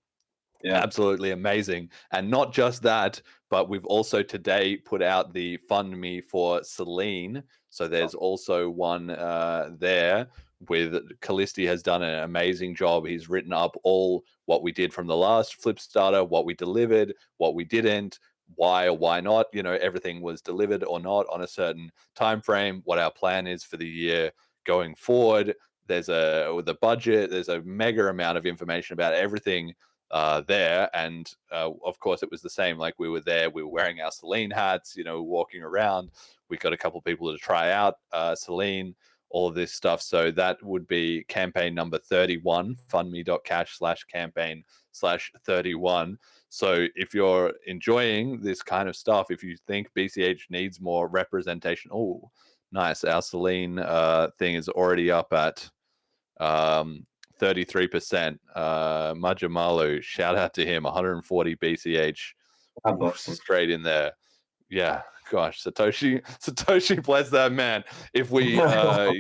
absolutely amazing. And not just that, but we've also today put out the FundMe for Selene. So there's also one there with Kallisti has done an amazing job. He's written up all what we did from the last flip starter, what we delivered, what we didn't, why or why not, everything was delivered or not on a certain time frame, what our plan is for the year going forward. There's the budget, there's a mega amount of information about everything there. And of course it was the same, like we were there, we were wearing our Selene hats, walking around. We got a couple of people to try out Selene, all of this stuff. So that would be campaign number 31, fundme.cash/campaign/31. So if you're enjoying this kind of stuff, if you think BCH needs more representation, oh, nice. Our Selene thing is already up at 33%. Majamalu, shout out to him, 140 BCH straight in there. Yeah, gosh, Satoshi, bless that man. If we, I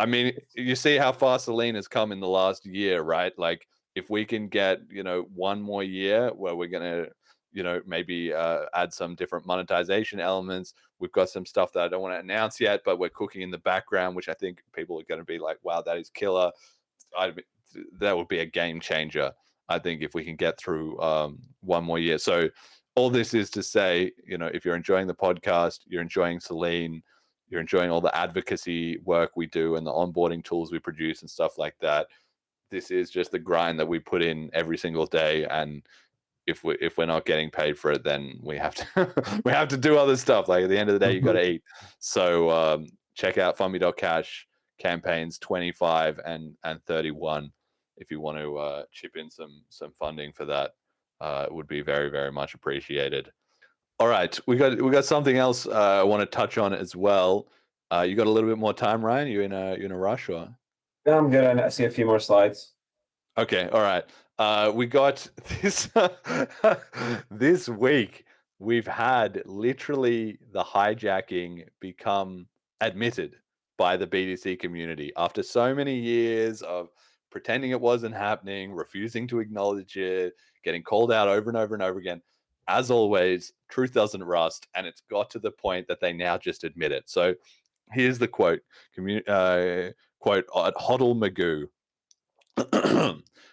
mean, you see how far Selene has come in the last year, right? Like, if we can get, one more year where we're gonna, maybe add some different monetization elements. We've got some stuff that I don't want to announce yet, but we're cooking in the background, which I think people are going to be like, wow, that is killer. That would be a game changer, I think, if we can get through one more year. So all this is to say, if you're enjoying the podcast, you're enjoying Selene, you're enjoying all the advocacy work we do and the onboarding tools we produce and stuff like that, this is just the grind that we put in every single day, and if we're not getting paid for it, then we have to we have to do other stuff. Like at the end of the day, you got to eat. So check out FundMe.cash campaigns 25 and 31 if you want to chip in some funding for that. It would be very, very much appreciated. All right, we got something else I want to touch on as well. You got a little bit more time, Ryan? You in a rush or? Yeah, I'm good. I see a few more slides. Okay, all right. We got this this week. We've had literally the hijacking become admitted by the BTC community after so many years of pretending it wasn't happening, refusing to acknowledge it, getting called out over and over and over again. As always, truth doesn't rust, and it's got to the point that they now just admit it. So here's the quote, quote at Hodl Magoo.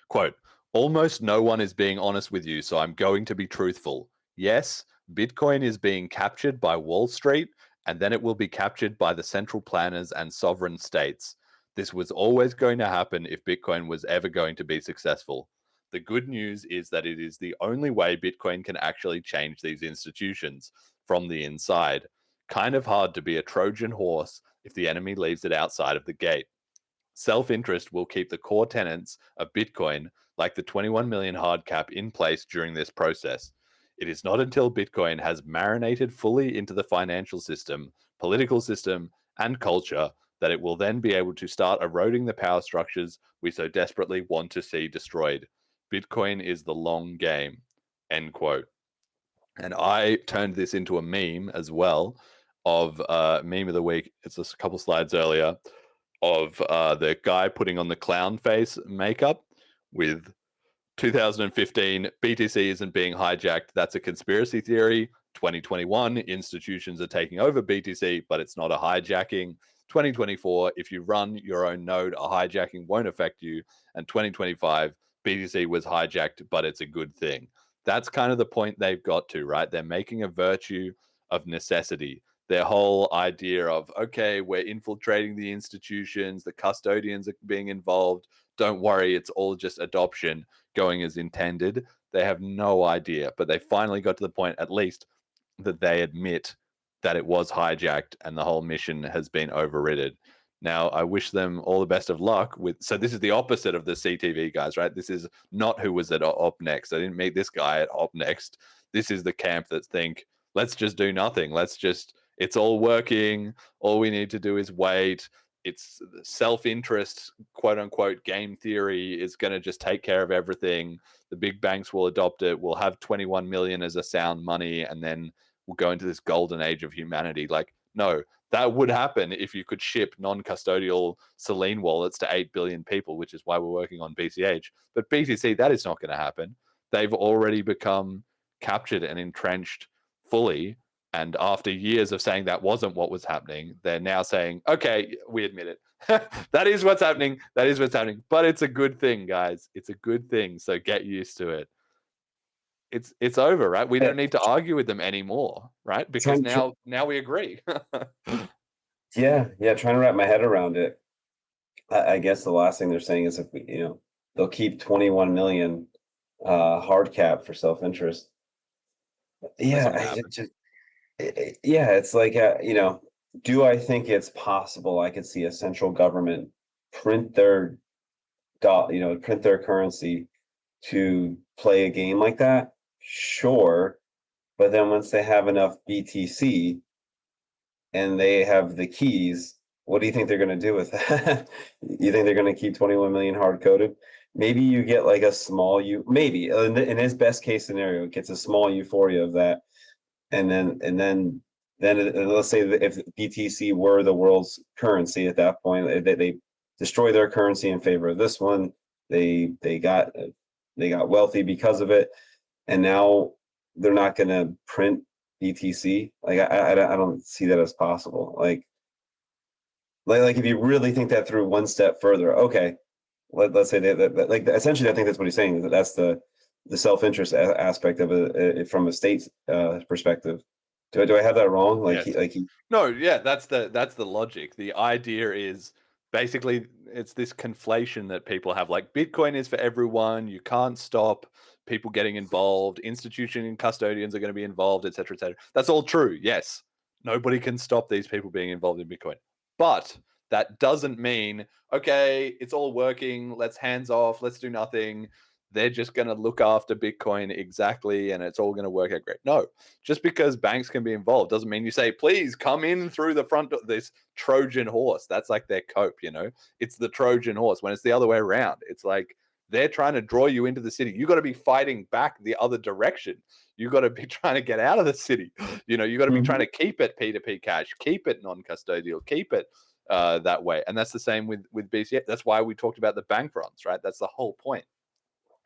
Quote, almost no one is being honest with you, so I'm going to be truthful. Yes, Bitcoin is being captured by Wall Street, and then it will be captured by the central planners and sovereign states. This was always going to happen if Bitcoin was ever going to be successful. The good news is that it is the only way Bitcoin can actually change these institutions from the inside. Kind of hard to be a Trojan horse if the enemy leaves it outside of the gate. Self-interest will keep the core tenets of Bitcoin, like the 21 million hard cap, in place during this process. It is not until Bitcoin has marinated fully into the financial system, political system, and culture that it will then be able to start eroding the power structures we so desperately want to see destroyed. Bitcoin is the long game, end quote. And I turned this into a meme as well of meme of the week. It's just a couple slides earlier of the guy putting on the clown face makeup with 2015 BTC isn't being hijacked. That's a conspiracy theory. 2021 institutions are taking over BTC, but it's not a hijacking. 2024, if you run your own node, a hijacking won't affect you. And 2025, BTC was hijacked, but it's a good thing. That's kind of the point they've got to, right? They're making a virtue of necessity. Their whole idea of, okay, we're infiltrating the institutions, the custodians are being involved. Don't worry, it's all just adoption going as intended. They have no idea, but they finally got to the point, at least, that they admit that it was hijacked and the whole mission has been overridden. Now, I wish them all the best of luck with. So this is the opposite of the CTV guys, right? This is not who was at Op Next. I didn't meet this guy at Op Next. This is the camp that think, let's just do nothing. It's all working. All we need to do is wait. It's self-interest, quote unquote, game theory is going to just take care of everything. The big banks will adopt it. We'll have 21 million as a sound money, and then we'll go into this golden age of humanity. Like, no, that would happen if you could ship non-custodial Selene wallets to 8 billion people, which is why we're working on BCH. But BTC, that is not going to happen. They've already become captured and entrenched fully. And after years of saying that wasn't what was happening, they're now saying, okay, we admit it. That is what's happening. That is what's happening. But it's a good thing, guys. It's a good thing. So get used to it. It's over, right? We don't need to argue with them anymore, right? Because now we agree. Yeah, trying to wrap my head around it. I guess the last thing they're saying is if we, they'll keep 21 million hard cap for self-interest. Yeah, it's like, do I think it's possible I could see a central government print their currency to play a game like that? Sure. But then once they have enough BTC and they have the keys, what do you think they're going to do with that? You think they're going to keep 21 million hard coded? Maybe you get like a small maybe in his best case scenario, it gets a small euphoria of that. And then let's say that if BTC were the world's currency at that point, they destroy their currency in favor of this one. They got wealthy because of it, and now they're not going to print BTC. Like I don't see that as possible. Like if you really think that through one step further, okay, let's say that like essentially I think that's what he's saying. That's the self-interest aspect of it from a state perspective. Do I have that wrong? No, yeah, that's the logic. The idea is basically it's this conflation that people have, like Bitcoin is for everyone, you can't stop people getting involved, institution and custodians are going to be involved, etc., etc. That's all true. Yes, nobody can stop these people being involved in Bitcoin, but that doesn't mean, okay, it's all working, let's hands off, let's do nothing, they're just going to look after Bitcoin exactly and it's all going to work out great. No, just because banks can be involved doesn't mean you say, please come in through the front door. This Trojan horse, that's like their cope, you know? It's the Trojan horse when it's the other way around. It's like they're trying to draw you into the city. You got to be fighting back the other direction. You got to be trying to get out of the city. You know, you got to be trying to keep it P2P cash, keep it non-custodial, keep it that way. And that's the same with BCH. That's why we talked about the bank runs, right? That's the whole point.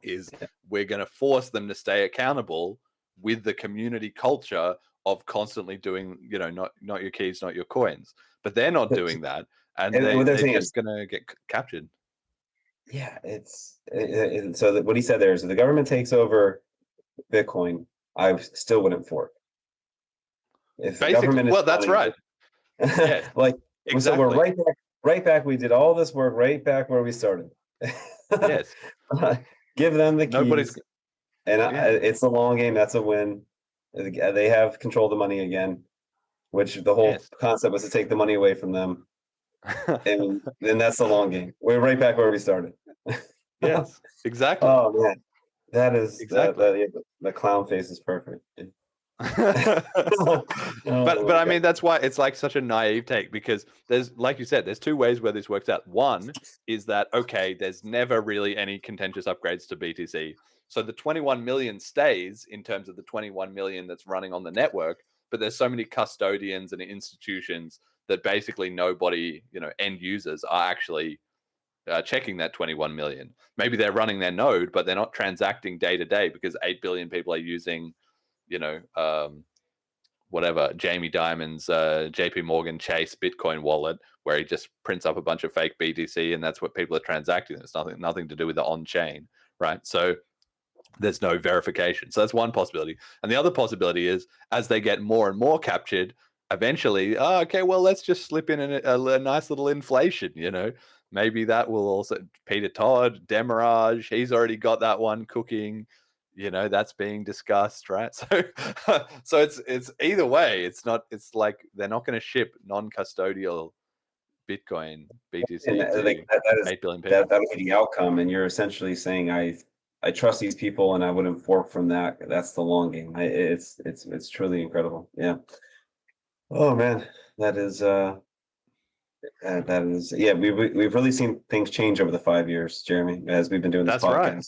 Is we're going to force them to stay accountable with the community culture of constantly doing, you know, not your keys, not your coins. But they're not doing that, and they're just going to get captured. Yeah, so that what he said there is, if the government takes over Bitcoin, I still wouldn't fork. If the government is that's right. Yeah, like exactly. So we're right back. We did all this work right back where we started. Yes. Give them the keys, and it's a long game. That's a win. They have control of the money again, which the whole concept was to take the money away from them, and then that's the long game. We're right back where we started. Yes, exactly. Oh man, that is exactly the clown face is perfect. But I mean, that's why it's like such a naive take, because there's, like you said, there's two ways where this works out. One is that, okay, there's never really any contentious upgrades to BTC. So the 21 million stays in terms of the 21 million that's running on the network, but there's so many custodians and institutions that basically nobody, you know, end users are actually checking that 21 million. Maybe they're running their node, but they're not transacting day to day because 8 billion people are using, you know, whatever, Jamie Dimon's JP Morgan Chase Bitcoin wallet, where he just prints up a bunch of fake BTC and that's what people are transacting. It's nothing to do with the on-chain, right? So there's no verification. So that's one possibility. And the other possibility is, as they get more and more captured, eventually, okay, well, let's just slip in a nice little inflation, you know? Maybe that will also, Peter Todd, Demirage, he's already got that one cooking. You know, that's being discussed, right? So it's either way. It's like they're not going to ship non-custodial Bitcoin BTC to 8 billion people. That'll be the outcome, and you're essentially saying I trust these people, and I wouldn't fork from that. That's the long game. It's truly incredible. Yeah. Oh man, that is yeah. We've really seen things change over the 5 years, Jeremy, as we've been doing this podcast. Right.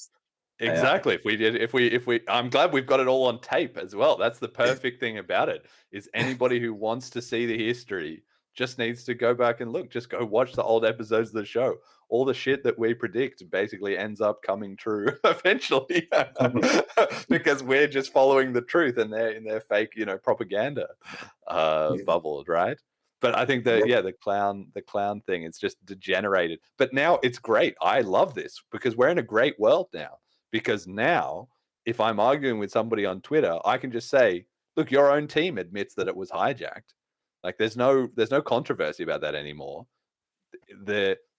Exactly. If we I'm glad we've got it all on tape as well. That's the perfect thing about it, is anybody who wants to see the history just needs to go back and look. Just go watch the old episodes of the show. All the shit that we predict basically ends up coming true eventually, because we're just following the truth, and they're in their fake, you know, propaganda bubble, right? But I think that the clown thing, it's just degenerated. But now it's great. I love this because we're in a great world now. Because now, if I'm arguing with somebody on Twitter, I can just say, look, your own team admits that it was hijacked. Like there's no controversy about that anymore.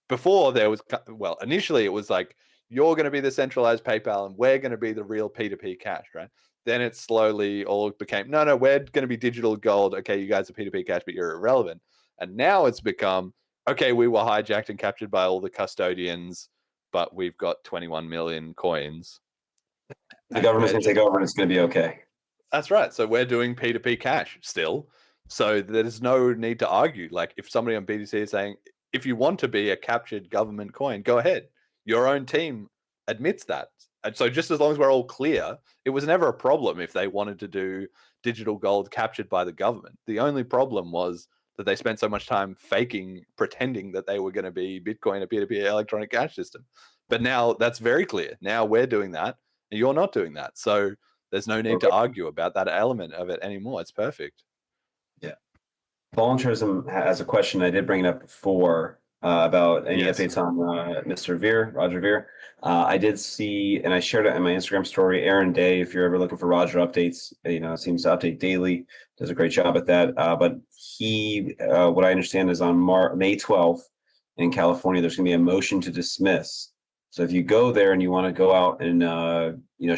Before there was, well, initially it was like, you're going to be the centralized PayPal and we're going to be the real P2P cash, right? Then it slowly all became, no, we're going to be digital gold. Okay, you guys are P2P cash, but you're irrelevant. And now it's become, okay, we were hijacked and captured by all the custodians, but we've got 21 million coins. The government's going to take over and it's going to be okay. That's right. So we're doing P2P cash still. So there's no need to argue. Like if somebody on BTC is saying, if you want to be a captured government coin, go ahead. Your own team admits that. And so just as long as we're all clear, it was never a problem if they wanted to do digital gold captured by the government. The only problem was that they spent so much time pretending that they were going to be Bitcoin, a peer-to-peer electronic cash system. But now that's very clear. Now we're doing that, and you're not doing that. So there's no need to argue about that element of it anymore. It's perfect. Yeah. Voluntarism has a question. I did bring it up before about any updates on Mr. Roger Ver. I did see, and I shared it in my Instagram story, Aaron Day, if you're ever looking for Roger updates, you know, seems to update daily, does a great job at that. But he, what I understand is on May 12th, in California, there's going to be a motion to dismiss. So if you go there and you want to go out and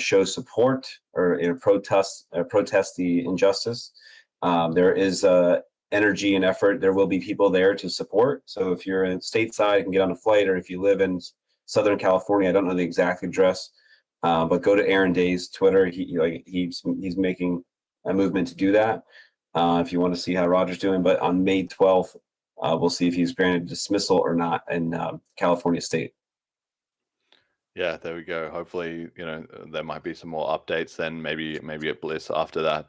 show support or protest the injustice, there is energy and effort. There will be people there to support. So if you're in stateside, you can get on a flight, or if you live in Southern California, I don't know the exact address, but go to Aaron Day's Twitter. He's making a movement to do that. If you want to see how Roger's doing, but on May 12th, we'll see if he's granted dismissal or not in California State. Yeah, there we go. Hopefully, there might be some more updates then, maybe at BLISS after that,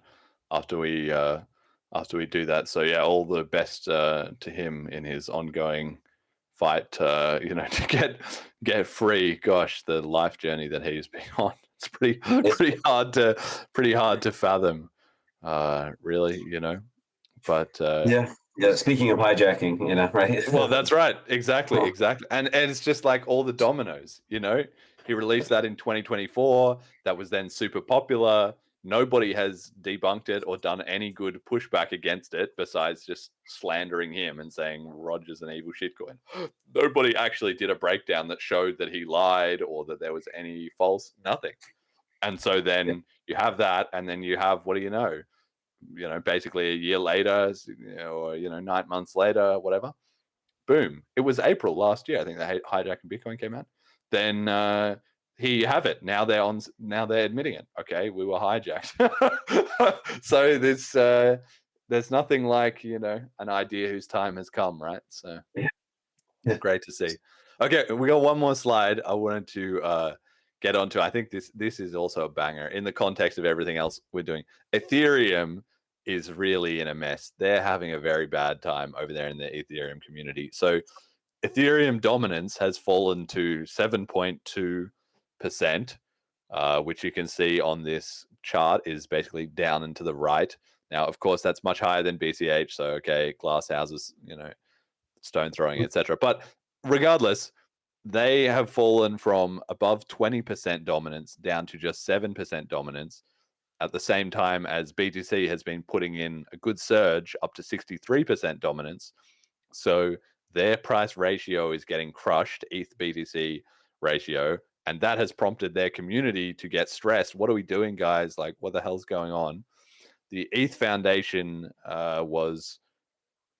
after we do that. So yeah, all the best to him in his ongoing fight to get free. Gosh, the life journey that he's been on, it's pretty hard to fathom, really, but yeah, speaking of hijacking, right? Well, that's right. Exactly. And it's just like all the dominoes, he released that in 2024. That was then super popular. Nobody has debunked it or done any good pushback against it besides just slandering him and saying Roger's an evil shitcoin. Nobody actually did a breakdown that showed that he lied or that there was any false, nothing. And so then you have that, and then you have, what do you know, basically a year later, or 9 months later, whatever, boom, it was April last year, I think the Hijacking Bitcoin came out. Then here you have it. Now they're admitting it. Okay, we were hijacked. So there's nothing like an idea whose time has come, right? So great to see. Okay, we got one more slide I wanted to get onto. I think this is also a banger in the context of everything else we're doing. Ethereum is really in a mess. They're having a very bad time over there in the Ethereum community. So Ethereum dominance has fallen to 7.2%, which you can see on this chart is basically down and to the right. Now, of course, that's much higher than BCH. So, okay, glass houses, stone throwing, etc. But regardless, they have fallen from above 20% dominance down to just 7% dominance, at the same time as BTC has been putting in a good surge up to 63% dominance. So their price ratio is getting crushed, ETH BTC ratio, and that has prompted their community to get stressed. What are we doing, guys? Like, what the hell's going on? The ETH Foundation was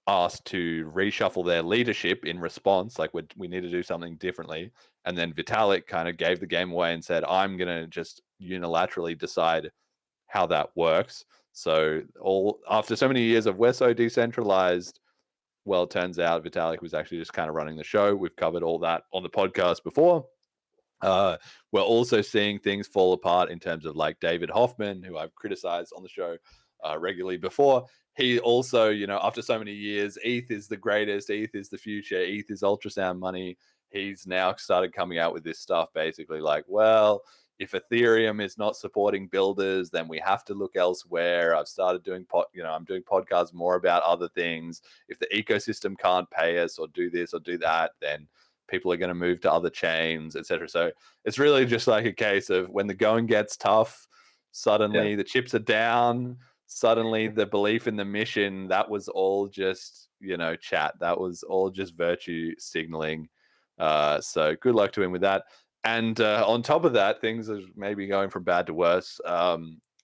asked to reshuffle their leadership in response, like we need to do something differently. And then Vitalik kind of gave the game away and said, I'm going to just unilaterally decide how that works. So after so many years of we're so decentralized, well, it turns out Vitalik was actually just kind of running the show. We've covered all that on the podcast before. We're also seeing things fall apart in terms of like David Hoffman, who I've criticized on the show regularly before. He also, after so many years, ETH is the greatest, ETH is the future, ETH is ultrasound money. He's now started coming out with this stuff basically like, well, if Ethereum is not supporting builders, then we have to look elsewhere. I've started doing I'm doing podcasts more about other things. If the ecosystem can't pay us or do this or do that, then people are going to move to other chains, etc. So it's really just like a case of when the going gets tough, suddenly the chips are down, suddenly the belief in the mission, that was all just, chat. That was all just virtue signaling. So good luck to him with that. And on top of that, things are maybe going from bad to worse.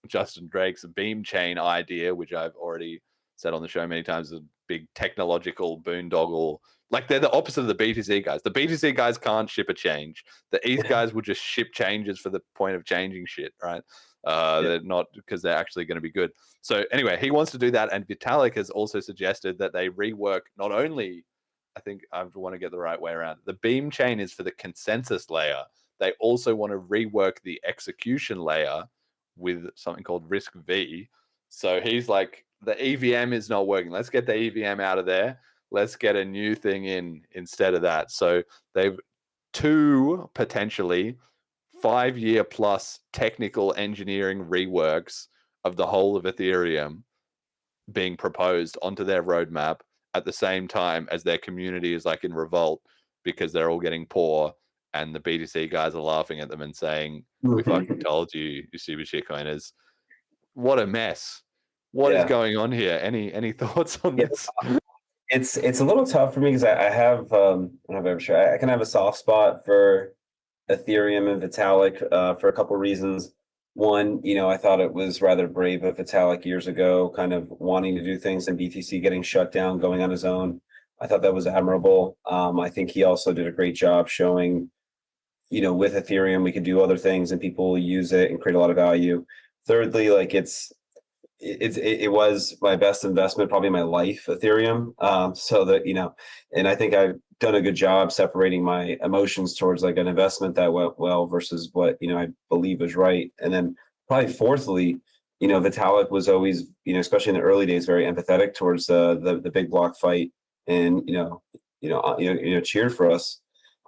Justin Drake's Beam Chain idea, which I've already said on the show many times, is a big technological boondoggle. Like, they're the opposite of the BTC guys. The BTC guys can't ship a change. The ETH guys will just ship changes for the point of changing shit, right? They're not because they're actually going to be good. So anyway, he wants to do that. And Vitalik has also suggested that they rework not only, I think I want to get the right way around. The Beam chain is for the consensus layer. They also want to rework the execution layer with something called Risk V. So he's like, the EVM is not working. Let's get the EVM out of there. Let's get a new thing in instead of that. So they've 2 potentially 5-year plus technical engineering reworks of the whole of Ethereum being proposed onto their roadmap at the same time as their community is like in revolt because they're all getting poor, and the BTC guys are laughing at them and saying, we fucking told you, you super shitcoiners. What a mess. What is going on here? Any thoughts on this? It's a little tough for me because I have I don't know if I'm ever sure I kind of have a soft spot for Ethereum and Vitalik for a couple reasons. One, I thought it was rather brave of Vitalik years ago, kind of wanting to do things in BTC, getting shut down, going on his own. I thought that was admirable. I think he also did a great job showing, with Ethereum, we could do other things and people use it and create a lot of value. Thirdly, like it was my best investment probably in my life, Ethereum. So that, and I think I've done a good job separating my emotions towards like an investment that went well versus what, I believe is right. And then probably fourthly, Vitalik was always, especially in the early days, very empathetic towards the big block fight and, cheered for us.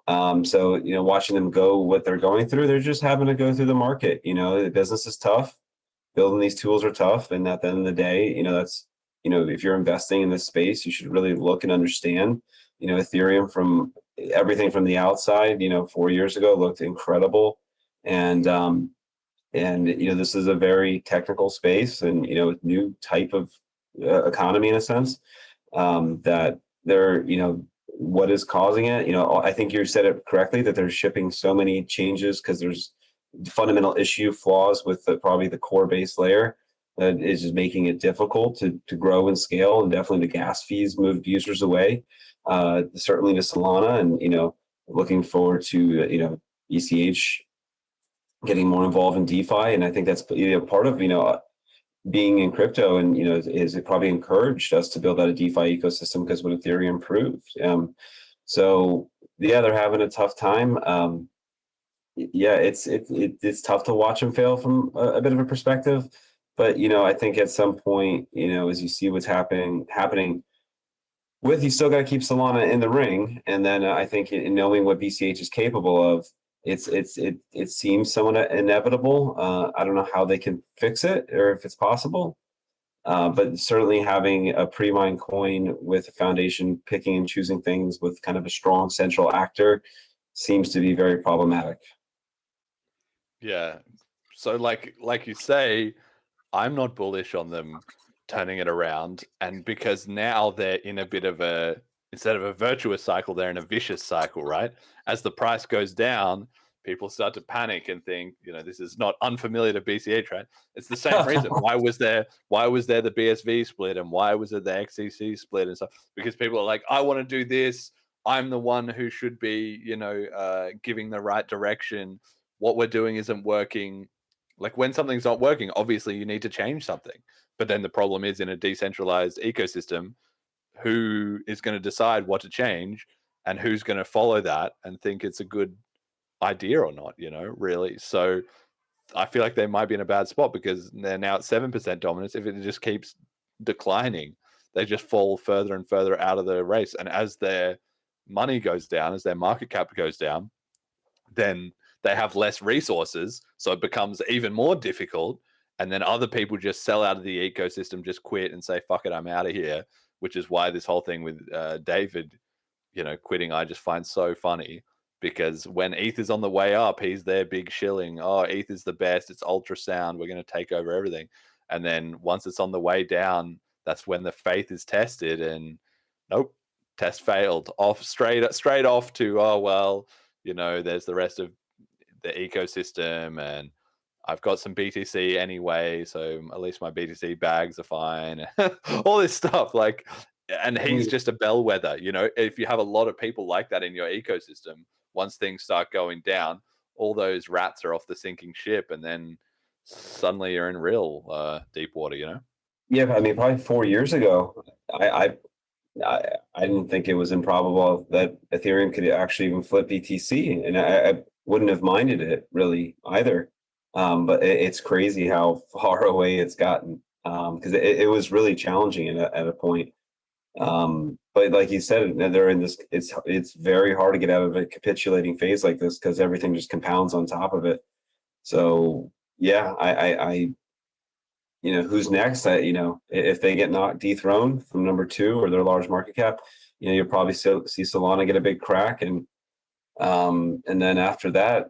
So, watching them go what they're going through, they're just having to go through the market. The business is tough. Building these tools are tough. And at the end of the day, that's, if you're investing in this space, you should really look and understand, Ethereum from everything from the outside, 4 years ago looked incredible. And this is a very technical space and, new type of economy in a sense that they're, what is causing it? I think you said it correctly that they're shipping so many changes because there's fundamental issue flaws with probably the core base layer that is just making it difficult to grow and scale, and definitely the gas fees moved users away, certainly to Solana, and looking forward to BCH getting more involved in DeFi, and I think that's part of being in crypto, and is it probably encouraged us to build out a DeFi ecosystem because what Ethereum proved. So yeah, they're having a tough time. Yeah, it's tough to watch them fail from a bit of a perspective, but I think at some point, as you see what's happening with, you still got to keep Solana in the ring, and then I think in knowing what BCH is capable of, it seems somewhat inevitable. I don't know how they can fix it or if it's possible, but certainly having a pre-mined coin with a foundation picking and choosing things with kind of a strong central actor seems to be very problematic. Yeah. So like you say, I'm not bullish on them turning it around. And because now they're in a bit of instead of a virtuous cycle, they're in a vicious cycle, right? As the price goes down, people start to panic and think, this is not unfamiliar to BCH, right? It's the same reason. Why was there the BSV split, and why was it the XCC split and stuff? Because people are like, I want to do this. I'm the one who should be, giving the right direction. What we're doing isn't working. Like when something's not working, obviously you need to change something. But then the problem is in a decentralized ecosystem, who is going to decide what to change and who's going to follow that and think it's a good idea or not, really. So I feel like they might be in a bad spot because they're now at 7% dominance. If it just keeps declining, they just fall further and further out of the race. And as their money goes down, as their market cap goes down, then they have less resources, so it becomes even more difficult. And then other people just sell out of the ecosystem, just quit and say, fuck it, I'm out of here, which is why this whole thing with David, quitting, I just find so funny, because when ETH is on the way up, he's there big shilling. Oh, ETH is the best. It's ultrasound. We're going to take over everything. And then once it's on the way down, that's when the faith is tested, and nope, test failed. Straight off to, oh, well, there's the rest of the ecosystem, and I've got some BTC anyway, so at least my BTC bags are fine. All this stuff, and he's just a bellwether. If you have a lot of people like that in your ecosystem, once things start going down, all those rats are off the sinking ship, and then suddenly you're in real deep water. Yeah, I mean, probably 4 years ago, I didn't think it was improbable that Ethereum could actually even flip BTC, and I wouldn't have minded it really either. But it's crazy how far away it's gotten, because it was really challenging at a point. But like you said, they're in this. It's very hard to get out of a capitulating phase like this because everything just compounds on top of it. So yeah, I who's next? If they get dethroned from number 2 or their large market cap, you'll probably see Solana get a big crack, and then after that,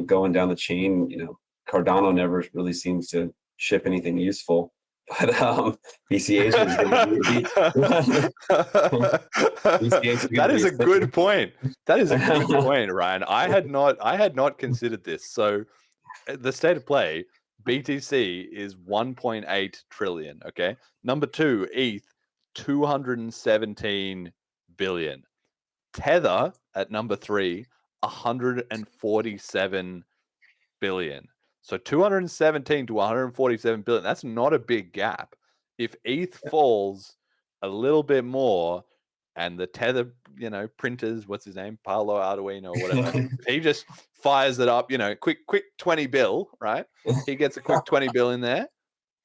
going down the chain, Cardano never really seems to ship anything useful but BCH is going to be That is a good point. That is a good point, Ryan. I had not considered this. So the state of play, BTC is 1.8 trillion. Okay. Number 2, ETH, 217 billion. Tether at number 3, 147 billion. So 217 to 147 billion. That's not a big gap. If ETH falls a little bit more, and the Tether, printers, what's his name, Paolo Arduino or whatever, he just fires it up, quick 20 bill, right? He gets a quick 20 bill in there.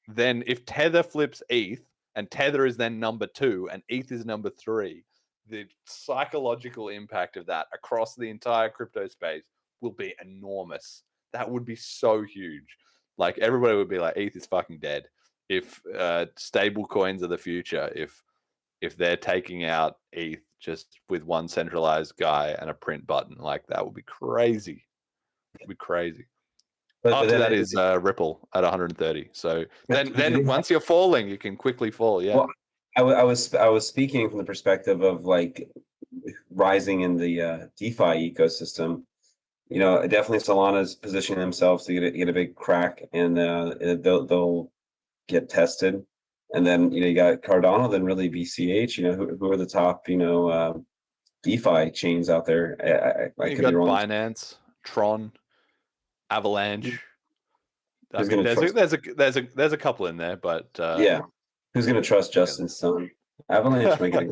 Then if Tether flips ETH, and Tether is then number 2, and ETH is number 3, the psychological impact of that across the entire crypto space will be enormous. That would be so huge. Like everybody would be like, ETH is fucking dead. If stable coins are the future, if they're taking out ETH just with one centralized guy and a print button, like that would be crazy. It would be crazy. After that is Ripple at 130. So then once you're falling, you can quickly fall. Yeah. Well, I was speaking from the perspective of like rising in the DeFi ecosystem. Definitely Solana's positioning themselves to get a big crack, and they'll get tested. And then you got Cardano, then really BCH. Who are the top DeFi chains out there? You got Binance, Tron, Avalanche. There's a couple in there, but yeah, who's gonna trust Justin Stone? Avalanche might get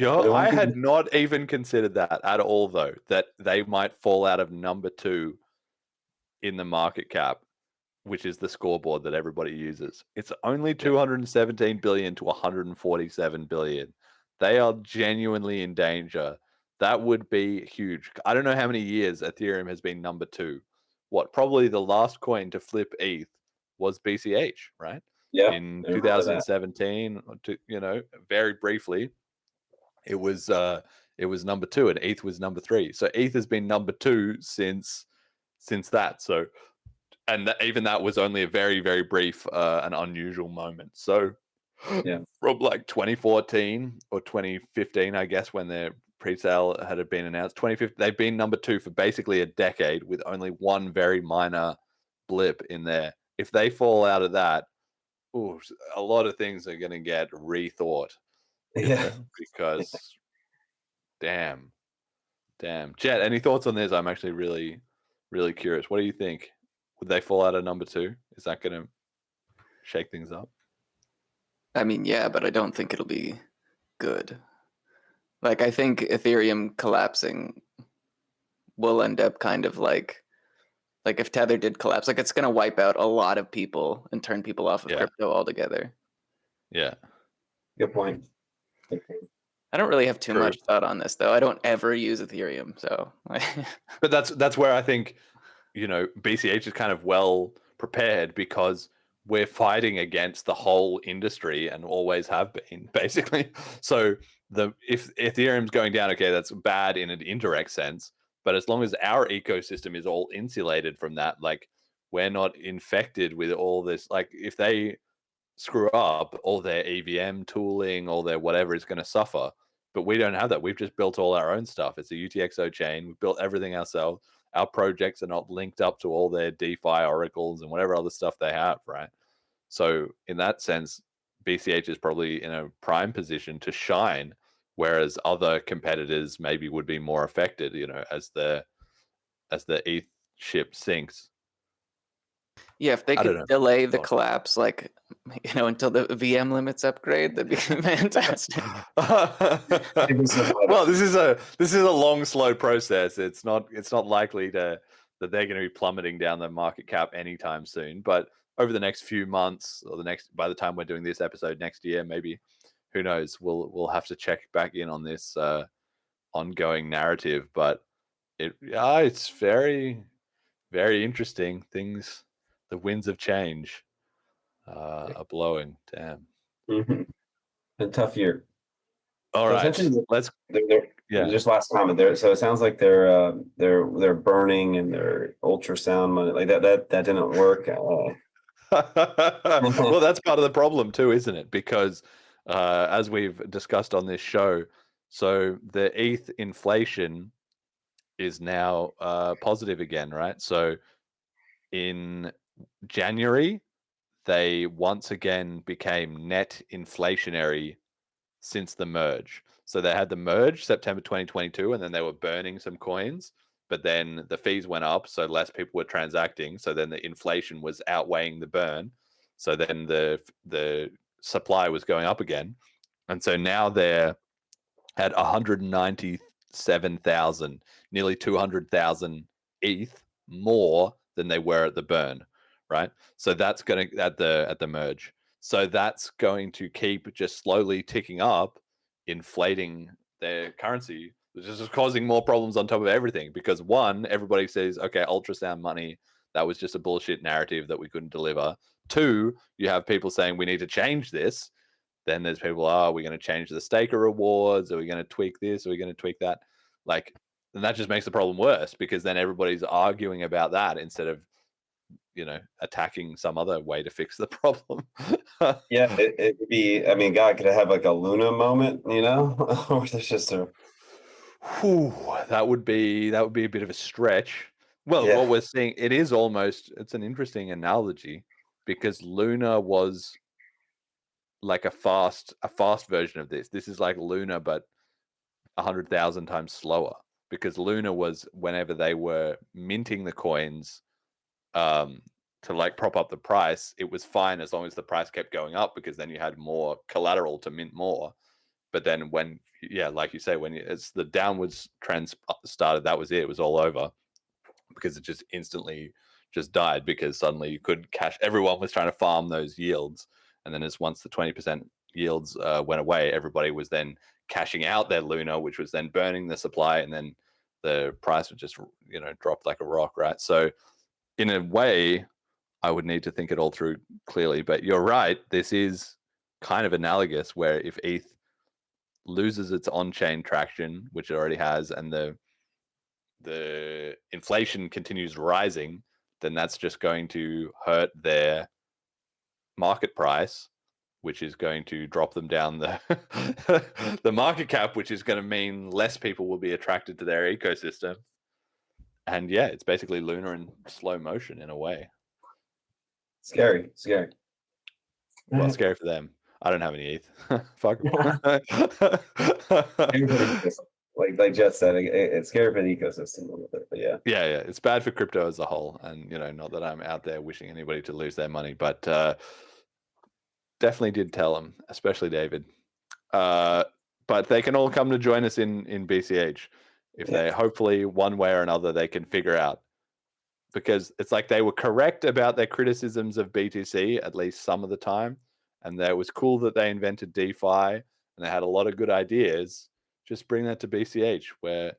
I had not even considered that at all, though, that they might fall out of number 2 in the market cap, which is the scoreboard that everybody uses. It's only 217 billion to 147 billion. They are genuinely in danger. That would be huge. I don't know how many years Ethereum has been number 2. Probably the last coin to flip ETH was BCH, right? Yeah. In 2017, very briefly, it was number 2 and ETH was number 3. So ETH has been number 2 since that. So, and even that was only a very, very brief and unusual moment. So yeah, from like 2014 or 2015, I guess, when their pre-sale had been announced, 2015, they've been number 2 for basically a decade with only one very minor blip in there. If they fall out of that, a lot of things are going to get rethought. Yeah. Because damn. Jet, any thoughts on this? I'm actually really, really curious. What do you think? Would they fall out of number 2? Is that going to shake things up? I mean, yeah, but I don't think it'll be good. Like, I think Ethereum collapsing will end up kind of like if Tether did collapse, like it's going to wipe out a lot of people and turn people off of crypto altogether. Yeah. Good point. I don't really have too much thought on this, though. I don't ever use Ethereum, so. But that's where I think, BCH is kind of well prepared, because we're fighting against the whole industry and always have been, basically. So if Ethereum's going down, okay, that's bad in an indirect sense. But as long as our ecosystem is all insulated from that, like we're not infected with all this, like if they screw up, all their EVM tooling, all their whatever is going to suffer. But we don't have that. We've just built all our own stuff. It's a UTXO chain. We've built everything ourselves. Our projects are not linked up to all their DeFi oracles and whatever other stuff they have, right? So in that sense, BCH is probably in a prime position to shine, whereas other competitors maybe would be more affected, as the ETH ship sinks. Yeah, if they could delay the collapse, like, until the VM limits upgrade, that'd be fantastic. Well, this is a long, slow process. It's not likely that they're going to be plummeting down the market cap anytime soon. But over the next few months, or by the time we're doing this episode next year, maybe, who knows? We'll have to check back in on this ongoing narrative. But it's very, very interesting. The winds of change are blowing. Damn. Mm-hmm. A tough year. All right. Let's. Just last comment there. So it sounds like they're burning and their ultrasound money like that didn't work. Well, that's part of the problem too, isn't it? Because as we've discussed on this show, so the ETH inflation is now positive again, right? So in January, they once again became net inflationary since the merge. So they had the merge September 2022, and then they were burning some coins, but then the fees went up, so less people were transacting. So then the inflation was outweighing the burn. So then the supply was going up again, and so now they're at 197,000, nearly 200,000 ETH more than they were at the burn, right? So that's going to at the merge. So that's going to keep just slowly ticking up, inflating their currency, which is just causing more problems on top of everything. Because one, everybody says, okay, ultrasound money, that was just a bullshit narrative that we couldn't deliver. Two, you have people saying we need to change this. Then there's people, are we going to change the staker rewards? Are we going to tweak this? Are we going to tweak that? Like, and that just makes the problem worse, because then everybody's arguing about that instead of, attacking some other way to fix the problem. Yeah, it would be, I mean, God, could I have like a Luna moment, or there's just a... Whew, that would be a bit of a stretch. Well, Yeah. what we're seeing, it's an interesting analogy, because Luna was like a fast version of this. This is like Luna, but 100,000 times slower, because Luna was whenever they were minting the coins to like prop up the price, it was fine as long as the price kept going up, because then you had more collateral to mint more. But then when, like you say, when it's the downwards trend started, that was it. It was all over, because it just instantly just died, because suddenly you could cash. Everyone was trying to farm those yields. And then once the 20% yields went away, everybody was then cashing out their Luna, which was then burning the supply. And then the price would just, drop like a rock, right? So in a way, I would need to think it all through clearly. But you're right. This is kind of analogous, where if ETH loses its on-chain traction, which it already has, and the inflation continues rising, then that's just going to hurt their market price, which is going to drop them down the market cap, which is going to mean less people will be attracted to their ecosystem. And it's basically Luna in slow motion in a way. Scary. Well, scary for them. I don't have any ETH. Fuck. Like Jet said, it's scary for the ecosystem a little bit, but yeah. Yeah, it's bad for crypto as a whole, and not that I'm out there wishing anybody to lose their money, but definitely did tell them, especially David. But they can all come to join us in BCH if they, hopefully, one way or another, they can figure out. Because it's like they were correct about their criticisms of BTC at least some of the time, and that it was cool that they invented DeFi and they had a lot of good ideas. Just bring that to BCH, where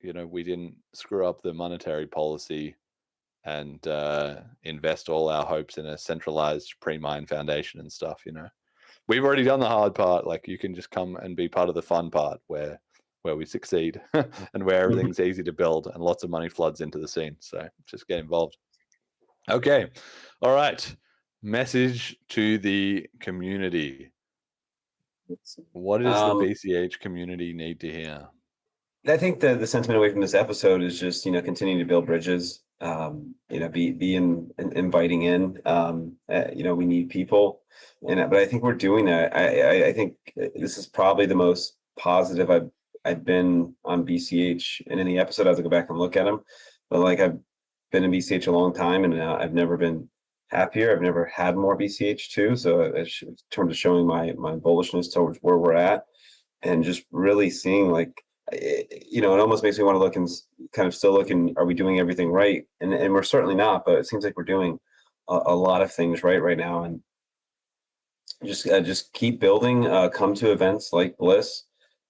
we didn't screw up the monetary policy and invest all our hopes in a centralized pre-mine foundation and stuff. We've already done the hard part. Like, you can just come and be part of the fun part where we succeed and where everything's easy to build and lots of money floods into the scene. So just get involved. Okay. All right. Message to the community. What does the BCH community need to hear? I think the sentiment away from this episode is just, continuing to build bridges, be inviting in, we need people. But I think we're doing that. I think this is probably the most positive I've been on BCH in any episode. I have to go back and look at them, but like, I've been in BCH a long time, and I've never been happier. I've never had more BCH too. So in terms of showing my bullishness towards where we're at, and just really seeing like, it almost makes me want to look and kind of still looking, are we doing everything right? And we're certainly not, but it seems like we're doing a lot of things right now. And just keep building, come to events like BLISS.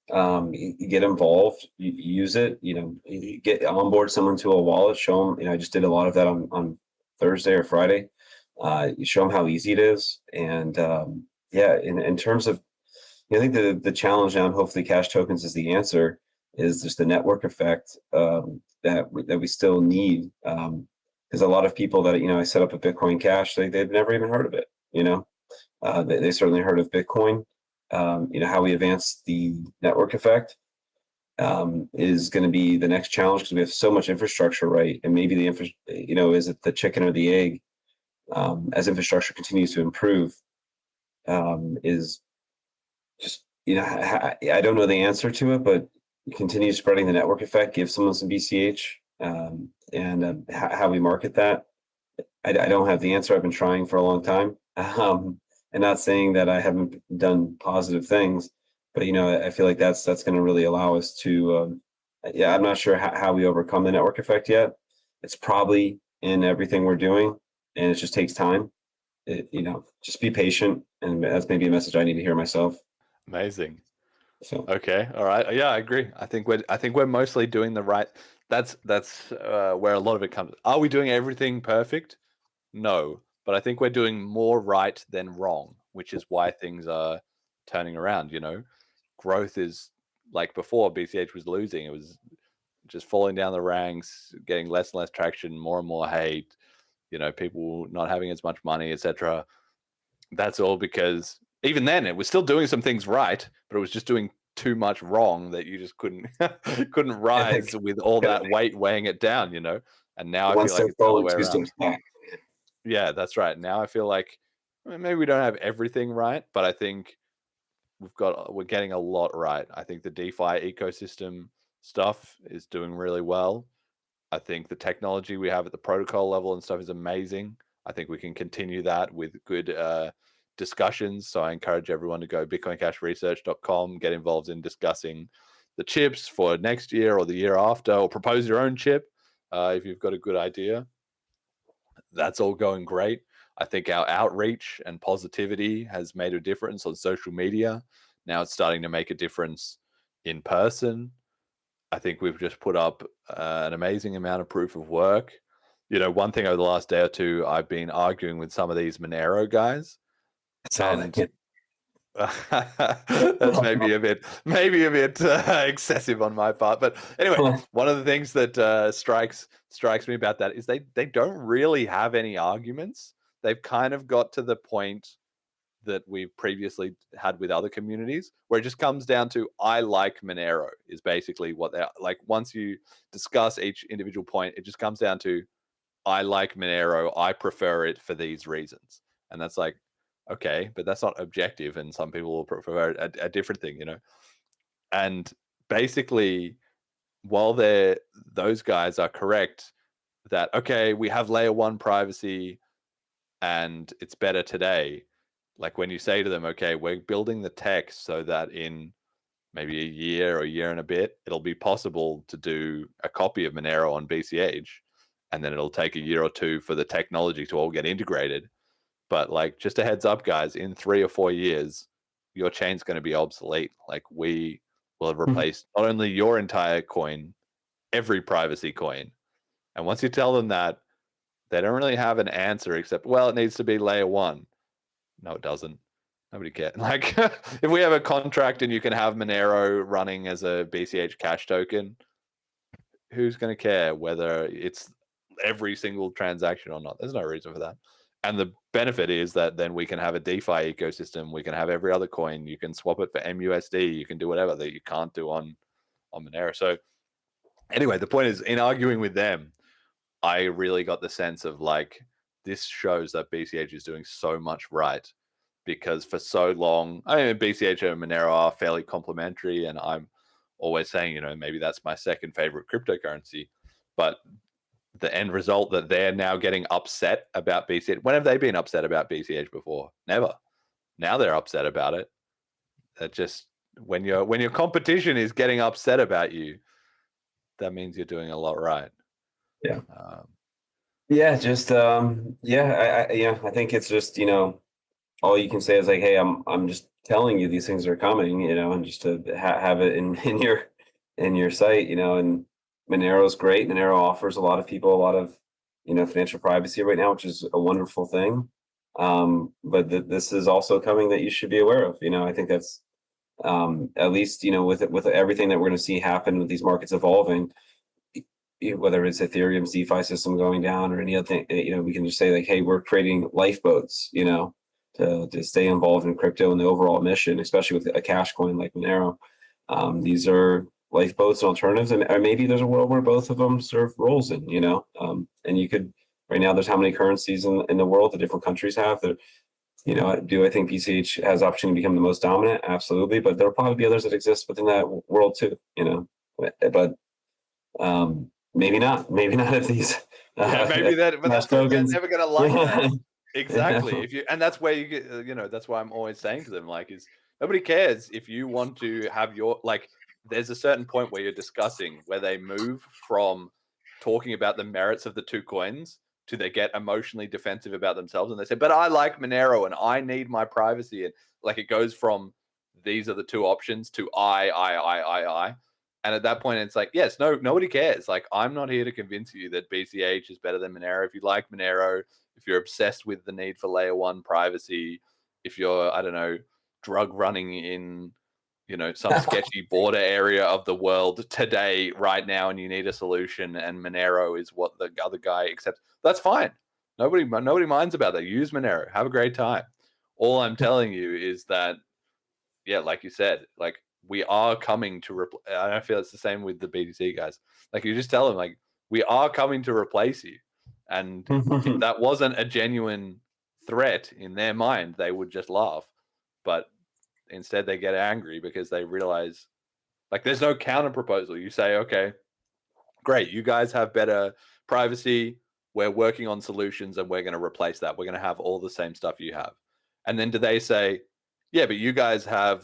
You get involved, you use it, you get onboard someone to a wallet, show them, I just did a lot of that on Thursday or Friday. You show them how easy it is. And in terms of, I think the challenge now, and hopefully Cash Tokens is the answer, is just the network effect that we still need because a lot of people that, I set up a Bitcoin Cash, they've never even heard of it. They certainly heard of Bitcoin. How we advance the network effect is going to be the next challenge, because we have so much infrastructure, right? And maybe is it the chicken or the egg? As infrastructure continues to improve, is just, I don't know the answer to it, but continue spreading the network effect, give someone some BCH, and how we market that. I don't have the answer. I've been trying for a long time, and not saying that I haven't done positive things, but I feel like that's going to really allow us to. I'm not sure how we overcome the network effect yet. It's probably in everything we're doing, and it just takes time. Just be patient, and that's maybe a message I need to hear myself. Amazing. So okay, all right, yeah, I agree. I think we're mostly doing the right. That's where a lot of it comes. Are we doing everything perfect? No, but I think we're doing more right than wrong, which is why things are turning around. Growth is like before. BCH was losing; it was just falling down the ranks, getting less and less traction, more and more hate. People not having as much money, etc. That's all because even then it was still doing some things right, but it was just doing too much wrong that you just couldn't rise with all that weight weighing it down. And now I feel like it's the other way around. Yeah, that's right. Now I feel like maybe we don't have everything right, but I think we're getting a lot right. I think the DeFi ecosystem stuff is doing really well. I think the technology we have at the protocol level and stuff is amazing. I think we can continue that with good discussions. So I encourage everyone to go bitcoincashresearch.com, get involved in discussing the chips for next year or the year after, or propose your own chip if you've got a good idea. That's all going great. I think our outreach and positivity has made a difference on social media. Now it's starting to make a difference in person. I think we've just put up an amazing amount of proof of work. One thing over the last day or two, I've been arguing with some of these Monero guys. And that's maybe a bit excessive on my part. But anyway, one of the things that strikes me about that is they don't really have any arguments. They've kind of got to the point that we've previously had with other communities, where it just comes down to, I like Monero, is basically what they're like. Once you discuss each individual point, it just comes down to, I like Monero, I prefer it for these reasons. And that's like, okay, but that's not objective, and some people will prefer a different thing, And basically, while those guys are correct that, okay, we have layer 1 privacy and it's better today, like when you say to them, okay, we're building the tech so that in maybe a year or a year and a bit, it'll be possible to do a copy of Monero on BCH, and then it'll take a year or two for the technology to all get integrated. But like, just a heads up, guys, in 3 or 4 years, your chain's going to be obsolete. Like, we will have replaced not only your entire coin, every privacy coin. And once you tell them that, they don't really have an answer except, well, it needs to be layer 1. No, it doesn't. Nobody cares. Like, if we have a contract and you can have Monero running as a BCH cash token, who's going to care whether it's every single transaction or not? There's no reason for that. And the benefit is that then we can have a DeFi ecosystem. We can have every other coin. You can swap it for MUSD. You can do whatever that you can't do on Monero. So anyway, the point is, in arguing with them, I really got the sense of like, this shows that BCH is doing so much right, because for so long, I mean, BCH and Monero are fairly complementary, and I'm always saying, maybe that's my second favorite cryptocurrency, but the end result that they're now getting upset about BCH. When have they been upset about BCH before? Never. Now they're upset about it. That just, when your competition is getting upset about you, that means you're doing a lot right. Yeah. I think it's just, all you can say is like, hey, I'm just telling you these things are coming, and just to have it in your site, and Monero is great. Monero offers a lot of people a lot of, financial privacy right now, which is a wonderful thing. But this is also coming that you should be aware of. I think that's at least, with everything that we're going to see happen with these markets evolving, whether it's Ethereum's DeFi system going down or any other thing, we can just say like, hey, we're creating lifeboats, to stay involved in crypto and the overall mission, especially with a cash coin like Monero. These are lifeboats and alternatives, and maybe there's a world where both of them serve roles in, and you could, right now there's how many currencies in the world that different countries have. That, do I think BCH has opportunity to become the most dominant? Absolutely, but there'll probably be others that exist within that world too, but maybe not if these maybe that, but that's what they're never gonna like that. Exactly. Yeah. If you, and that's where you get, that's why I'm always saying to them, like, is nobody cares if you want to have your, like, there's a certain point where you're discussing where they move from talking about the merits of the two coins to they get emotionally defensive about themselves, and they say, but I like Monero and I need my privacy, and like it goes from these are the two options to I. And at that point, it's like, yes, nobody cares. Like, I'm not here to convince you that BCH is better than Monero. If you like Monero, if you're obsessed with the need for layer one privacy, if you're, I don't know, drug running in, some sketchy border area of the world today, right now, and you need a solution, and Monero is what the other guy accepts, that's fine. Nobody minds about that. Use Monero. Have a great time. All I'm telling you is that, yeah, like you said, like, we are coming to and I feel it's the same with the BTC guys. Like, you just tell them, like, we are coming to replace you. And if that wasn't a genuine threat in their mind, they would just laugh. But instead they get angry because they realize, like, there's no counter proposal. You say, okay, great, you guys have better privacy. We're working on solutions and we're going to replace that. We're going to have all the same stuff you have. And then do they say, yeah, but you guys have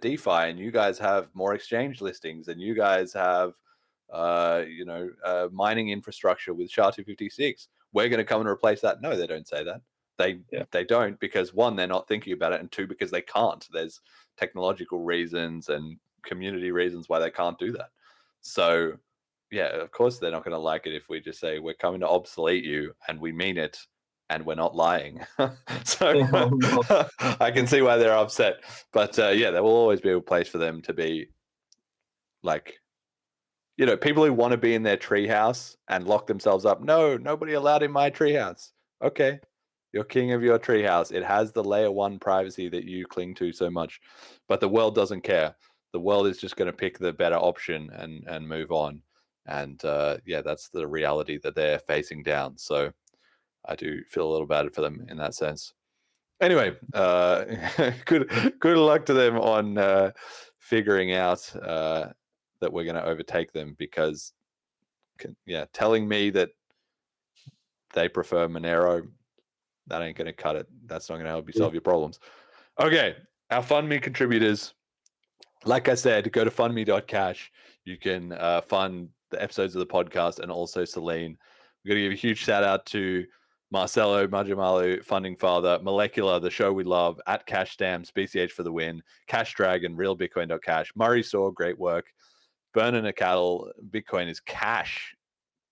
DeFi, and you guys have more exchange listings, and you guys have, mining infrastructure with SHA-256. We're going to come and replace that. No, they don't say that. They don't, because one, they're not thinking about it, and two, because they can't. There's technological reasons and community reasons why they can't do that. So, yeah, of course they're not going to like it if we just say we're coming to obsolete you, and we mean it. And we're not lying. So I can see why they're upset. But yeah, there will always be a place for them to be, like, people who want to be in their treehouse and lock themselves up. No, nobody allowed in my treehouse. Okay, you're king of your treehouse. It has the layer one privacy that you cling to so much. But the world doesn't care. The world is just going to pick the better option and move on. And yeah, that's the reality that they're facing down. So I do feel a little bad for them in that sense. Anyway, good luck to them on figuring out that we're going to overtake them, because, yeah, telling me that they prefer Monero, that ain't going to cut it. That's not going to help you solve your problems. Okay, our FundMe contributors. Like I said, go to fundme.cash. You can fund the episodes of the podcast, and also Celine. We're going to give a huge shout out to Marcelo Majamalu, Funding Father, Molecular, the show we love, at Cash Stamps, BCH for the win, Cash Dragon, RealBitcoin.cash, Murray Saw, great work, Burning a Cattle, Bitcoin is cash,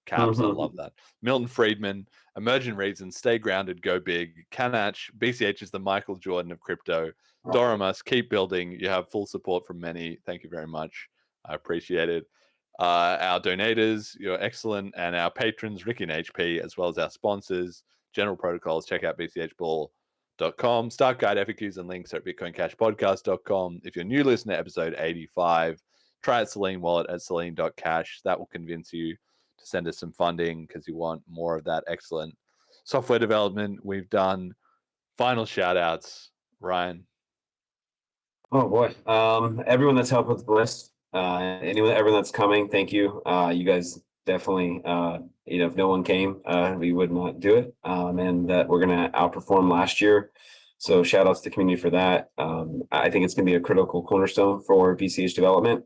caps, I love that, Milton Friedman, Emergent Reasons, Stay Grounded, Go Big, Kanach, BCH is the Michael Jordan of crypto, Doramus, keep building, you have full support from many, thank you very much, I appreciate it. Our donators, you're excellent, and our patrons, Ricky and HP, as well as our sponsors, General Protocols, check out bchball.com, Start Guide FAQs and links at bitcoincashpodcast.com. If you're new, listen to episode 85. Try out Celine Wallet at celine.cash. That will convince you to send us some funding because you want more of that excellent software development we've done. Final shout outs, Ryan. Oh boy. Everyone that's helped with BLISS, everyone that's coming, thank you. You guys definitely, if no one came, we would not do it. And that we're going to outperform last year. So shout outs to the community for that. I think it's going to be a critical cornerstone for BCH development,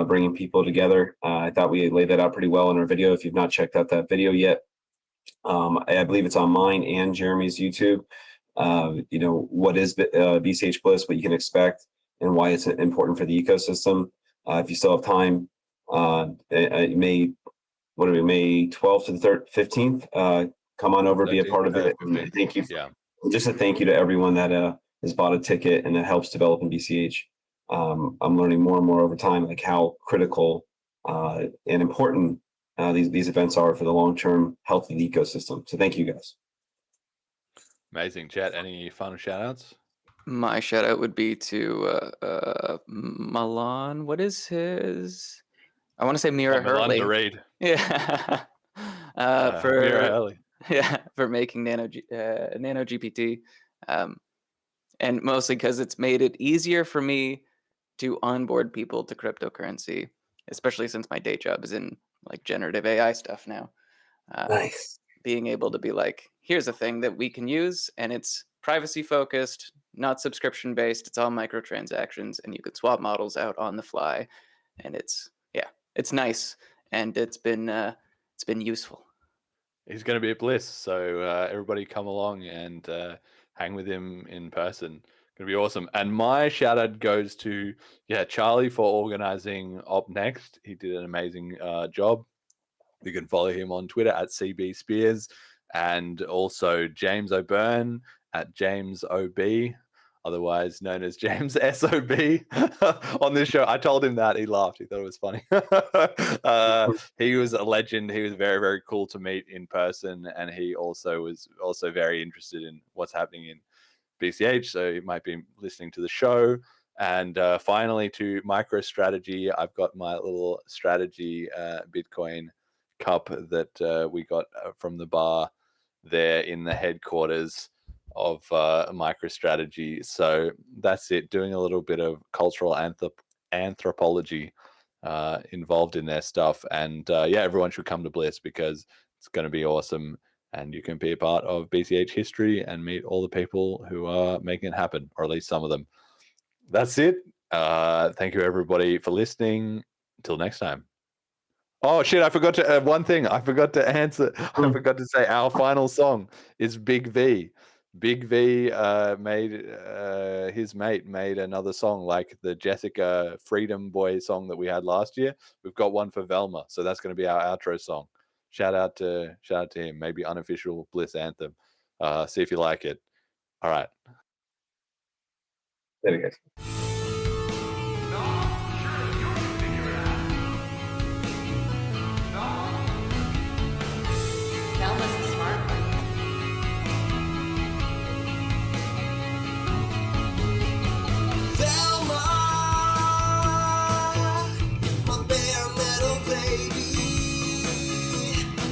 bringing people together. I thought we laid that out pretty well in our video. If you've not checked out that video yet, I believe it's on mine and Jeremy's YouTube. What is BCH BLISS, what you can expect, and why it's important for the ecosystem. If you still have time, May 12th to the 15th, come on over, be a part of it. And thank you. Just a thank you to everyone that has bought a ticket and that helps develop in BCH. I'm learning more and more over time, like how critical and important these events are for the long-term health of the ecosystem. So thank you guys. Amazing. Chat, any final shout outs? My shout out would be to Milan. What is his? I want to say Mira Milan Hurley. Reid. Yeah. Mira For Hurley. yeah, for making Nano GPT, and mostly because it's made it easier for me to onboard people to cryptocurrency, especially since my day job is in like generative AI stuff now. Nice. Being able to be like, here's a thing that we can use, and it's privacy focused, not subscription based. It's all microtransactions, and you can swap models out on the fly, and it's nice, and it's been useful. He's going to be at BLISS, so everybody come along and hang with him in person. Going to be awesome. And my shout out goes to Charlie for organizing Op Next. He did an amazing job. You can follow him on Twitter at CB Spears, and also James O'Byrne at James OB, otherwise known as James SOB on this show. I told him that. He laughed. He thought it was funny. He was a legend. He was very, very cool to meet in person, and he also was very interested in what's happening in BCH, so he might be listening to the show. And finally, to MicroStrategy, I've got my little strategy Bitcoin cup that we got from the bar there in the headquarters of MicroStrategy. So that's it, doing a little bit of cultural anthropology involved in their stuff. And everyone should come to BLISS because it's going to be awesome, and you can be a part of BCH history and meet all the people who are making it happen, or at least some of them. That's it. Thank you everybody for listening. Until next time. Oh shit, I forgot to one thing. I forgot to answer. I forgot to say our final song is Big V. Big V made his mate made another song like the Jessica Freedom Boy song that we had last year. We've got one for Velma, so that's going to be our outro song. Shout out to him. Maybe unofficial BLISS anthem. See if you like it. All right. There we go.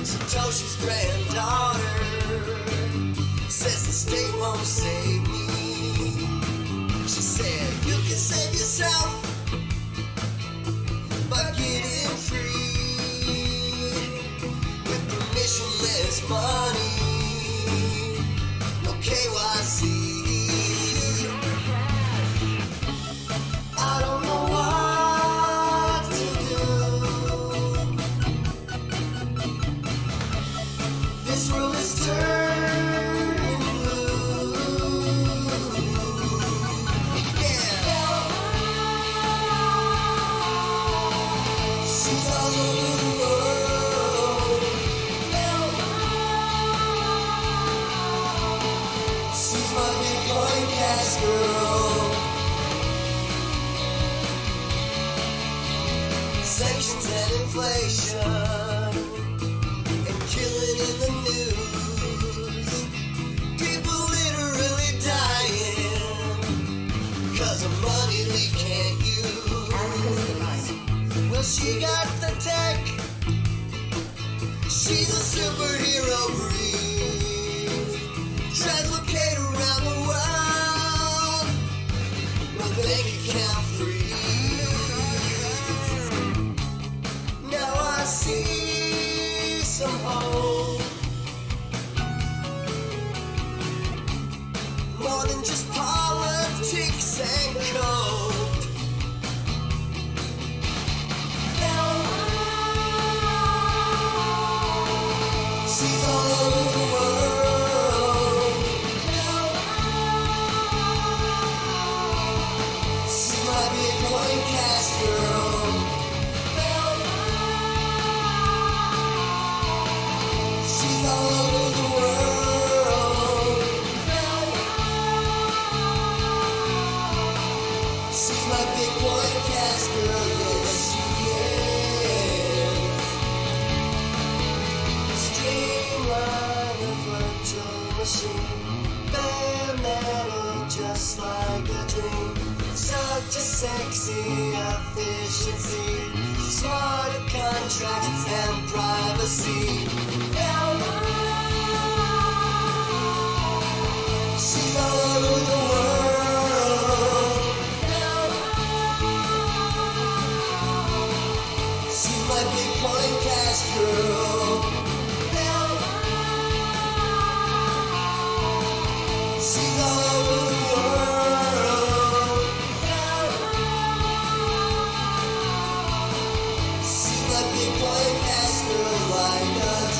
Satoshi's granddaughter says the state won't save me. She said, you can save yourself by getting free with permissionless money, no KYC. I don't know what to do. This world is turning blue. Yeah. She's all over the world. She's my bitcoincash girl. Sanctions and inflation and killing in the news. People literally dying because of money we can't use. Well, she got the tech. She's a superhero breed. Translocate around the world. No bank account free. Now I see some hope. More than just politics and code. She's all over the world. She's my bitcoincash girl. machine. Bare metal, just like a dream. Such a sexy efficiency. Smarter contracts and privacy. She's all over the world. She's my Bitcoin cash girl. She's all over the world. She's my Bitcoin cash girl like a